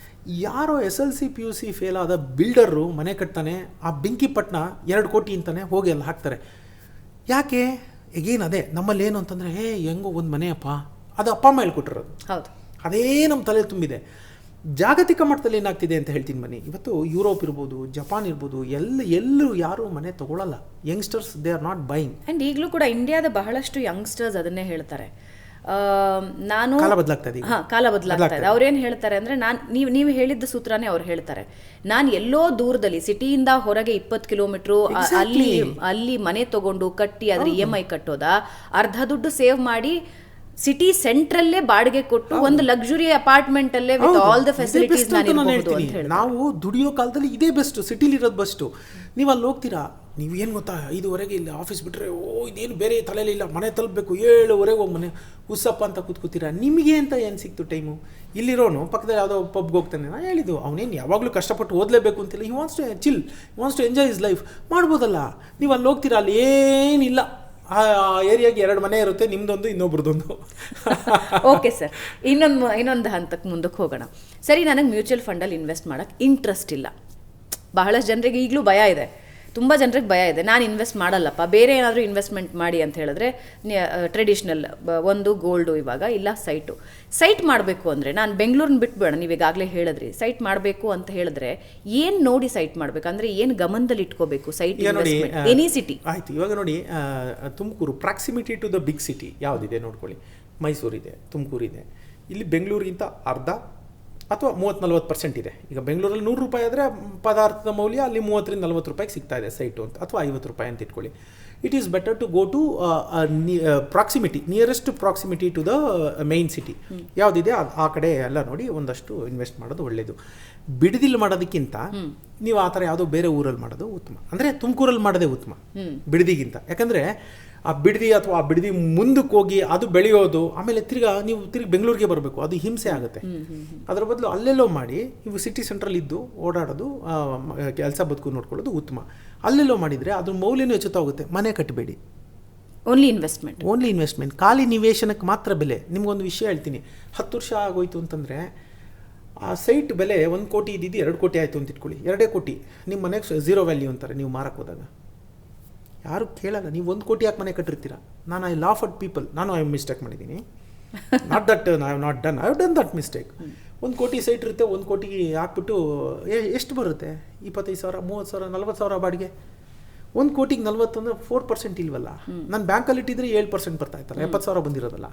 ಯಾರೋ SLC PUC ಫೇಲ್ ಆದ ಬಿಲ್ಡರು ಮನೆ ಕಟ್ತಾನೆ, ಆ ಬೆಂಕಿಪಟ್ಟಣ 2 ಕೋಟಿ ಅಂತಾನೆ ಹೋಗಿ ಅಲ್ಲಿ ಹಾಕ್ತಾರೆ. ಯಾಕೆ? ಈಗೇನು ಅದೇ ನಮ್ಮಲ್ಲಿ ಏನು ಅಂತಂದರೆ, ಹೆಂಗೋ ಒಂದು ಮನೆಯಪ್ಪ, ಅದು ಅಪ್ಪ ಅಮ್ಮ ಹೇಳ್ಕೊಟ್ಟಿರೋದು. ಹೌದು, ಅದೇ ನಮ್ಮ ತಲೆ ತುಂಬಿದೆ. ಜಾಗತಿಕ ಮಟ್ಟದಲ್ಲಿ ಏನಾಗ್ತಿದೆ ಅಂತ ಹೇಳ್ತೀನಿ ಬನ್ನಿ. ಇವತ್ತು ಯುರೋಪ್ ಇರ್ಬೋದು, ಜಪಾನ್ ಇರ್ಬೋದು, ಎಲ್ಲೂ ಯಾರೂ ಮನೆ ತಗೊಳ್ಳಲ್ಲ. Youngsters they are not buying. And ಈಗಲೂ ಕೂಡ ಇಂಡಿಯಾದ ಬಹಳಷ್ಟು ಯಂಗ್ಸ್ಟರ್ಸ್ ಅದನ್ನೇ ಹೇಳ್ತಾರೆ. ನಾನು ಕಾಲ ಬದಲಾಗ್ತಾ ಇದೆ. ಅವ್ರೇನು ಹೇಳ್ತಾರೆ ಅಂದರೆ, ನೀವು ಹೇಳಿದ್ದ ಸೂತ್ರನೇ ಅವ್ರು ಹೇಳ್ತಾರೆ. ನಾನು ಎಲ್ಲೋ ದೂರದಲ್ಲಿ ಸಿಟಿಯಿಂದ ಹೊರಗೆ 20 ಕಿಲೋಮೀಟ್ರು ಅಲ್ಲಿ ಮನೆ ತಗೊಂಡು ಕಟ್ಟಿ ಅದ್ರ EMI ಕಟ್ಟೋದಾ, ಅರ್ಧ ದುಡ್ಡು ಸೇವ್ ಮಾಡಿ ಸಿಟಿ ಸೆಂಟ್ರಲ್ಲೇ ಬಾಡಿಗೆ ಕೊಟ್ಟು ಒಂದು ಲಕ್ಸುರಿ ಅಪಾರ್ಟ್ಮೆಂಟ್ ಅಲ್ಲೇ ವಿತ್ ಆಲ್ ದ ಫೆಸಿಲಿಟೀಸ್ ನಾವು ದುಡಿಯೋ ಕಾಲದಲ್ಲಿ ಇದೇ ಬೆಸ್ಟ್. ಸಿಟಿಲಿ ಇರೋದು ಬೆಸ್ಟು. ನೀವು ಅಲ್ಲಿ ಹೋಗ್ತೀರಾ, ನೀವು ಏನು ಗೊತ್ತಾ, 5:30 ಇಲ್ಲಿ ಆಫೀಸ್ ಬಿಟ್ಟರೆ ಇದೇನು ಬೇರೆ ತಲೆಯಲ್ಲಿ ಇಲ್ಲ, ಮನೆ ತಲುಪಬೇಕು 7:30 ಹೋಗಿ ಮನೆ ಉತ್ಸಪ್ಪ ಅಂತ ಕೂತ್ಕೋತೀರಾ. ನಿಮಗೆ ಅಂತ ಏನು ಸಿಕ್ತು ಟೈಮು? ಇಲ್ಲಿರೋನು ಪಕ್ಕದಲ್ಲಿ ಯಾವುದೋ ಪಬ್ಗೆ ಹೋಗ್ತಾನೆ. ನಾನು ಹೇಳಿದ್ದು, ಅವನೇನು ಯಾವಾಗಲೂ ಕಷ್ಟಪಟ್ಟು ಓದಲೇಬೇಕು ಅಂತಿಲ್ಲ. He wants to chill, he wants to enjoy his life. ಮಾಡ್ಬೋದಲ್ಲ. ನೀವು ಅಲ್ಲಿ ಹೋಗ್ತೀರಾ, ಅಲ್ಲಿ ಏನಿಲ್ಲ, ಆ ಏರಿಯಾಗೆ 2 ಮನೆ ಇರುತ್ತೆ, ನಿಮ್ದೊಂದು ಇನ್ನೊಬ್ರದೊಂದು. ಓಕೆ ಸರ್, ಇನ್ನೊಂದು ಹಂತಕ್ಕೆ ಮುಂದಕ್ಕೆ ಹೋಗೋಣ. ಸರಿ, ನನಗೆ ಮ್ಯೂಚುವಲ್ ಫಂಡಲ್ಲಿ ಇನ್ವೆಸ್ಟ್ ಮಾಡೋಕ್ಕೆ ಇಂಟ್ರೆಸ್ಟ್ ಇಲ್ಲ. ಬಹಳಷ್ಟು ಜನರಿಗೆ ಈಗಲೂ ಭಯ ಇದೆ, ತುಂಬ ಜನರಿಗೆ ಭಯ ಇದೆ. ನಾನು ಇನ್ವೆಸ್ಟ್ ಮಾಡಲ್ಲಪ್ಪ, ಬೇರೆ ಏನಾದರೂ ಇನ್ವೆಸ್ಟ್ಮೆಂಟ್ ಮಾಡಿ ಅಂತ ಹೇಳಿದ್ರೆ ಟ್ರೆಡಿಷ್ನಲ್ ಒಂದು ಗೋಲ್ಡು ಇವಾಗ ಇಲ್ಲ ಸೈಟ್ ಮಾಡಬೇಕು ಅಂದರೆ, ನಾನು ಬೆಂಗಳೂರನ್ನ ಬಿಟ್ಬೇಡ, ನೀವು ಈಗಾಗಲೇ ಹೇಳಿದ್ರಿ ಸೈಟ್ ಮಾಡಬೇಕು ಅಂತ ಹೇಳಿದ್ರೆ ಏನು ನೋಡಿ ಸೈಟ್ ಮಾಡಬೇಕು ಅಂದರೆ, ಏನು ಗಮನದಲ್ಲಿ ಇಟ್ಕೋಬೇಕು ಸೈಟ್ ಇನ್ವೆಸ್ಟ್ಮೆಂಟ್? ಎನಿ ಸಿಟಿ ಆಯಿತು. ಇವಾಗ ನೋಡಿ, Tumakuru proximity to the big city ಯಾವುದಿದೆ ನೋಡ್ಕೊಳ್ಳಿ. ಮೈಸೂರಿದೆ, ತುಮಕೂರಿದೆ. ಇಲ್ಲಿ ಬೆಂಗಳೂರಿಗಿಂತ ಅರ್ಧ ಅಥವಾ 30-40% ಇದೆ. ಈಗ ಬೆಂಗಳೂರಲ್ಲಿ 100 ರೂಪಾಯಿ ಆದರೆ ಪದಾರ್ಥದ ಮೌಲ್ಯ ಅಲ್ಲಿ 30-40 ರೂಪಾಯಿಗೆ ಸಿಗ್ತಾ ಇದೆ ಸೈಟು ಅಂತ, ಅಥವಾ 50 ರೂಪಾಯಿ ಅಂತ ಇಟ್ಕೊಳ್ಳಿ. It is better to go to proximity, nearest proximity to the main city ಯಾವುದಿದೆ ಆ ಕಡೆ ಎಲ್ಲ ನೋಡಿ ಒಂದಷ್ಟು ಇನ್ವೆಸ್ಟ್ ಮಾಡೋದು ಒಳ್ಳೆಯದು. ಬಿಡದಿಲ್ಲಿ ಮಾಡೋದಕ್ಕಿಂತ ನೀವು ಆ ಥರ ಯಾವುದೋ ಬೇರೆ ಊರಲ್ಲಿ ಮಾಡೋದು ಉತ್ತಮ. ಅಂದರೆ ತುಮಕೂರಲ್ಲಿ ಮಾಡೋದೇ ಉತ್ತಮ ಬಿಡದಿಗಿಂತ. ಯಾಕಂದರೆ ಆ ಬಿಡದಿ ಅಥವಾ ಆ ಬಿಡದಿ ಮುಂದಕ್ಕೆ ಹೋಗಿ ಅದು ಬೆಳೆಯೋದು, ಆಮೇಲೆ ನೀವು ತಿರ್ಗಿ ಬೆಂಗಳೂರಿಗೆ ಬರಬೇಕು, ಅದು ಹಿಂಸೆ ಆಗುತ್ತೆ. ಅದರ ಬದಲು ಅಲ್ಲೆಲ್ಲೋ ಮಾಡಿ, ಇವು ಸಿಟಿ ಸೆಂಟ್ರಲ್ಲಿ ಇದ್ದು ಓಡಾಡೋದು, ಕೆಲಸ ಬದುಕು ನೋಡ್ಕೊಳ್ಳೋದು ಉತ್ತಮ. ಅಲ್ಲೆಲ್ಲೋ ಮಾಡಿದರೆ ಅದ್ರ ಮೌಲ್ಯನೂ ಹೆಚ್ಚುತ್ತಾ ಹೋಗುತ್ತೆ. ಮನೆ ಕಟ್ಟಬೇಡಿ, ಓನ್ಲಿ ಇನ್ವೆಸ್ಟ್ಮೆಂಟ್, ಖಾಲಿ ನಿವೇಶನಕ್ಕೆ ಮಾತ್ರ ಬೆಲೆ. ನಿಮ್ಗೊಂದು ವಿಷಯ ಹೇಳ್ತೀನಿ, 10 ವರ್ಷ ಆಗೋಯ್ತು ಅಂತಂದರೆ ಆ ಸೈಟ್ ಬೆಲೆ 1 ಕೋಟಿ ಇದ್ದಿದ್ದು 2 ಕೋಟಿ ಆಯಿತು ಅಂತ ಇಟ್ಕೊಳ್ಳಿ, 2 ಕೋಟಿ ನಿಮ್ಮ ಮನೆಗೆ 0 ವ್ಯಾಲ್ಯೂ ಅಂತಾರೆ ನೀವು ಮಾರಕ್ಕೆ ಹೋದಾಗ. ಯಾರು ಕೇಳಲ್ಲ, ನೀವು 1 ಕೋಟಿ ಯಾಕೆ ಮನೆ ಕಟ್ಟಿರ್ತೀರ. ನಾನು ಐ ಲಾಫ್ ಅಟ್ ಪೀಪಲ್, ನಾನು ಐ ಮಿಸ್ಟೇಕ್ ಮಾಡಿದ್ದೀನಿ, not that I have not done, I have done that mistake. 1 ಕೋಟಿ ಸೈಟ್ ಇರುತ್ತೆ, 1 ಕೋಟಿ ಹಾಕ್ಬಿಟ್ಟು ಎಷ್ಟು ಬರುತ್ತೆ, 25,000, 30,000, 40,000 ಬಾಡಿಗೆ. 1 ಕೋಟಿಗೆ 40 ಅಂದರೆ 4% ಇಲ್ವಲ್ಲ. ನಾನು ಬ್ಯಾಂಕಲ್ಲಿ ಇಟ್ಟಿದ್ರೆ 7% ಬರ್ತಾ ಇತ್ತಲ್ಲ, 70,000 ಬಂದಿರೋದಲ್ಲ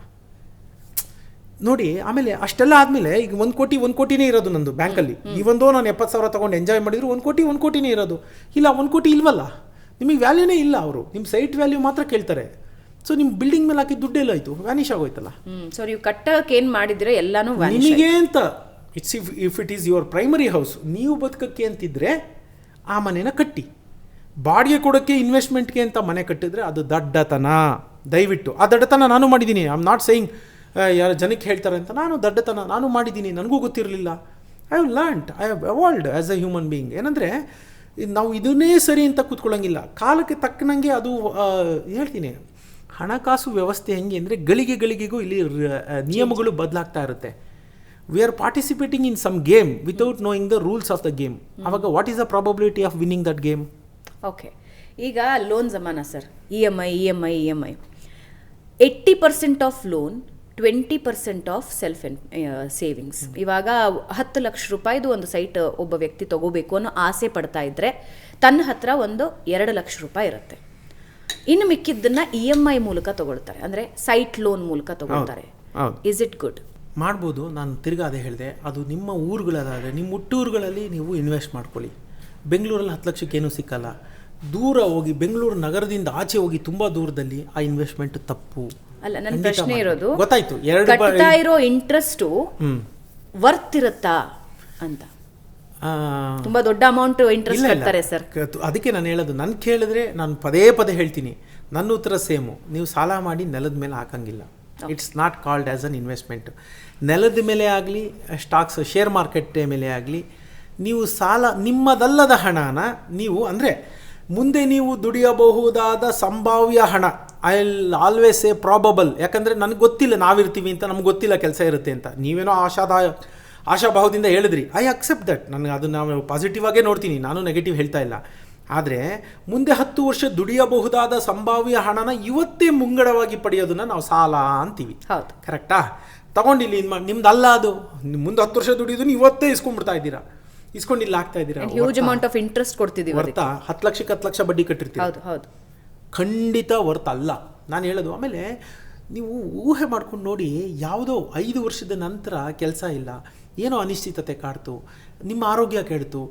ನೋಡಿ. ಆಮೇಲೆ ಅಷ್ಟೆಲ್ಲ ಆದಮೇಲೆ ಈಗ 1 ಕೋಟಿನೇ ಇರೋದು ನಂದು ಬ್ಯಾಂಕಲ್ಲಿ. ಇವೊಂದೋ ನಾನು 70,000 ತೊಗೊಂಡು ಎಂಜಾಯ್ ಮಾಡಿದ್ರು 1 ಕೋಟಿನೇ ಇರೋದು. ಇಲ್ಲ 1 ಕೋಟಿ ಇಲ್ವಲ್ಲ, ನಿಮಗೆ ವ್ಯಾಲ್ಯೂನೇ ಇಲ್ಲ. ಅವರು ನಿಮ್ಮ ಸೈಟ್ ವ್ಯಾಲ್ಯೂ ಮಾತ್ರ ಕೇಳ್ತಾರೆ. ಸೊ ನಿಮ್ಮ ಬಿಲ್ಡಿಂಗ್ ಮೇಲೆ ಹಾಕಿ ದುಡ್ಡೆಲ್ಲ ಆಯಿತು, ವ್ಯಾನಿಷ್ ಆಗೋಯ್ತಲ್ಲ. ಸೊ ನೀವು ಕಟ್ಟಕ್ಕೆ ಏನು ಮಾಡಿದ್ರೆ ಎಲ್ಲನೂ ನಿಮಗೆ ಅಂತ if it is your primary house, ನೀವು ಬದುಕಕ್ಕೆ ಅಂತಿದ್ರೆ ಆ ಮನೆನ ಕಟ್ಟಿ. ಬಾಡಿಗೆ ಕೊಡೋಕ್ಕೆ ಇನ್ವೆಸ್ಟ್ಮೆಂಟ್ಗೆ ಅಂತ ಮನೆ ಕಟ್ಟಿದ್ರೆ ಅದು ದಡ್ಡತನ. ದಯವಿಟ್ಟು ಆ ದಡ್ಡತನ ನಾನು ಮಾಡಿದ್ದೀನಿ. ಐ ಆಮ್ ನಾಟ್ ಸೇಯಿಂಗ್ ಯಾರು ಜನಕ್ಕೆ ಹೇಳ್ತಾರೆ ಅಂತ. ನಾನು ಮಾಡಿದ್ದೀನಿ, ನನಗೂ ಗೊತ್ತಿರಲಿಲ್ಲ. I have learned, I have evolved as A human being. ಏನಂದರೆ ನಾವು ಇದನ್ನೇ ಸರಿ ಅಂತ ಕೂತ್ಕೊಳ್ಳೋಂಗಿಲ್ಲ. ಕಾಲಕ್ಕೆ ತಕ್ಕನಂಗೆ ಅದು ಹೇಳ್ತೀನಿ, ಹಣಕಾಸು ವ್ಯವಸ್ಥೆ ಹೆಂಗೆ ಅಂದರೆ ಗಳಿಗೆಗೂ ಇಲ್ಲಿ ನಿಯಮಗಳು ಬದಲಾಗ್ತಾ ಇರುತ್ತೆ. We are participating in some game without knowing the rules of the game. ಆವಾಗ what is the probability of winning that game? Okay, ಈಗ ಲೋನ್ ಜಮಾನ sir, EMI 80% of loan, 20% of self savings. ಇವಾಗ 10 ಲಕ್ಷ ರೂಪಾಯಿದು ಒಂದು ಸೈಟ್ ಒಬ್ಬ ವ್ಯಕ್ತಿ ತಗೋಬೇಕು ಅನ್ನೋ ಆಸೆ ಪಡ್ತಾ ಇದ್ರೆ ತನ್ನ ಹತ್ರ ಒಂದು 2 ಲಕ್ಷ ರೂಪಾಯಿ ಇರುತ್ತೆ. ಇನ್ನು ಮಿಕ್ಕಿದ್ದನ್ನ EMI ಮೂಲಕ ತಗೊಳ್ತಾರೆ, ಅಂದರೆ ಸೈಟ್ ಲೋನ್ ಮೂಲಕ ತಗೊಳ್ತಾರೆ. Is it good? ಮಾಡ್ಬೋದು. ನಾನು ತಿರ್ಗಾ ಅದೇ ಹೇಳಿದೆ, ಅದು ನಿಮ್ಮ ಊರುಗಳಾದರೆ ನಿಮ್ಮ ಹುಟ್ಟೂರುಗಳಲ್ಲಿ ನೀವು ಇನ್ವೆಸ್ಟ್ ಮಾಡ್ಕೊಳ್ಳಿ. ಬೆಂಗಳೂರಲ್ಲಿ 10 ಲಕ್ಷಕ್ಕೆ ಏನೂ ಸಿಕ್ಕಲ್ಲ. ದೂರ ಹೋಗಿ ಬೆಂಗಳೂರು ನಗರದಿಂದ ಆಚೆ ಹೋಗಿ ತುಂಬ ದೂರದಲ್ಲಿ ಆ ಇನ್ವೆಸ್ಟ್ಮೆಂಟ್ ತಪ್ಪು. ಅಲ್ಲ, ನನ್ನ ಪ್ರಶ್ನೆ ಇರೋದು ಗೊತ್ತಾಯ್ತು, ಕಟ್ತಾ ಇರೋ ಇಂಟ್ರೆಸ್ಟು ವರ್ತ್ ಇರುತ್ತಾ ಅಂತ. ತುಂಬಾ ದೊಡ್ಡ ಅಮೌಂಟ್ ಇಂಟ್ರೆಸ್ಟ್ ಕಟ್ತಾರೆ ಸರ್. ಅದಕ್ಕೆ ನಾನು ಹೇಳೋದು, ನಾನು ಕೇಳಿದ್ರೆ ನಾನು ಪದೇ ಹೇಳ್ತೀನಿ, ನನ್ನ ಉತ್ತರ ಸೇಮು. ನೀವು ಸಾಲ ಮಾಡಿ ನೆಲದ ಮೇಲೆ ಹಾಕಂಗಿಲ್ಲ. It's not called as an investment. ನೆಲದ ಮೇಲೆ ಆಗಲಿ, ಸ್ಟಾಕ್ಸ್ ಶೇರ್ ಮಾರ್ಕೆಟ್ ಮೇಲೆ ಆಗಲಿ, ನೀವು ಸಾಲ ನಿಮ್ಮದಲ್ಲದ ಹಣನ ನೀವು ಅಂದರೆ ಮುಂದೆ ನೀವು ದುಡಿಯಬಹುದಾದ ಸಂಭಾವ್ಯ ಹಣ, I will always A probable. ಯಾಕಂದರೆ ನನಗೆ ಗೊತ್ತಿಲ್ಲ ನಾವಿರ್ತೀವಿ ಅಂತ, ನಮ್ಗೆ ಗೊತ್ತಿಲ್ಲ ಕೆಲಸ ಇರುತ್ತೆ ಅಂತ. ನೀವೇನೋ ಆಶಾಭಾವದಿಂದ ಹೇಳಿದ್ರಿ, ಐ ಅಕ್ಸೆಪ್ಟ್ ದಟ್. ನನಗೆ ಅದು ನಾವು ಪಾಸಿಟಿವ್ ಆಗೇ ನೋಡ್ತೀನಿ, ನಾನು ನೆಗೆಟಿವ್ ಹೇಳ್ತಾ ಇಲ್ಲ. ಆದರೆ ಮುಂದೆ 10 ವರ್ಷ ದುಡಿಯಬಹುದಾದ ಸಂಭಾವ್ಯ ಹಣನ ಇವತ್ತೇ ಮುಂಗಡವಾಗಿ ಪಡೆಯೋದನ್ನು ನಾವು ಸಾಲ ಅಂತೀವಿ. ಹೌದು, ಕರೆಕ್ಟಾ? ತಗೊಂಡಿಲ್ಲ ನಿಮ್ದು ಅಲ್ಲ ಅದು. ಮುಂದೆ 10 ವರ್ಷ ದುಡಿಯೋದನ್ನು ಇವತ್ತೇ ಇಸ್ಕೊಂಡ್ಬಿಡ್ತಾ ಇದ್ದೀರಾ, ಇಸ್ಕೊಂಡಿಲ್ಲ ಆಗ್ತಾ ಇದ್ದೀರಾ. ಹ್ಯೂಜ್ ಅಮೌಂಟ್ ಆಫ್ ಇಂಟ್ರೆಸ್ಟ್ ಕೊಡ್ತಿದ್ದೀವಿ. ವರ್ತಾ 10 ಲಕ್ಷಕ್ಕೆ 10 ಲಕ್ಷ ಬಡ್ಡಿ ಕಟ್ಟಿರ್ತೀವಿ. ಹೌದು, ಖಂಡಿತ ವರ್ತ್ ಅಲ್ಲ ನಾನು ಹೇಳೋದು. ಆಮೇಲೆ ನೀವು ಊಹೆ ಮಾಡ್ಕೊಂಡು ನೋಡಿ, ಯಾವುದೋ 5 ವರ್ಷದ ನಂತರ ಕೆಲಸ ಇಲ್ಲ, ಏನೋ ಅನಿಶ್ಚಿತತೆ ಕಾಡ್ತು, ನಿಮ್ಮ ಆರೋಗ್ಯ ಕೆಡ್ತು,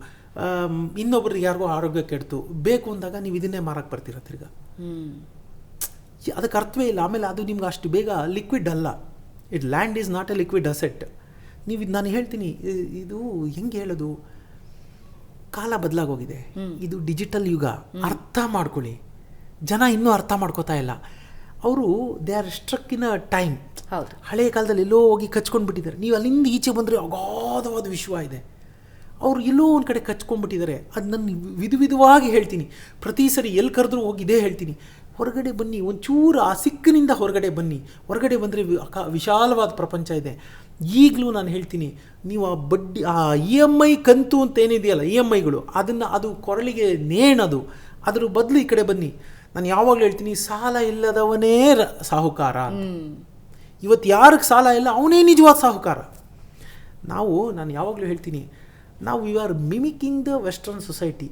ಇನ್ನೊಬ್ರಿಗೆ ಯಾರಿಗೋ ಆರೋಗ್ಯ ಕೆಡ್ತು, ಬೇಕು ಅಂದಾಗ ನೀವು ಇದನ್ನೇ ಮಾರಕ್ಕೆ ಬರ್ತೀರ ತಿರ್ಗ. ಅದಕ್ಕೆ ಅರ್ಥವೇ ಇಲ್ಲ. ಆಮೇಲೆ ಅದು ನಿಮ್ಗೆ ಅಷ್ಟು ಬೇಗ ಲಿಕ್ವಿಡ್ ಅಲ್ಲ. Land is not A liquid asset. ನೀವು ನಾನು ಹೇಳ್ತೀನಿ, ಇದು ಹೆಂಗೆ ಹೇಳೋದು, ಕಾಲ ಬದಲಾಗೋಗಿದೆ. ಇದು ಡಿಜಿಟಲ್ ಯುಗ. ಅರ್ಥ ಮಾಡ್ಕೊಳ್ಳಿ. ಜನ ಇನ್ನೂ ಅರ್ಥ ಮಾಡ್ಕೋತಾ ಇಲ್ಲ. ಅವರು they are struck in a time. ಹೌದು, ಹಳೆಯ ಕಾಲದಲ್ಲಿ ಎಲ್ಲೋ ಹೋಗಿ ಕಚ್ಕೊಂಡ್ಬಿಟ್ಟಿದ್ದಾರೆ. ನೀವು ಅಲ್ಲಿಂದ ಈಚೆ ಬಂದರೆ ಅಗಾಧವಾದ ವಿಶ್ವ ಇದೆ. ಅವರು ಎಲ್ಲೋ ಒಂದು ಕಡೆ ಕಚ್ಕೊಂಡ್ಬಿಟ್ಟಿದ್ದಾರೆ. ಅದು ನಾನು ವಿಧವಾಗಿ ಹೇಳ್ತೀನಿ. ಪ್ರತಿ ಸರಿ ಎಲ್ಲಿ ಕರೆದ್ರೂ ಹೋಗಿ ಇದೇ ಹೇಳ್ತೀನಿ, ಹೊರಗಡೆ ಬನ್ನಿ, ಒಂಚೂರು ಆ ಸಿಕ್ಕಿನಿಂದ ಹೊರಗಡೆ ಬನ್ನಿ. ಹೊರಗಡೆ ಬಂದರೆ ವಿಶಾಲವಾದ ಪ್ರಪಂಚ ಇದೆ. ಈಗಲೂ ನಾನು ಹೇಳ್ತೀನಿ, ನೀವು ಆ ಬಡ್ಡಿ, ಆ EMI ಕಂತು ಅಂತ ಏನಿದೆಯಲ್ಲ, EMIಗಳು, ಅದು ಕೊರಳಿಗೆ ನೇಣದು. ಅದ್ರ ಬದಲು ಈ ಕಡೆ ಬನ್ನಿ. ನಾನು ಯಾವಾಗಲೂ ಹೇಳ್ತೀನಿ, ಸಾಲ ಇಲ್ಲದವನೇ ಸಾಹುಕಾರ. ಇವತ್ತು ಯಾರಿಗೆ ಸಾಲ ಇಲ್ಲ ಅವನೇ ನಿಜವಾದ ಸಾಹುಕಾರ. ನಾನು ಯಾವಾಗಲೂ ಹೇಳ್ತೀನಿ, ನಾವು you are mimicking the western society.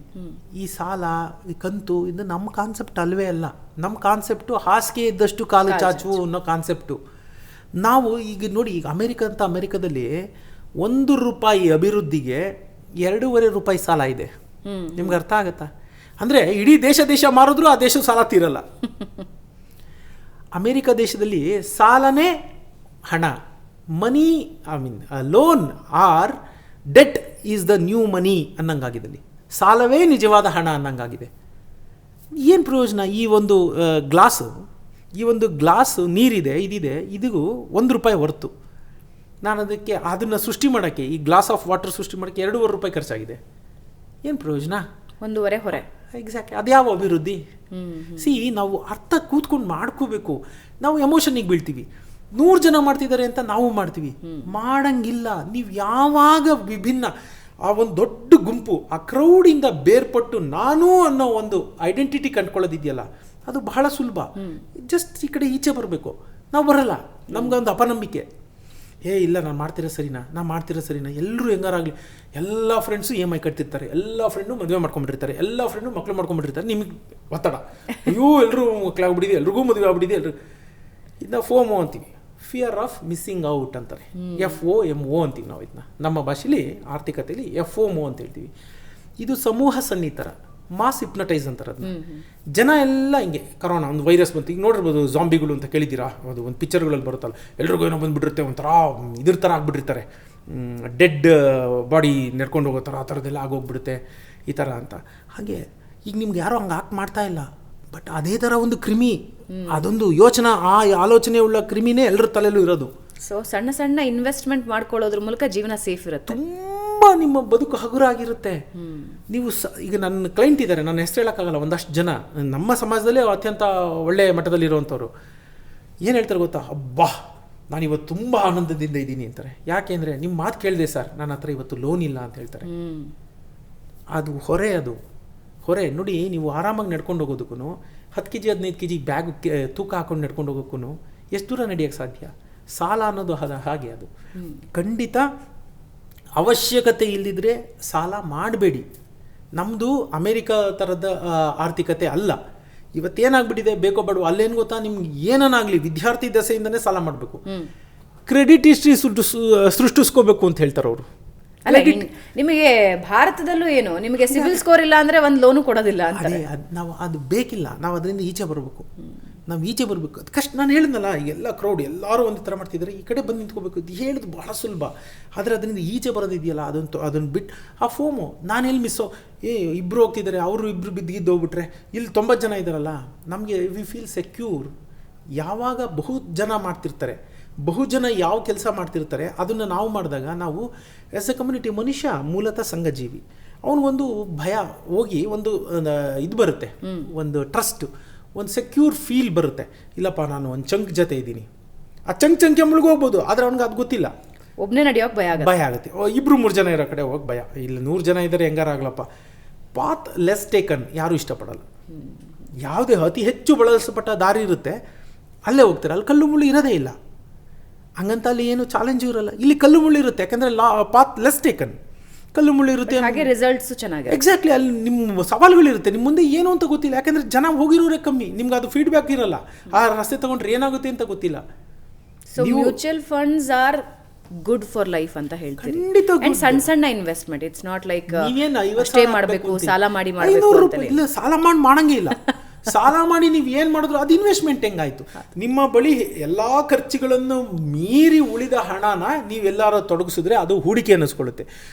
ಈ ಸಾಲ, ಈ ಕಂತು, ಇದು ನಮ್ಮ ಕಾನ್ಸೆಪ್ಟ್ ಅಲ್ವೇ ಅಲ್ಲ. ನಮ್ಮ ಕಾನ್ಸೆಪ್ಟು ಹಾಸಿಗೆ ಇದ್ದಷ್ಟು ಕಾಲು ಚಾಚು ಅನ್ನೋ ಕಾನ್ಸೆಪ್ಟು. ನಾವು ಈಗ ನೋಡಿ, ಈಗ ಅಮೆರಿಕದಲ್ಲಿ ₹1 ಅಭಿವೃದ್ಧಿಗೆ ₹2.5 ಸಾಲ ಇದೆ. ನಿಮ್ಗೆ ಅರ್ಥ ಆಗುತ್ತಾ? ಅಂದರೆ ಇಡೀ ದೇಶ ಮಾರಿದ್ರೂ ಆ ದೇಶ ಸಾಲ ತೀರಲ್ಲ. ಅಮೇರಿಕ ದೇಶದಲ್ಲಿ ಸಾಲನೇ ಹಣ. Money, loan or debt is the new money ಅನ್ನಂಗಾಗಿದೆ. ಸಾಲವೇ ನಿಜವಾದ ಹಣ ಅನ್ನಂಗಾಗಿದೆ. ಏನು ಪ್ರಯೋಜನ? ಈ ಒಂದು ಗ್ಲಾಸು ನೀರಿದೆ, ಇದಿಗೂ ₹1 ಹೊರ್ತು. ನಾನು ಅದನ್ನು ಸೃಷ್ಟಿ ಮಾಡೋಕ್ಕೆ, ಈ ಗ್ಲಾಸ್ ಆಫ್ ವಾಟರ್ ಸೃಷ್ಟಿ ಮಾಡೋಕ್ಕೆ ₹2.5 ಖರ್ಚಾಗಿದೆ. ಏನು ಪ್ರಯೋಜನ? 1.5 ಹೊರೆ. ಎಕ್ಸಾಕ್ಟ್ಲಿ ಅದ್ಯಾವ ಅಭಿವೃದ್ಧಿ? ಸಿ, ನಾವು ಅರ್ಥ ಕೂತ್ಕೊಂಡು ಮಾಡ್ಕೋಬೇಕು. ನಾವು ಎಮೋಷನ್ನಿಗೆ ಬೀಳ್ತೀವಿ. 100 ಜನ ಮಾಡ್ತಿದ್ದಾರೆ ಅಂತ ನಾವು ಮಾಡ್ತೀವಿ, ಮಾಡಂಗಿಲ್ಲ. ನೀವು ಯಾವಾಗ ವಿಭಿನ್ನ ಆ ಒಂದು ದೊಡ್ಡ ಗುಂಪು, ಆ ಕ್ರೌಡಿಂದ ಬೇರ್ಪಟ್ಟು ನಾನು ಅನ್ನೋ ಒಂದು ಐಡೆಂಟಿಟಿ ಕಂಡುಕೊಳ್ಳೋದಿದೆಯಲ್ಲ, ಅದು ಬಹಳ ಸುಲಭ. ಜಸ್ಟ್ ಈ ಕಡೆ ಈಚೆ ಬರಬೇಕು. ನಾವು ಬರಲ್ಲ, ನಮ್ಗೊಂದು ಅಪನಂಬಿಕೆ. ಇಲ್ಲ, ನಾನು ಮಾಡ್ತಿರೋ ಸರಿನಾ, ಎಲ್ಲರೂ ಹೆಂಗಾರಾಗಲಿ, ಎಲ್ಲ ಫ್ರೆಂಡ್ಸು EMI ಕಟ್ತಿರ್ತಾರೆ, ಎಲ್ಲ ಫ್ರೆಂಡು ಮದುವೆ ಮಾಡ್ಕೊಂಡ್ಬಿಟ್ಟಿರ್ತಾರೆ, ಎಲ್ಲ ಫ್ರೆಂಡು ಮಕ್ಕಳು ಮಾಡ್ಕೊಂಡ್ಬಿಟ್ಟಿರ್ತಾರೆ. ನಿಮಗೆ ಒತ್ತಡ, ಅಯ್ಯೋ ಎಲ್ಲರೂ ಮಕ್ಕಳಾಗ್ಬಿಟ್ಟಿದೆ, ಎಲ್ರಿಗೂ ಮದುವೆ ಆಗ್ಬಿಟ್ಟಿದೆ, ಇದನ್ನ FOMO ಅಂತೀವಿ, ಫಿಯರ್ ಆಫ್ ಮಿಸ್ಸಿಂಗ್ ಔಟ್ ಅಂತಾರೆ. FOMO ಅಂತೀವಿ ನಾವು ಇದನ್ನ. ನಮ್ಮ ಭಾಷೆಯಲ್ಲಿ ಆರ್ಥಿಕತೆಯಲ್ಲಿ FOMO ಅಂತ ಹೇಳ್ತೀವಿ. ಇದು ಸಮೂಹ ಸನ್ನಿಹಿತರ, ಮಾಸ್ ಹಿಪ್ನಟೈಸ್ ಅಂತಾರೆ ಅದನ್ನ. ಜನ ಎಲ್ಲ ಹಿಂಗೆ, ಕರೋನಾ ಒಂದು ವೈರಸ್ ಬಂತು, ಈಗ ನೋಡಿರ್ಬೋದು ಝಾಂಬಿಗಳು ಅಂತ ಕೇಳಿದ್ದೀರಾ? ಅದು ಒಂದು ಪಿಕ್ಚರ್ಗಳಲ್ಲಿ ಬರುತ್ತಲ್ಲ, ಎಲ್ರಿಗೂ ಏನೋ ಬಂದುಬಿಟ್ಟಿರುತ್ತೆ, ಒಂಥರ ಇದ್ರ ಥರ ಆಗಿಬಿಟ್ಟಿರ್ತಾರೆ, ಡೆಡ್ ಬಾಡಿ ನಡ್ಕೊಂಡು ಹೋಗೋ ಥರ, ಆ ಥರದ್ದೆಲ್ಲ ಆಗೋಗ್ಬಿಡುತ್ತೆ ಈ ಥರ ಅಂತ. ಹಾಗೆ ಈಗ ನಿಮ್ಗೆ ಯಾರೋ ಹಂಗೆ ಮಾಡ್ತಾ ಇಲ್ಲ, ಬಟ್ ಅದೇ ಥರ ಒಂದು ಕ್ರಿಮಿ, ಅದೊಂದು ಯೋಚನಾ, ಆ ಆಲೋಚನೆ ಉಳ್ಳ ಕ್ರಿಮಿನೇ ಎಲ್ಲರ ತಲೆಯಲ್ಲೂ ಇರೋದು. ಸೊ ಸಣ್ಣ ಸಣ್ಣ ಇನ್ವೆಸ್ಟ್ಮೆಂಟ್ ಮಾಡ್ಕೊಳ್ಳೋದ್ರ ಮೂಲಕ ಜೀವನ ಸೇಫ್ ಇರುತ್ತೆ, ತುಂಬ ನಿಮ್ಮ ಬದುಕು ಹಗುರಾಗಿರುತ್ತೆ. ನೀವು ಈಗ ನನ್ನ ಕ್ಲೈಂಟ್ ಇದ್ದಾರೆ, ನನ್ನ ಹೆಸರು ಹೇಳೋಕ್ಕಾಗಲ್ಲ, ಒಂದಷ್ಟು ಜನ ನಮ್ಮ ಸಮಾಜದಲ್ಲೇ ಅತ್ಯಂತ ಒಳ್ಳೆಯ ಮಟ್ಟದಲ್ಲಿರುವಂಥವ್ರು ಏನು ಹೇಳ್ತಾರೆ ಗೊತ್ತಾ? ಅಬ್ಬಾ, ನಾನಿವತ್ತು ತುಂಬ ಆನಂದದಿಂದ ಇದ್ದೀನಿ ಅಂತಾರೆ. ಯಾಕೆ ಅಂದರೆ, ನಿಮ್ಮ ಮಾತು ಕೇಳಿದೆ ಸರ್, ನನ್ನ ಹತ್ರ ಇವತ್ತು ಲೋನ್ ಇಲ್ಲ ಅಂತ ಹೇಳ್ತಾರೆ. ಅದು ಹೊರೆ ನೋಡಿ. ನೀವು ಆರಾಮಾಗಿ ನಡ್ಕೊಂಡು ಹೋಗೋದಕ್ಕೂ, 10 kg 15 kg ಬ್ಯಾಗ್ ತೂಕ ಹಾಕೊಂಡು ನಡ್ಕೊಂಡು ಹೋಗೋಕ್ಕೂ ಎಷ್ಟು ದೂರ ನಡೆಯೋಕ್ಕೆ ಸಾಧ್ಯ? ಸಾಲ ಅನ್ನೋದು ಹಾಗೆ. ಅದು ಖಂಡಿತ ಅವಶ್ಯಕತೆ ಇಲ್ಲದಿದ್ದರೆ ಸಾಲ ಮಾಡಬೇಡಿ. ನಮ್ಮದು ಅಮೇರಿಕಾ ಥರದ ಆರ್ಥಿಕತೆ ಅಲ್ಲ. ಇವತ್ತೇನಾಗ್ಬಿಟ್ಟಿದೆ, ಬೇಕೋ ಬೇಡವೋ, ಅಲ್ಲೇನು ಗೊತ್ತಾ, ನಿಮ್ಗೆ ಏನನ್ನಾಗಲಿ ವಿದ್ಯಾರ್ಥಿ ದಶೆಯಿಂದನೇ ಸಾಲ ಮಾಡಬೇಕು, ಕ್ರೆಡಿಟ್ ಹಿಸ್ಟ್ರಿ ಸೃಷ್ಟಿಸ್ಕೋಬೇಕು ಅಂತ ಹೇಳ್ತಾರೆ ಅವರು. ನಿಮಗೆ ಭಾರತದಲ್ಲೂ ಏನು, ನಿಮಗೆ ಸಿವಿಲ್ ಸ್ಕೋರ್ ಇಲ್ಲ ಅಂದರೆ ಒಂದು ಲೋನು ಕೊಡೋದಿಲ್ಲ ಅಂತಾರೆ. ನಾವು ಅದು ಬೇಕಿಲ್ಲ, ನಾವು ಅದರಿಂದ ಈಚೆ ಬರಬೇಕು. ಅದು ಕಷ್ಟ. ನಾನು ಹೇಳಿದ್ನಲ್ಲ, ಎಲ್ಲ ಕ್ರೌಡ್ ಎಲ್ಲರೂ ಒಂದು ಥರ ಮಾಡ್ತಿದ್ದಾರೆ, ಈ ಕಡೆ ಬಂದು ನಿಂತ್ಕೋಬೇಕು. ಇದು ಹೇಳೋದು ಬಹಳ ಸುಲಭ, ಆದರೆ ಅದರಿಂದ ಈಚೆ ಬರೋದಿದೆಯಲ್ಲ, ಅದನ್ನು ಬಿಟ್ಟು ಆ ಫೋಮು, ನಾನೆಲ್ಲಿ ಮಿಸ್ಸೋ, ಇಬ್ಬರು ಹೋಗ್ತಿದ್ದಾರೆ, ಅವರು ಇಬ್ಬರು ಬಿದ್ದು ಹೋಗ್ಬಿಟ್ರೆ, ಇಲ್ಲಿ 90 ಜನ ಇದ್ದಾರಲ್ಲ, ನಮಗೆ ವಿ ಫೀಲ್ ಸೆಕ್ಯೂರ್. ಯಾವಾಗ ಬಹು ಜನ ಯಾವ ಕೆಲಸ ಮಾಡ್ತಿರ್ತಾರೆ ಅದನ್ನು ನಾವು ಮಾಡಿದಾಗ, ನಾವು ಆ್ಯಸ್ ಎ ಕಮ್ಯುನಿಟಿ, ಮನುಷ್ಯ ಮೂಲತಃ ಸಂಘಜೀವಿ, ಅವನಿಗೊಂದು ಭಯ ಹೋಗಿ ಒಂದು ಇದು ಬರುತ್ತೆ, ಒಂದು ಟ್ರಸ್ಟ್, ಒಂದು ಸೆಕ್ಯೂರ್ ಫೀಲ್ ಬರುತ್ತೆ. ಇಲ್ಲಪ್ಪ, ನಾನು ಒಂದು ಚಂಕ್ ಜೊತೆ ಇದ್ದೀನಿ, ಆ ಚಂಕ್ ಮುಳುಗೋಗ್ಬೋದು, ಆದರೆ ಅವ್ನಿಗೆ ಅದು ಗೊತ್ತಿಲ್ಲ. ಒಬ್ಬನೇ ನಡೆಯೋಕೆ ಭಯ ಆಗುತ್ತೆ. 2-3 ಜನ ಇರೋ ಕಡೆ ಹೋಗಿ ಭಯ. ಇಲ್ಲ 100 ಜನ ಇದ್ದಾರೆ, ಹೆಂಗಾರಾಗ್ಲಪ್ಪ. ಪಾತ್ ಲೆಸ್ ಟೇಕನ್ ಯಾರೂ ಇಷ್ಟಪಡಲ್ಲ. ಯಾವುದೇ ಅತಿ ಹೆಚ್ಚು ಬಳಸಲ್ಪಟ್ಟ ದಾರಿ ಇರುತ್ತೆ, ಅಲ್ಲೇ ಹೋಗ್ತಾರೆ. ಅಲ್ಲಿ ಕಲ್ಲು ಮುಳ್ಳು ಇರೋದೇ ಇಲ್ಲ. ಹಂಗಂತ ಅಲ್ಲಿ ಏನು ಚಾಲೆಂಜು ಇರಲ್ಲ. ಇಲ್ಲಿ ಕಲ್ಲು ಮುಳ್ಳು ಇರುತ್ತೆ, ಯಾಕಂದರೆ ಪಾತ್ ಲೆಸ್ ಟೇಕನ್, ಕಲ್ಲು ಮುಳ್ಳು ಇರುತ್ತೆ, ಹಾಗೆ ರಿಸಲ್ಟ್ಸು ಚೆನ್ನಾಗಿ. ಎಕ್ಸಾಕ್ಟ್ಲಿ. ಅಲ್ಲಿ ನಿಮ್ಮ ಸವಾಲುಗಳಿರುತ್ತೆ, ನಿಮ್ಮ ಮುಂದೆ ಏನು ಅಂತ ಗೊತ್ತಿಲ್ಲ, ಯಾಕಂದರೆ ಜನ ಹೋಗಿರೋರೇ ಕಮ್ಮಿ, ನಿಮ್ಗೆ ಅದು ಫೀಡ್ಬ್ಯಾಕ್ ಇರಲ್ಲ. ಆ ರಸ್ತೆ ತಗೊಂಡ್ರೆ ಏನಾಗುತ್ತೆ ಅಂತ ಗೊತ್ತಿಲ್ಲ. So mutual funds are good for life ಅಂತ ಹೇಳ್ತೀರಿ. ಖಂಡಿತ. ಸಣ್ಣ ಇನ್ವೆಸ್ಟ್ಮೆಂಟ್, ಇಟ್ಸ್ ನಾಟ್ ಲೈಕ್ ಅಷ್ಟೇ ಮಾಡಬೇಕು, ಸಾಲ ಮಾಡಿ ಮಾಡಬೇಕು ಅಂತ ಇಲ್ಲ. ಸಾಲ ಮಾಡಂಗೇ ಇಲ್ಲ. ಸಾಲ ಮಾಡಿ ನೀವು ಏನು ಮಾಡಿದ್ರು ಅದು ಇನ್ವೆಸ್ಟ್ಮೆಂಟ್ ಹೆಂಗಾಯ್ತು? ನಿಮ್ಮ ಬಳಿ ಎಲ್ಲ ಖರ್ಚುಗಳನ್ನು ಮೀರಿ ಉಳಿದ ಹಣನ ನೀವೆಲ್ಲರೂ ತೊಡಗಿಸಿದ್ರೆ ಅದು ಹೂಡಿಕೆ ಅನ್ನಿಸ್ಕೊಳ್ಳುತ್ತೆ.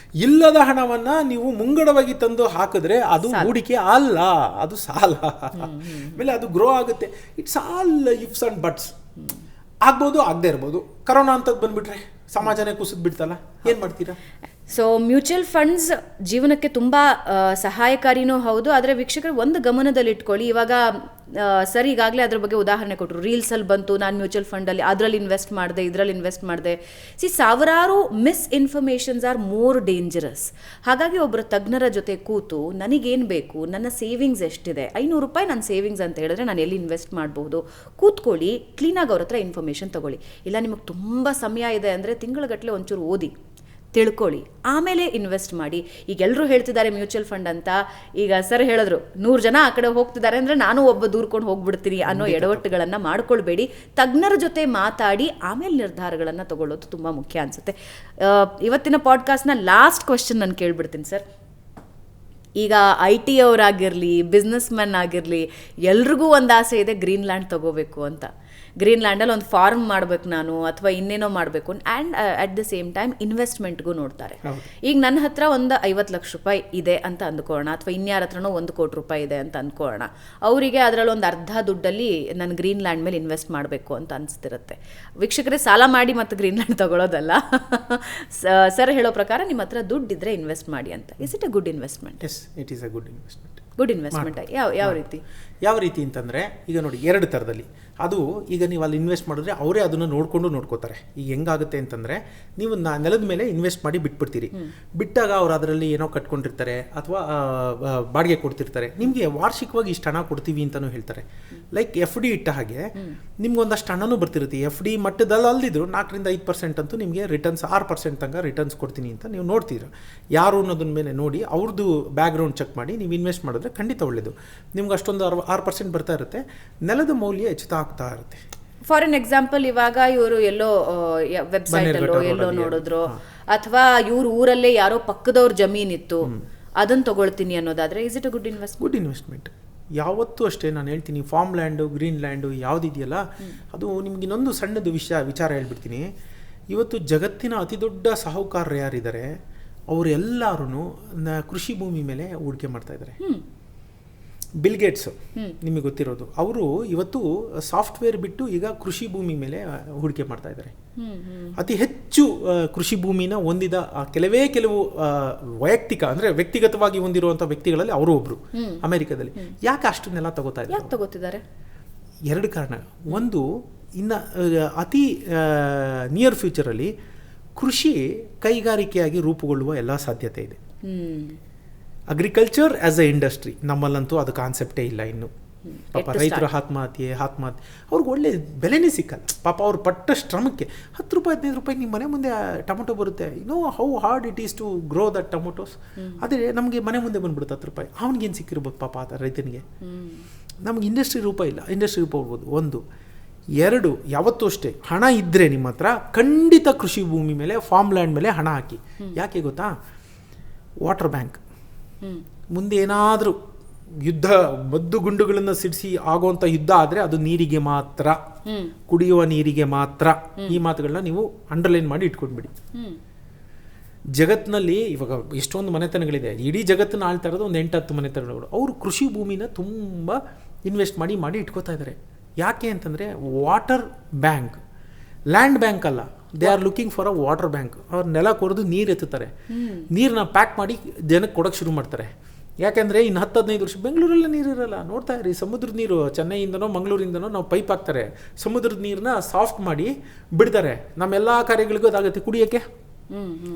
ಇಲ್ಲದ ಹಣವನ್ನು ನೀವು ಮುಂಗಡವಾಗಿ ತಂದು ಹಾಕಿದ್ರೆ ಅದು ಹೂಡಿಕೆ ಅಲ್ಲ, ಅದು ಸಾಲ. ಆಮೇಲೆ ಅದು ಗ್ರೋ ಆಗುತ್ತೆ. It's all ಇಫ್ಸ್ and buds. ಆಗ್ಬೋದು, ಆಗದೆ ಇರ್ಬೋದು. ಕರೋನಾ ಅಂತದ್ದು ಬಂದುಬಿಟ್ರೆ ಸಮಾಜನೇ ಕುಸಿದು ಬಿಡ್ತಲ್ಲ, ಏನು ಮಾಡ್ತೀರಾ? ಸೊ ಮ್ಯೂಚುವಲ್ ಫಂಡ್ಸ್ ಜೀವನಕ್ಕೆ ತುಂಬ ಸಹಾಯಕಾರಿನೂ ಹೌದು. ಆದರೆ ವೀಕ್ಷಕರು ಒಂದು ಗಮನದಲ್ಲಿಟ್ಕೊಳ್ಳಿ, ಇವಾಗ ಸರ್ ಈಗಾಗಲೇ ಅದ್ರ ಬಗ್ಗೆ ಉದಾಹರಣೆ ಕೊಟ್ಟರು. ರೀಲ್ಸಲ್ಲಿ ಬಂತು, ನಾನು ಮ್ಯೂಚುವಲ್ ಫಂಡಲ್ಲಿ ಅದರಲ್ಲಿ ಇನ್ವೆಸ್ಟ್ ಮಾಡಿದೆ, ಇದರಲ್ಲಿ ಇನ್ವೆಸ್ಟ್ ಮಾಡಿದೆ. ಸಾವಿರಾರು ಮಿಸ್ಇನ್ಫಾರ್ಮೇಷನ್ಸ್ ಆರ್ ಮೋರ್ ಡೇಂಜರಸ್. ಹಾಗಾಗಿ ಒಬ್ಬರ ತಜ್ಞರ ಜೊತೆ ಕೂತು, ನನಗೇನು ಬೇಕು, ನನ್ನ ಸೇವಿಂಗ್ಸ್ ಎಷ್ಟಿದೆ, 500 ರೂಪಾಯಿ ನನ್ನ ಸೇವಿಂಗ್ಸ್ ಅಂತ ಹೇಳಿದ್ರೆ ನಾನು ಎಲ್ಲಿ ಇನ್ವೆಸ್ಟ್ ಮಾಡ್ಬೋದು, ಕೂತ್ಕೊಳ್ಳಿ, ಕ್ಲೀನಾಗಿ ಅವ್ರ ಹತ್ರ ಇನ್ಫಾರ್ಮೇಷನ್ ತೊಗೊಳ್ಳಿ. ಇಲ್ಲ ನಿಮಗೆ ತುಂಬ ಸಮಯ ಇದೆ ಅಂದರೆ ತಿಂಗಳಗಟ್ಟಲೆ ಒಂಚೂರು ಓದಿ ತಿಳ್ಕೊಳ್ಳಿ, ಆಮೇಲೆ ಇನ್ವೆಸ್ಟ್ ಮಾಡಿ. ಈಗ ಎಲ್ಲರೂ ಹೇಳ್ತಿದ್ದಾರೆ ಮ್ಯೂಚುವಲ್ ಫಂಡ್ ಅಂತ. ಈಗ ಸರ್ ಹೇಳಿದ್ರು 100 ಜನ ಆ ಕಡೆ ಹೋಗ್ತಿದ್ದಾರೆ ಅಂದರೆ ನಾನು ಒಬ್ಬ ದೂರ್ಕೊಂಡು ಹೋಗ್ಬಿಡ್ತೀನಿ ಅನ್ನೋ ಎಡವಟ್ಟುಗಳನ್ನು ಮಾಡ್ಕೊಳ್ಬೇಡಿ. ತಜ್ಞರ ಜೊತೆ ಮಾತಾಡಿ ಆಮೇಲೆ ನಿರ್ಧಾರಗಳನ್ನು ತಗೊಳ್ಳೋದು ತುಂಬ ಮುಖ್ಯ ಅನಿಸುತ್ತೆ. ಇವತ್ತಿನ ಪಾಡ್ಕಾಸ್ಟ್ನ ಲಾಸ್ಟ್ ಕ್ವೆಶ್ಚನ್ ನಾನು ಕೇಳ್ಬಿಡ್ತೀನಿ ಸರ್. ಈಗ IT ಅವರಾಗಿರಲಿ, ಬಿಸ್ನೆಸ್ ಮ್ಯಾನ್ ಆಗಿರಲಿ, ಎಲ್ರಿಗೂ ಒಂದು ಆಸೆ ಇದೆ ಗ್ರೀನ್ಲ್ಯಾಂಡ್ ತಗೋಬೇಕು ಅಂತ. ಗ್ರೀನ್ಲ್ಯಾಂಡಲ್ಲಿ ಒಂದು ಫಾರ್ಮ್ ಮಾಡಬೇಕು ನಾನು, ಅಥವಾ ಇನ್ನೇನೋ ಮಾಡಬೇಕು. And at the same time ಇನ್ವೆಸ್ಟ್ಮೆಂಟ್ಗೂ ನೋಡ್ತಾರೆ. ಈಗ ನನ್ನ ಹತ್ರ ಒಂದು 50 ಲಕ್ಷ ರೂಪಾಯಿ ಇದೆ ಅಂತ ಅಂದ್ಕೊಳ್ಳೋಣ, ಅಥವಾ ಇನ್ಯಾರ ಹತ್ರನೋ 1 ಕೋಟಿ ರೂಪಾಯಿ ಇದೆ ಅಂತ ಅಂದ್ಕೊಳ್ಳೋಣ. ಅವರಿಗೆ ಅದರಲ್ಲಿ ಒಂದು ಅರ್ಧ ದುಡ್ಡಲ್ಲಿ ನಾನು ಗ್ರೀನ್ಲ್ಯಾಂಡ್ ಮೇಲೆ ಇನ್ವೆಸ್ಟ್ ಮಾಡಬೇಕು ಅಂತ ಅನಿಸ್ತಿರುತ್ತೆ. ವೀಕ್ಷಕರೇ, ಸಾಲ ಮಾಡಿ ಮತ್ತು ಗ್ರೀನ್ಲ್ಯಾಂಡ್ ತಗೊಳ್ಳೋದಲ್ಲ. ಸರ್ ಹೇಳೋ ಪ್ರಕಾರ ನಿಮ್ಮ ಹತ್ರ ದುಡ್ಡಿದ್ರೆ ಇನ್ವೆಸ್ಟ್ ಮಾಡಿ ಅಂತ. Is it a good investment? Yes, it is a good investment. Good investment ಯಾವ ರೀತಿ? ಯಾವ ರೀತಿ ಅಂತಂದರೆ ಈಗ ನೋಡಿ 2 ಥರದಲ್ಲಿ. ಅದು ಈಗ ನೀವು ಅಲ್ಲಿ ಇನ್ವೆಸ್ಟ್ ಮಾಡಿದ್ರೆ ಅವರೇ ಅದನ್ನು ನೋಡ್ಕೋತಾರೆ. ಈಗ ಹೆಂಗಾಗುತ್ತೆ ಅಂತಂದರೆ ನೀವು ನೆಲದ ಮೇಲೆ ಇನ್ವೆಸ್ಟ್ ಮಾಡಿ ಬಿಟ್ಬಿಡ್ತೀರಿ. ಬಿಟ್ಟಾಗ ಅವ್ರು ಅದರಲ್ಲಿ ಏನೋ ಕಟ್ಕೊಂಡಿರ್ತಾರೆ ಅಥವಾ ಬಾಡಿಗೆ ಕೊಡ್ತಿರ್ತಾರೆ. ನಿಮಗೆ ವಾರ್ಷಿಕವಾಗಿ ಇಷ್ಟು ಹಣ ಕೊಡ್ತೀವಿ ಅಂತಲೂ ಹೇಳ್ತಾರೆ. ಲೈಕ್ FD ಇಟ್ಟ ಹಾಗೆ ನಿಮ್ಗೊಂದಷ್ಟು ಹಣನೂ ಬರ್ತಿರುತ್ತೆ. FD ಮಟ್ಟದಲ್ಲಿ ಅಲ್ದಿದ್ರು 4-5% ಅಂತೂ ನಿಮಗೆ ರಿಟರ್ನ್ಸ್ 6% ತನಕ ರಿಟರ್ನ್ಸ್ ಕೊಡ್ತೀನಿ ಅಂತ ನೀವು ನೋಡ್ತೀರ. ಯಾರು ಅನ್ನೋದನ್ನ ಮೇಲೆ ನೋಡಿ ಅವ್ರದ್ದು ಬ್ಯಾಕ್ಗ್ರೌಂಡ್ ಚೆಕ್ ಮಾಡಿ ನೀವು ಇನ್ವೆಸ್ಟ್ ಮಾಡಿದ್ರೆ ಖಂಡಿತ ಒಳ್ಳೆಯದು. ನಿಮ್ಗೆ ಅಷ್ಟೊಂದು 6% ಬರ್ತಾ ಇರುತ್ತೆ. ನೆಲದ ಮೌಲ್ಯ ಹೆಚ್ಚುತ್ತಾ ಆಗ್ತಾ ಇರುತ್ತೆ. ಫಾರ್ ಎನ್ ಎಕ್ಸಾಂಪಲ್, ಇವಾಗ ಇವರು ಎಲ್ಲೋ ವೆಬ್ಸೈಟ್ ಅಲ್ಲೋ ಎಲ್ಲೋ ನೋಡಿದ್ರು, ಅಥವಾ ಇವ್ರ ಊರಲ್ಲೇ ಯಾರೋ ಪಕ್ಕದವ್ರ ಜಮೀನಿತ್ತು ಅದನ್ನ ತಗೊಳ್ತೀನಿ ಅನ್ನೋದಾದ್ರೆ is it a good investment? Good investment ಯಾವತ್ತೂ ಅಷ್ಟೇ. ನಾನು ಹೇಳ್ತೀನಿ, ಫಾರ್ಮ್ ಲ್ಯಾಂಡು, ಗ್ರೀನ್ ಲ್ಯಾಂಡು ಯಾವುದಿದೆಯಲ್ಲ, ಅದು ನಿಮ್ಗೆ ಇನ್ನೊಂದು ಸಣ್ಣದು ವಿಚಾರ ಹೇಳ್ಬಿಡ್ತೀನಿ. ಇವತ್ತು ಜಗತ್ತಿನ ಅತಿ ದೊಡ್ಡ ಸಾಹುಕಾರರು ಯಾರಿದ್ದಾರೆ ಅವರೆಲ್ಲರೂ ಕೃಷಿ ಭೂಮಿ ಮೇಲೆ ಹೂಡಿಕೆ ಮಾಡ್ತಾ ಇದ್ದಾರೆ. ಬಿಲ್ ಗೇಟ್ಸ್ ನಿಮಗೆ ಗೊತ್ತಿರೋದು, ಅವರು ಇವತ್ತು ಸಾಫ್ಟ್ವೇರ್ ಬಿಟ್ಟು ಈಗ ಕೃಷಿ ಭೂಮಿ ಮೇಲೆ ಹೂಡಿಕೆ ಮಾಡ್ತಾ ಇದ್ದಾರೆ. ಅತಿ ಹೆಚ್ಚು ಕೃಷಿ ಭೂಮಿನ ಹೊಂದಿದ ಕೆಲವು ವೈಯಕ್ತಿಕ ಅಂದರೆ ವ್ಯಕ್ತಿಗತವಾಗಿ ಹೊಂದಿರುವಂಥ ವ್ಯಕ್ತಿಗಳಲ್ಲಿ ಅವರು ಒಬ್ರು ಅಮೆರಿಕದಲ್ಲಿ. ಯಾಕೆ ಅಷ್ಟನ್ನೆಲ್ಲ ತಗೋತಿದ್ದಾರೆ? 2 ಕಾರಣ. ಒಂದು, ಇನ್ನು ಅತಿ ನಿಯರ್ ಫ್ಯೂಚರಲ್ಲಿ ಕೃಷಿ ಕೈಗಾರಿಕೆಯಾಗಿ ರೂಪುಗೊಳ್ಳುವ ಎಲ್ಲ ಸಾಧ್ಯತೆ ಇದೆ. ಅಗ್ರಿಕಲ್ಚರ್ ಆಸ್ ಎ ಇಂಡಸ್ಟ್ರಿ ನಮ್ಮಲ್ಲಂತೂ ಅದು ಕಾನ್ಸೆಪ್ಟೇ ಇಲ್ಲ ಇನ್ನು. ಪಾಪ ರೈತರ ಆತ್ಮಹತ್ಯೆ ಅವ್ರಿಗೆ ಒಳ್ಳೆ ಬೆಲೆನೇ ಸಿಕ್ಕಲ್ಲ. ಪಾಪ ಅವ್ರು ಪಟ್ಟ ಶ್ರಮಕ್ಕೆ ₹10-15 ನಿಮ್ಮ ಮನೆ ಮುಂದೆ ಟೊಮೊಟೊ ಬರುತ್ತೆ. How hard it is to grow that tomatoes. ಅದೇ ನಮಗೆ ಮನೆ ಮುಂದೆ ಬಂದ್ಬಿಡುತ್ತೆ ₹10. ಅವ್ನಿಗೇನು ಸಿಕ್ಕಿರ್ಬೋದು ಪಾಪ ಆ ರೈತನಿಗೆ. ನಮ್ಗೆ ಇಂಡಸ್ಟ್ರಿ ರೂಪ ಇಲ್ಲ. ಇಂಡಸ್ಟ್ರಿ ರೂಪ ಹೋಗ್ಬೋದು. 1. 2, ಯಾವತ್ತೂ ಅಷ್ಟೇ, ಹಣ ಇದ್ದರೆ ನಿಮ್ಮ ಹತ್ರ ಖಂಡಿತ ಕೃಷಿ ಭೂಮಿ ಮೇಲೆ, ಫಾರ್ಮ್ ಲ್ಯಾಂಡ್ ಮೇಲೆ ಹಣ ಹಾಕಿ. ಯಾಕೆ ಗೊತ್ತಾ? Water bank. ಮುಂದೆ ಏನಾದರೂ ಯುದ್ಧ ಮದ್ದು ಗುಂಡುಗಳನ್ನು ಸಿಡಿಸಿ ಆಗುವಂಥ ಯುದ್ಧ ಆದರೆ ಅದು ನೀರಿಗೆ ಮಾತ್ರ, ಕುಡಿಯುವ ನೀರಿಗೆ ಮಾತ್ರ. ಈ ಮಾತುಗಳನ್ನ ನೀವು ಅಂಡರ್ಲೈನ್ ಮಾಡಿ ಇಟ್ಕೊಂಡ್ಬಿಡಿ. ಜಗತ್ತಿನಲ್ಲಿ ಇವಾಗ ಎಷ್ಟೊಂದು ಮನೆತನಗಳಿದೆ. ಇಡೀ ಜಗತ್ತನ್ನು ಆಳ್ತಾ ಇರೋದು ಒಂದು 8-10 ಮನೆತನಗಳು. ಅವರು ಕೃಷಿ ಭೂಮಿನ ತುಂಬ ಇನ್ವೆಸ್ಟ್ ಮಾಡಿ ಇಟ್ಕೋತಾ ಇದ್ದಾರೆ. ಯಾಕೆ ಅಂತಂದರೆ ವಾಟರ್ ಬ್ಯಾಂಕ್, ಲ್ಯಾಂಡ್ ಬ್ಯಾಂಕ್ ಅಲ್ಲ. They are looking for a water bank. ಅವ್ರು ನೆಲ ಕೊರೆದು ನೀರು ಎತ್ತುತ್ತಾರೆ. ನೀರನ್ನ ಪ್ಯಾಕ್ ಮಾಡಿ ಜನಕ್ಕೆ ಕೊಡೋಕ್ಕೆ ಶುರು ಮಾಡ್ತಾರೆ. ಯಾಕೆಂದರೆ ಇನ್ನು 10-15 ವರ್ಷ ಬೆಂಗಳೂರಲ್ಲೇ ನೀರು ಇರೋಲ್ಲ. ನೋಡ್ತಾ ಇರಿ, ಸಮುದ್ರದ ನೀರು ಚೆನ್ನೈಯಿಂದನೋ ಮಂಗಳೂರಿಂದನೋ ನಾವು ಪೈಪ್ ಹಾಕ್ತಾರೆ. ಸಮುದ್ರದ ನೀರನ್ನ ಸಾಫ್ಟ್ ಮಾಡಿ ಬಿಡ್ತಾರೆ. ನಮ್ಮೆಲ್ಲ ಕಾರ್ಯಗಳಿಗೂ ಅದಾಗುತ್ತೆ. ಕುಡಿಯೋಕ್ಕೆ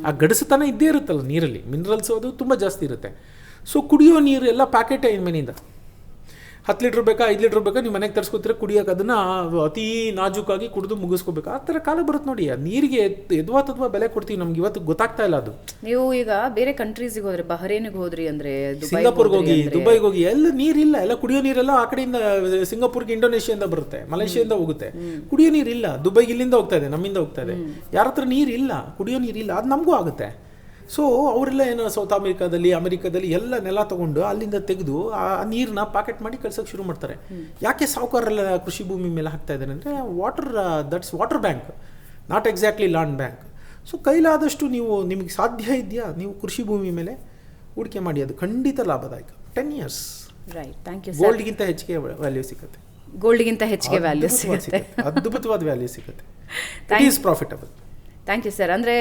ಆ ಗಡಸುತನ ಇದ್ದೇ ಇರುತ್ತಲ್ಲ ನೀರಲ್ಲಿ. ಮಿನರಲ್ಸ್ ಅದು ತುಂಬ ಜಾಸ್ತಿ ಇರುತ್ತೆ. ಸೊ ಕುಡಿಯೋ ನೀರು ಎಲ್ಲ ಪ್ಯಾಕೆಟ್ ಮನೆಯಿಂದ 10 ಲೀಟ್ರ್ ಬೇಕಾ 5 ಲೀಟ್ರ್ ಬೇಕಾ ನೀವು ಮನೆಗೆ ತರಿಸ್ಕೊತೀರ. ಕುಡಿಯೋಕೆ ಅದನ್ನು ಅತಿ ನಾಜೂಕಾಗಿ ಕುಡಿದು ಮುಗಿಸ್ಕೋಬೇಕು. ಆ ಥರ ಕಾಲ ಬರುತ್ತೆ ನೋಡಿ. ನೀರಿಗೆ ಎದ್ವಾ ಬೆಲೆ ಕೊಡ್ತೀವಿ. ನಮ್ಗೆ ಇವತ್ತು ಗೊತ್ತಾಗ್ತಾ ಇಲ್ಲ ಅದು. ನೀವು ಈಗ ಬೇರೆ ಕಂಟ್ರೀಸಿಗೆ ಹೋದ್ರೆ, ಬಹರೇನಿಗೆ ಹೋದ್ರಿ ಅಂದ್ರೆ, ಸಿಂಗಾಪುರ್ಗೆ ಹೋಗಿ, ದುಬೈಗೆ ಹೋಗಿ, ಎಲ್ಲ ನೀರಿಲ್ಲ. ಎಲ್ಲ ಕುಡಿಯೋ ನೀರೆಲ್ಲ ಆ ಕಡೆಯಿಂದ ಸಿಂಗಾಪುರ್ಗೆ ಇಂಡೋನೇಷಿಯಿಂದ ಬರುತ್ತೆ, ಮಲೇಷಿಯಿಂದ ಹೋಗುತ್ತೆ. ಕುಡಿಯೋ ನೀರಿಲ್ಲ. ದುಬೈಗೆ ಇಲ್ಲಿಂದ ಹೋಗ್ತಾ ಇದೆ, ನಮ್ಮಿಂದ ಹೋಗ್ತಾ ಇದೆ. ಯಾರ ಹತ್ರ ನೀರಿಲ್ಲ, ಕುಡಿಯೋ ನೀರಿಲ್ಲ. ಅದು ನಮಗೂ ಆಗುತ್ತೆ. ಸೊ ಅವರೆಲ್ಲ ಏನೋ ಸೌತ್ ಅಮೆರಿಕಾದಲ್ಲಿ ಎಲ್ಲ ನೆಲ ತೊಗೊಂಡು ಅಲ್ಲಿಂದ ತೆಗೆದು ಆ ನೀರನ್ನ ಪ್ಯಾಕೆಟ್ ಮಾಡಿ ಕಳ್ಸೋಕ್ಕೆ ಶುರು ಮಾಡ್ತಾರೆ. ಯಾಕೆ ಸಾಹುಕಾರರೆಲ್ಲ ಕೃಷಿ ಭೂಮಿ ಮೇಲೆ ಹಾಕ್ತಾ ಇದ್ದಾರೆ ಅಂದರೆ that's water bank, not exactly land bank. So ಕೈಲಾದಷ್ಟು ನಿಮಗೆ ಸಾಧ್ಯ ಇದೆಯಾ, ನೀವು ಕೃಷಿ ಭೂಮಿ ಮೇಲೆ ಹೂಡಿಕೆ ಮಾಡಿ. ಅದು ಖಂಡಿತ ಲಾಭದಾಯಕ. 10 years. ರೈಟ್. Thank you. ಗೋಲ್ಡ್ಗಿಂತ ಹೆಚ್ಚಿಗೆ ವ್ಯಾಲ್ಯೂ ಸಿಗುತ್ತೆ. ಅದ್ಭುತವಾದ ವ್ಯಾಲ್ಯೂ ಸಿಗುತ್ತೆ. It is profitable. Thank you sir. ಅಂದರೆ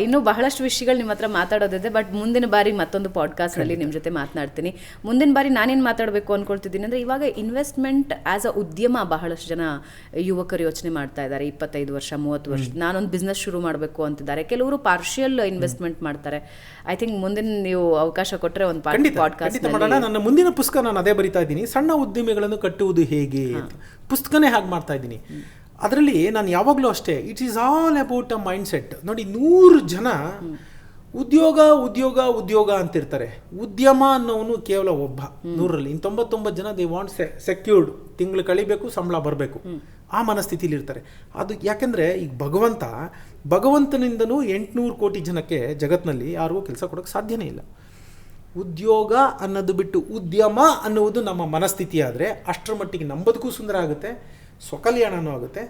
ಇನ್ನೂ ಬಹಳಷ್ಟು ವಿಷಯಗಳು ನಿಮ್ಮ ಹತ್ರ ಮಾತಾಡೋದಿದೆ. ಬಟ್ ಮುಂದಿನ ಬಾರಿ ಮತ್ತೊಂದು ಪಾಡ್ಕಾಸ್ಟ್ನಲ್ಲಿ ನಿಮ್ಮ ಜೊತೆ ಮಾತನಾಡ್ತೀನಿ. ಮುಂದಿನ ಬಾರಿ ನಾನೇನು ಮಾತಾಡಬೇಕು ಅಂದ್ಕೊಳ್ತಿದ್ದೀನಿ ಅಂದರೆ, ಇವಾಗ ಇನ್ವೆಸ್ಟ್ಮೆಂಟ್ ಆ್ಯಸ್ ಅ ಉದ್ಯಮ ಬಹಳಷ್ಟು ಜನ ಯುವಕರು ಯೋಚನೆ ಮಾಡ್ತಾ ಇದ್ದಾರೆ. 25 ವರ್ಷ 30 ವರ್ಷ ನಾನೊಂದು ಬಿಸ್ನೆಸ್ ಶುರು ಮಾಡಬೇಕು ಅಂತಿದ್ದಾರೆ. ಕೆಲವರು ಪಾರ್ಷಿಯಲ್ ಇನ್ವೆಸ್ಟ್ಮೆಂಟ್ ಮಾಡ್ತಾರೆ. ಐ ಥಿಂಕ್ ಮುಂದಿನ ನೀವು ಅವಕಾಶ ಕೊಟ್ಟರೆ ಒಂದು ಪಾಡ್ಕಾಸ್ಟ್ ಮಾಡೋಣ. ನನ್ನ ಮುಂದಿನ ಪುಸ್ತಕ ನಾನು ಅದೇ ಬರಿತಾ ಇದ್ದೀನಿ, ಸಣ್ಣ ಉದ್ಯಮಿಗಳನ್ನು ಕಟ್ಟುವುದು ಹೇಗೆ. ಪುಸ್ತಕನೇ ಹಾಗೆ ಮಾಡ್ತಾ ಇದ್ದೀನಿ. ಅದರಲ್ಲಿ ನಾನು ಯಾವಾಗಲೂ ಅಷ್ಟೇ, it is all about a mind set. ನೋಡಿ, 100 ಜನ ಉದ್ಯೋಗ ಅಂತಿರ್ತಾರೆ. ಉದ್ಯಮ ಅನ್ನೋನು ಕೇವಲ ಒಬ್ಬ 100ರಲ್ಲಿ. 99 ಜನ ದೇ ವಾಂಟ್ ಸೆಕ್ಯೂರ್ಡ್, ತಿಂಗಳು ಕಳಿಬೇಕು, ಸಂಬಳ ಬರಬೇಕು, ಆ ಮನಸ್ಥಿತಿಲಿ ಇರ್ತಾರೆ. ಅದು ಯಾಕೆಂದರೆ ಈಗ ಭಗವಂತನಿಂದನೂ 800 ಕೋಟಿ ಜನಕ್ಕೆ ಜಗತ್ತಿನಲ್ಲಿ ಯಾರಿಗೂ ಕೆಲಸ ಕೊಡೋಕ್ಕೆ ಸಾಧ್ಯನೇ ಇಲ್ಲ. ಉದ್ಯೋಗ ಅನ್ನೋದು ಬಿಟ್ಟು ಉದ್ಯಮ ಅನ್ನುವುದು ನಮ್ಮ ಮನಸ್ಥಿತಿ ಆದರೆ ಅಷ್ಟರ ಮಟ್ಟಿಗೆ ನಮ್ಮ ಬದುಕು ಸುಂದರ ಆಗುತ್ತೆ, ಸ್ವಕಲ್ಯಾಣನೂ ಆಗುತ್ತೆ,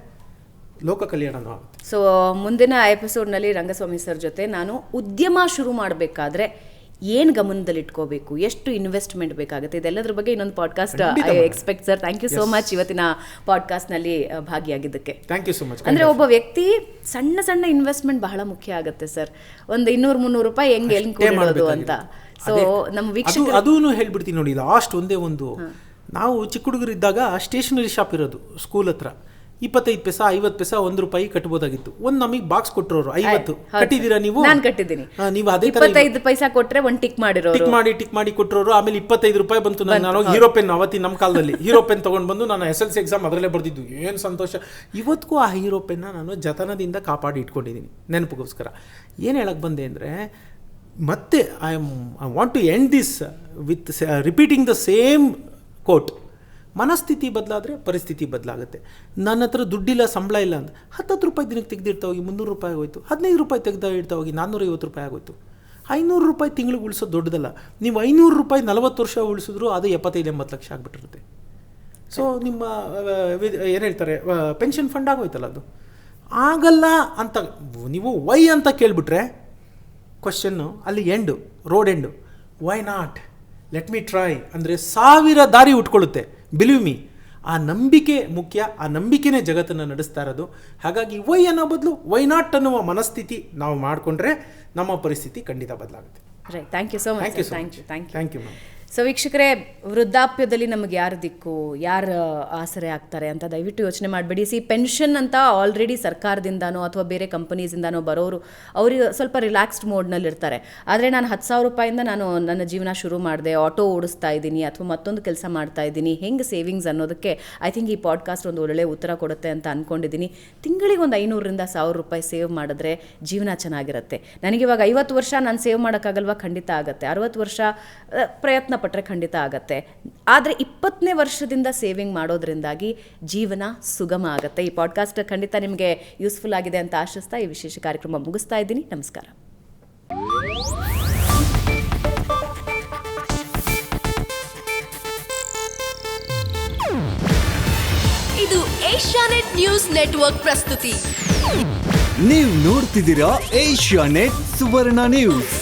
ಲೋಕ ಕಲ್ಯಾಣನೂ ಆಗುತ್ತೆ. ಸೊ ಮುಂದಿನ ಎಪಿಸೋಡ್ನಲ್ಲಿ ರಂಗಸ್ವಾಮಿ ಸರ್ ಜೊತೆ ನಾನು ಉದ್ಯಮ ಶುರು ಮಾಡಬೇಕಾದ್ರೆ ಏನು ಗಮನದಲ್ಲಿಟ್ಕೋಬೇಕು, ಎಷ್ಟು ಇನ್ವೆಸ್ಟ್ಮೆಂಟ್ ಬೇಕಾಗುತ್ತೆ, ಇದೆಲ್ಲದ್ರ ಬಗ್ಗೆ ಇನ್ನೊಂದು podcast I expect sir. Thank you so much ಇವತ್ತಿನ ಪಾಡ್ಕಾಸ್ಟ್ನಲ್ಲಿ ಭಾಗಿಯಾಗಿದ್ದಕ್ಕೆ. Thank you so much. ಅಂದರೆ ಒಬ್ಬ ವ್ಯಕ್ತಿ ಸಣ್ಣ ಇನ್ವೆಸ್ಟ್ಮೆಂಟ್ ಬಹಳ ಮುಖ್ಯ ಆಗುತ್ತೆ ಸರ್. ಒಂದು 200-300 ರೂಪಾಯಿ ಹೆಂಗೆ ಕೊಡೋದು ಅಂತ ಸೊ ನಮ್ಮ ವೀಕ್ಷಕರು ಅದೂ ಹೇಳ್ಬಿಡ್ತೀನಿ ನೋಡಿ, ಲಾಸ್ಟ್ ಒಂದೇ ಒಂದು, ನಾವು ಚಿಕ್ಕ ಹುಡುಗರಿದ್ದಾಗ ಸ್ಟೇಷನರಿ ಶಾಪ್ ಇರೋದು ಸ್ಕೂಲ್ ಹತ್ರ. 25 ಪೈಸಾ 50 ಪೈಸಾ ₹1 ಕಟ್ಬೋದಾಗಿತ್ತು. ಒಂದು ನಮಗೆ ಬಾಕ್ಸ್ ಕೊಟ್ಟರೋರು 50 ಕಟ್ಟಿದ್ದೀರಾ ನೀವು? ನಾನು ಕಟ್ಟಿದ್ದೀನಿ. ನೀವು ಅದೇ 25 ಪೈಸಾ ಕೊಟ್ರೆ ಒಂದು ಟಿಕ್ ಮಾಡಿರೋರು, ಟಿಕ್ ಮಾಡಿ ಕೊಟ್ಟರೋರು. ಆಮೇಲೆ ₹25 ಬಂತು. ನಾನು ಹೀರೋ ಪೆನ್, ಅವತ್ತಿ ನಮ್ಮ ಕಾಲದಲ್ಲಿ ಹೀರೋ ಪೆನ್ ತೊಗೊಂಡು ಬಂದು ನಾನು SLC ಎಕ್ಸಾಮ್ ಅದರಲ್ಲೇ ಬರ್ದಿದ್ದು. ಏನು ಸಂತೋಷ. ಇವತ್ತಿಗೂ ಆ ಹೀರೋ ಪೆನ್ನ ನಾನು ಜತನದಿಂದ ಕಾಪಾಡಿ ಇಟ್ಕೊಂಡಿದ್ದೀನಿ ನೆನಪಿಗೋಸ್ಕರ. ಏನು ಹೇಳಕ್ಕೆ ಬಂದೆ ಅಂದರೆ, ಮತ್ತೆ I want to end this with repeating the same quote. ಮನಸ್ಥಿತಿ ಬದಲಾದರೆ ಪರಿಸ್ಥಿತಿ ಬದಲಾಗುತ್ತೆ. ನನ್ನ ಹತ್ರ ದುಡ್ಡಿಲ್ಲ, ಸಂಬಳ ಇಲ್ಲ ಅಂತ ₹10 ದಿನಕ್ಕೆ ತೆಗೆದಿರ್ತಾ ಹೋಗಿ ₹300 ಆಗೋಯ್ತು. ₹15 ತೆಗೆದ ಇಡ್ತಾ ಹೋಗಿ ₹450 ಆಗೋಯ್ತು. ₹500 ತಿಂಗಳಿಗೆ ಉಳಿಸೋದು ದೊಡ್ಡದಲ್ಲ. ನೀವು ₹500 40 ವರ್ಷ ಉಳಿಸಿದ್ರು ಅದು 75-80 ಲಕ್ಷ ಆಗಿಬಿಟ್ಟಿರುತ್ತೆ. ಸೊ ನಿಮ್ಮ ಏನು ಹೇಳ್ತಾರೆ, ಪೆನ್ಷನ್ ಫಂಡ್ ಆಗೋಯ್ತಲ್ಲ, ಅದು ಆಗಲ್ಲ ಅಂತ ನೀವು ವೈ ಅಂತ ಕೇಳಿಬಿಟ್ರೆ ಕ್ವಶನ್ನು ಅಲ್ಲಿ end, road end. Why not, let me try ಅಂದರೆ 1000 ದಾರಿ ಉಟ್ಕೊಳ್ಳುತ್ತೆ. ಬಿಲೀವ್ ಮೀ, ಆ ನಂಬಿಕೆ ಮುಖ್ಯ. ಆ ನಂಬಿಕೆನೇ ಜಗತ್ತನ್ನು ನಡೆಸ್ತಾ ಇರೋದು. ಹಾಗಾಗಿ ವೈ ಅನ್ನೋ ಬದಲು ವೈ ನಾಟ್ ಅನ್ನುವ ಮನಸ್ಥಿತಿ ನಾವು ಮಾಡಿಕೊಂಡ್ರೆ ನಮ್ಮ ಪರಿಸ್ಥಿತಿ ಖಂಡಿತ ಬದಲಾಗುತ್ತೆ. Right, thank you so much. Thank you ma'am. So ವೀಕ್ಷಕರೇ, ವೃದ್ಧಾಪ್ಯದಲ್ಲಿ ನಮಗೆ ಯಾರು ದಿಕ್ಕು, ಯಾರು ಆಸರೆ ಆಗ್ತಾರೆ ಅಂತ ದಯವಿಟ್ಟು ಯೋಚನೆ ಮಾಡಬೇಡಿ. ಪೆನ್ಷನ್ ಅಂತ ಆಲ್ರೆಡಿ ಸರ್ಕಾರದಿಂದನೋ ಅಥವಾ ಬೇರೆ ಕಂಪನೀಸಿಂದನೋ ಬರೋರು ಅವ್ರಿಗೆ ಸ್ವಲ್ಪ ರಿಲ್ಯಾಕ್ಸ್ಡ್ ಮೋಡ್ನಲ್ಲಿ ಇರ್ತಾರೆ. ಆದರೆ ನಾನು ₹10,000 ನಾನು ನನ್ನ ಜೀವನ ಶುರು ಮಾಡಿದೆ, ಆಟೋ ಓಡಿಸ್ತಾ ಇದ್ದೀನಿ ಅಥವಾ ಮತ್ತೊಂದು ಕೆಲಸ ಮಾಡ್ತಾ ಇದ್ದೀನಿ, ಹೆಂಗೆ ಸೇವಿಂಗ್ಸ್ ಅನ್ನೋದಕ್ಕೆ ಐ ಥಿಂಕ್ ಈ ಪಾಡ್ಕಾಸ್ಟ್ ಒಂದು ಒಳ್ಳೆಯ ಉತ್ತರ ಕೊಡುತ್ತೆ ಅಂತ ಅಂದ್ಕೊಂಡಿದ್ದೀನಿ. ತಿಂಗಳಿಗೆ ಒಂದು ₹500ರಿಂದ ₹1,000 ಸೇವ್ ಮಾಡಿದ್ರೆ ಜೀವನ ಚೆನ್ನಾಗಿರುತ್ತೆ. ನನಗಿವಾಗ 50 ವರ್ಷ ನಾನು ಸೇವ್ ಮಾಡೋಕ್ಕಾಗಲ್ವಾ? ಖಂಡಿತ ಆಗುತ್ತೆ. 60 ವರ್ಷ ಪ್ರಯತ್ನ ಪಟ್ಟರೆ ಖಂಡಿತ ಆಗತ್ತೆ. ಆದರೆ 20ನೇ ವರ್ಷದಿಂದ ಸೇವಿಂಗ್ ಮಾಡೋದ್ರಿಂದಾಗಿ ಜೀವನ ಸುಗಮ ಆಗುತ್ತೆ. ಈ ಪಾಡ್ಕಾಸ್ಟ್ ಖಂಡಿತ ನಿಮಗೆ ಯೂಸ್ಫುಲ್ ಆಗಿದೆ ಅಂತ ಆಶಿಸ್ತಾ ಈ ವಿಶೇಷ ಕಾರ್ಯಕ್ರಮ ಮುಗಿಸ್ತಾ ಇದ್ದೀನಿ. ನಮಸ್ಕಾರ. ಇದು ಏಷ್ಯಾನೆಟ್ ನ್ಯೂಸ್ ನೆಟ್ವರ್ಕ್ ಪ್ರಸ್ತುತಿ. ನೀವು ನೋಡ್ತಿದ್ದೀರಾ ಏಷ್ಯಾನೆಟ್ ಸುವರ್ಣ ನ್ಯೂಸ್.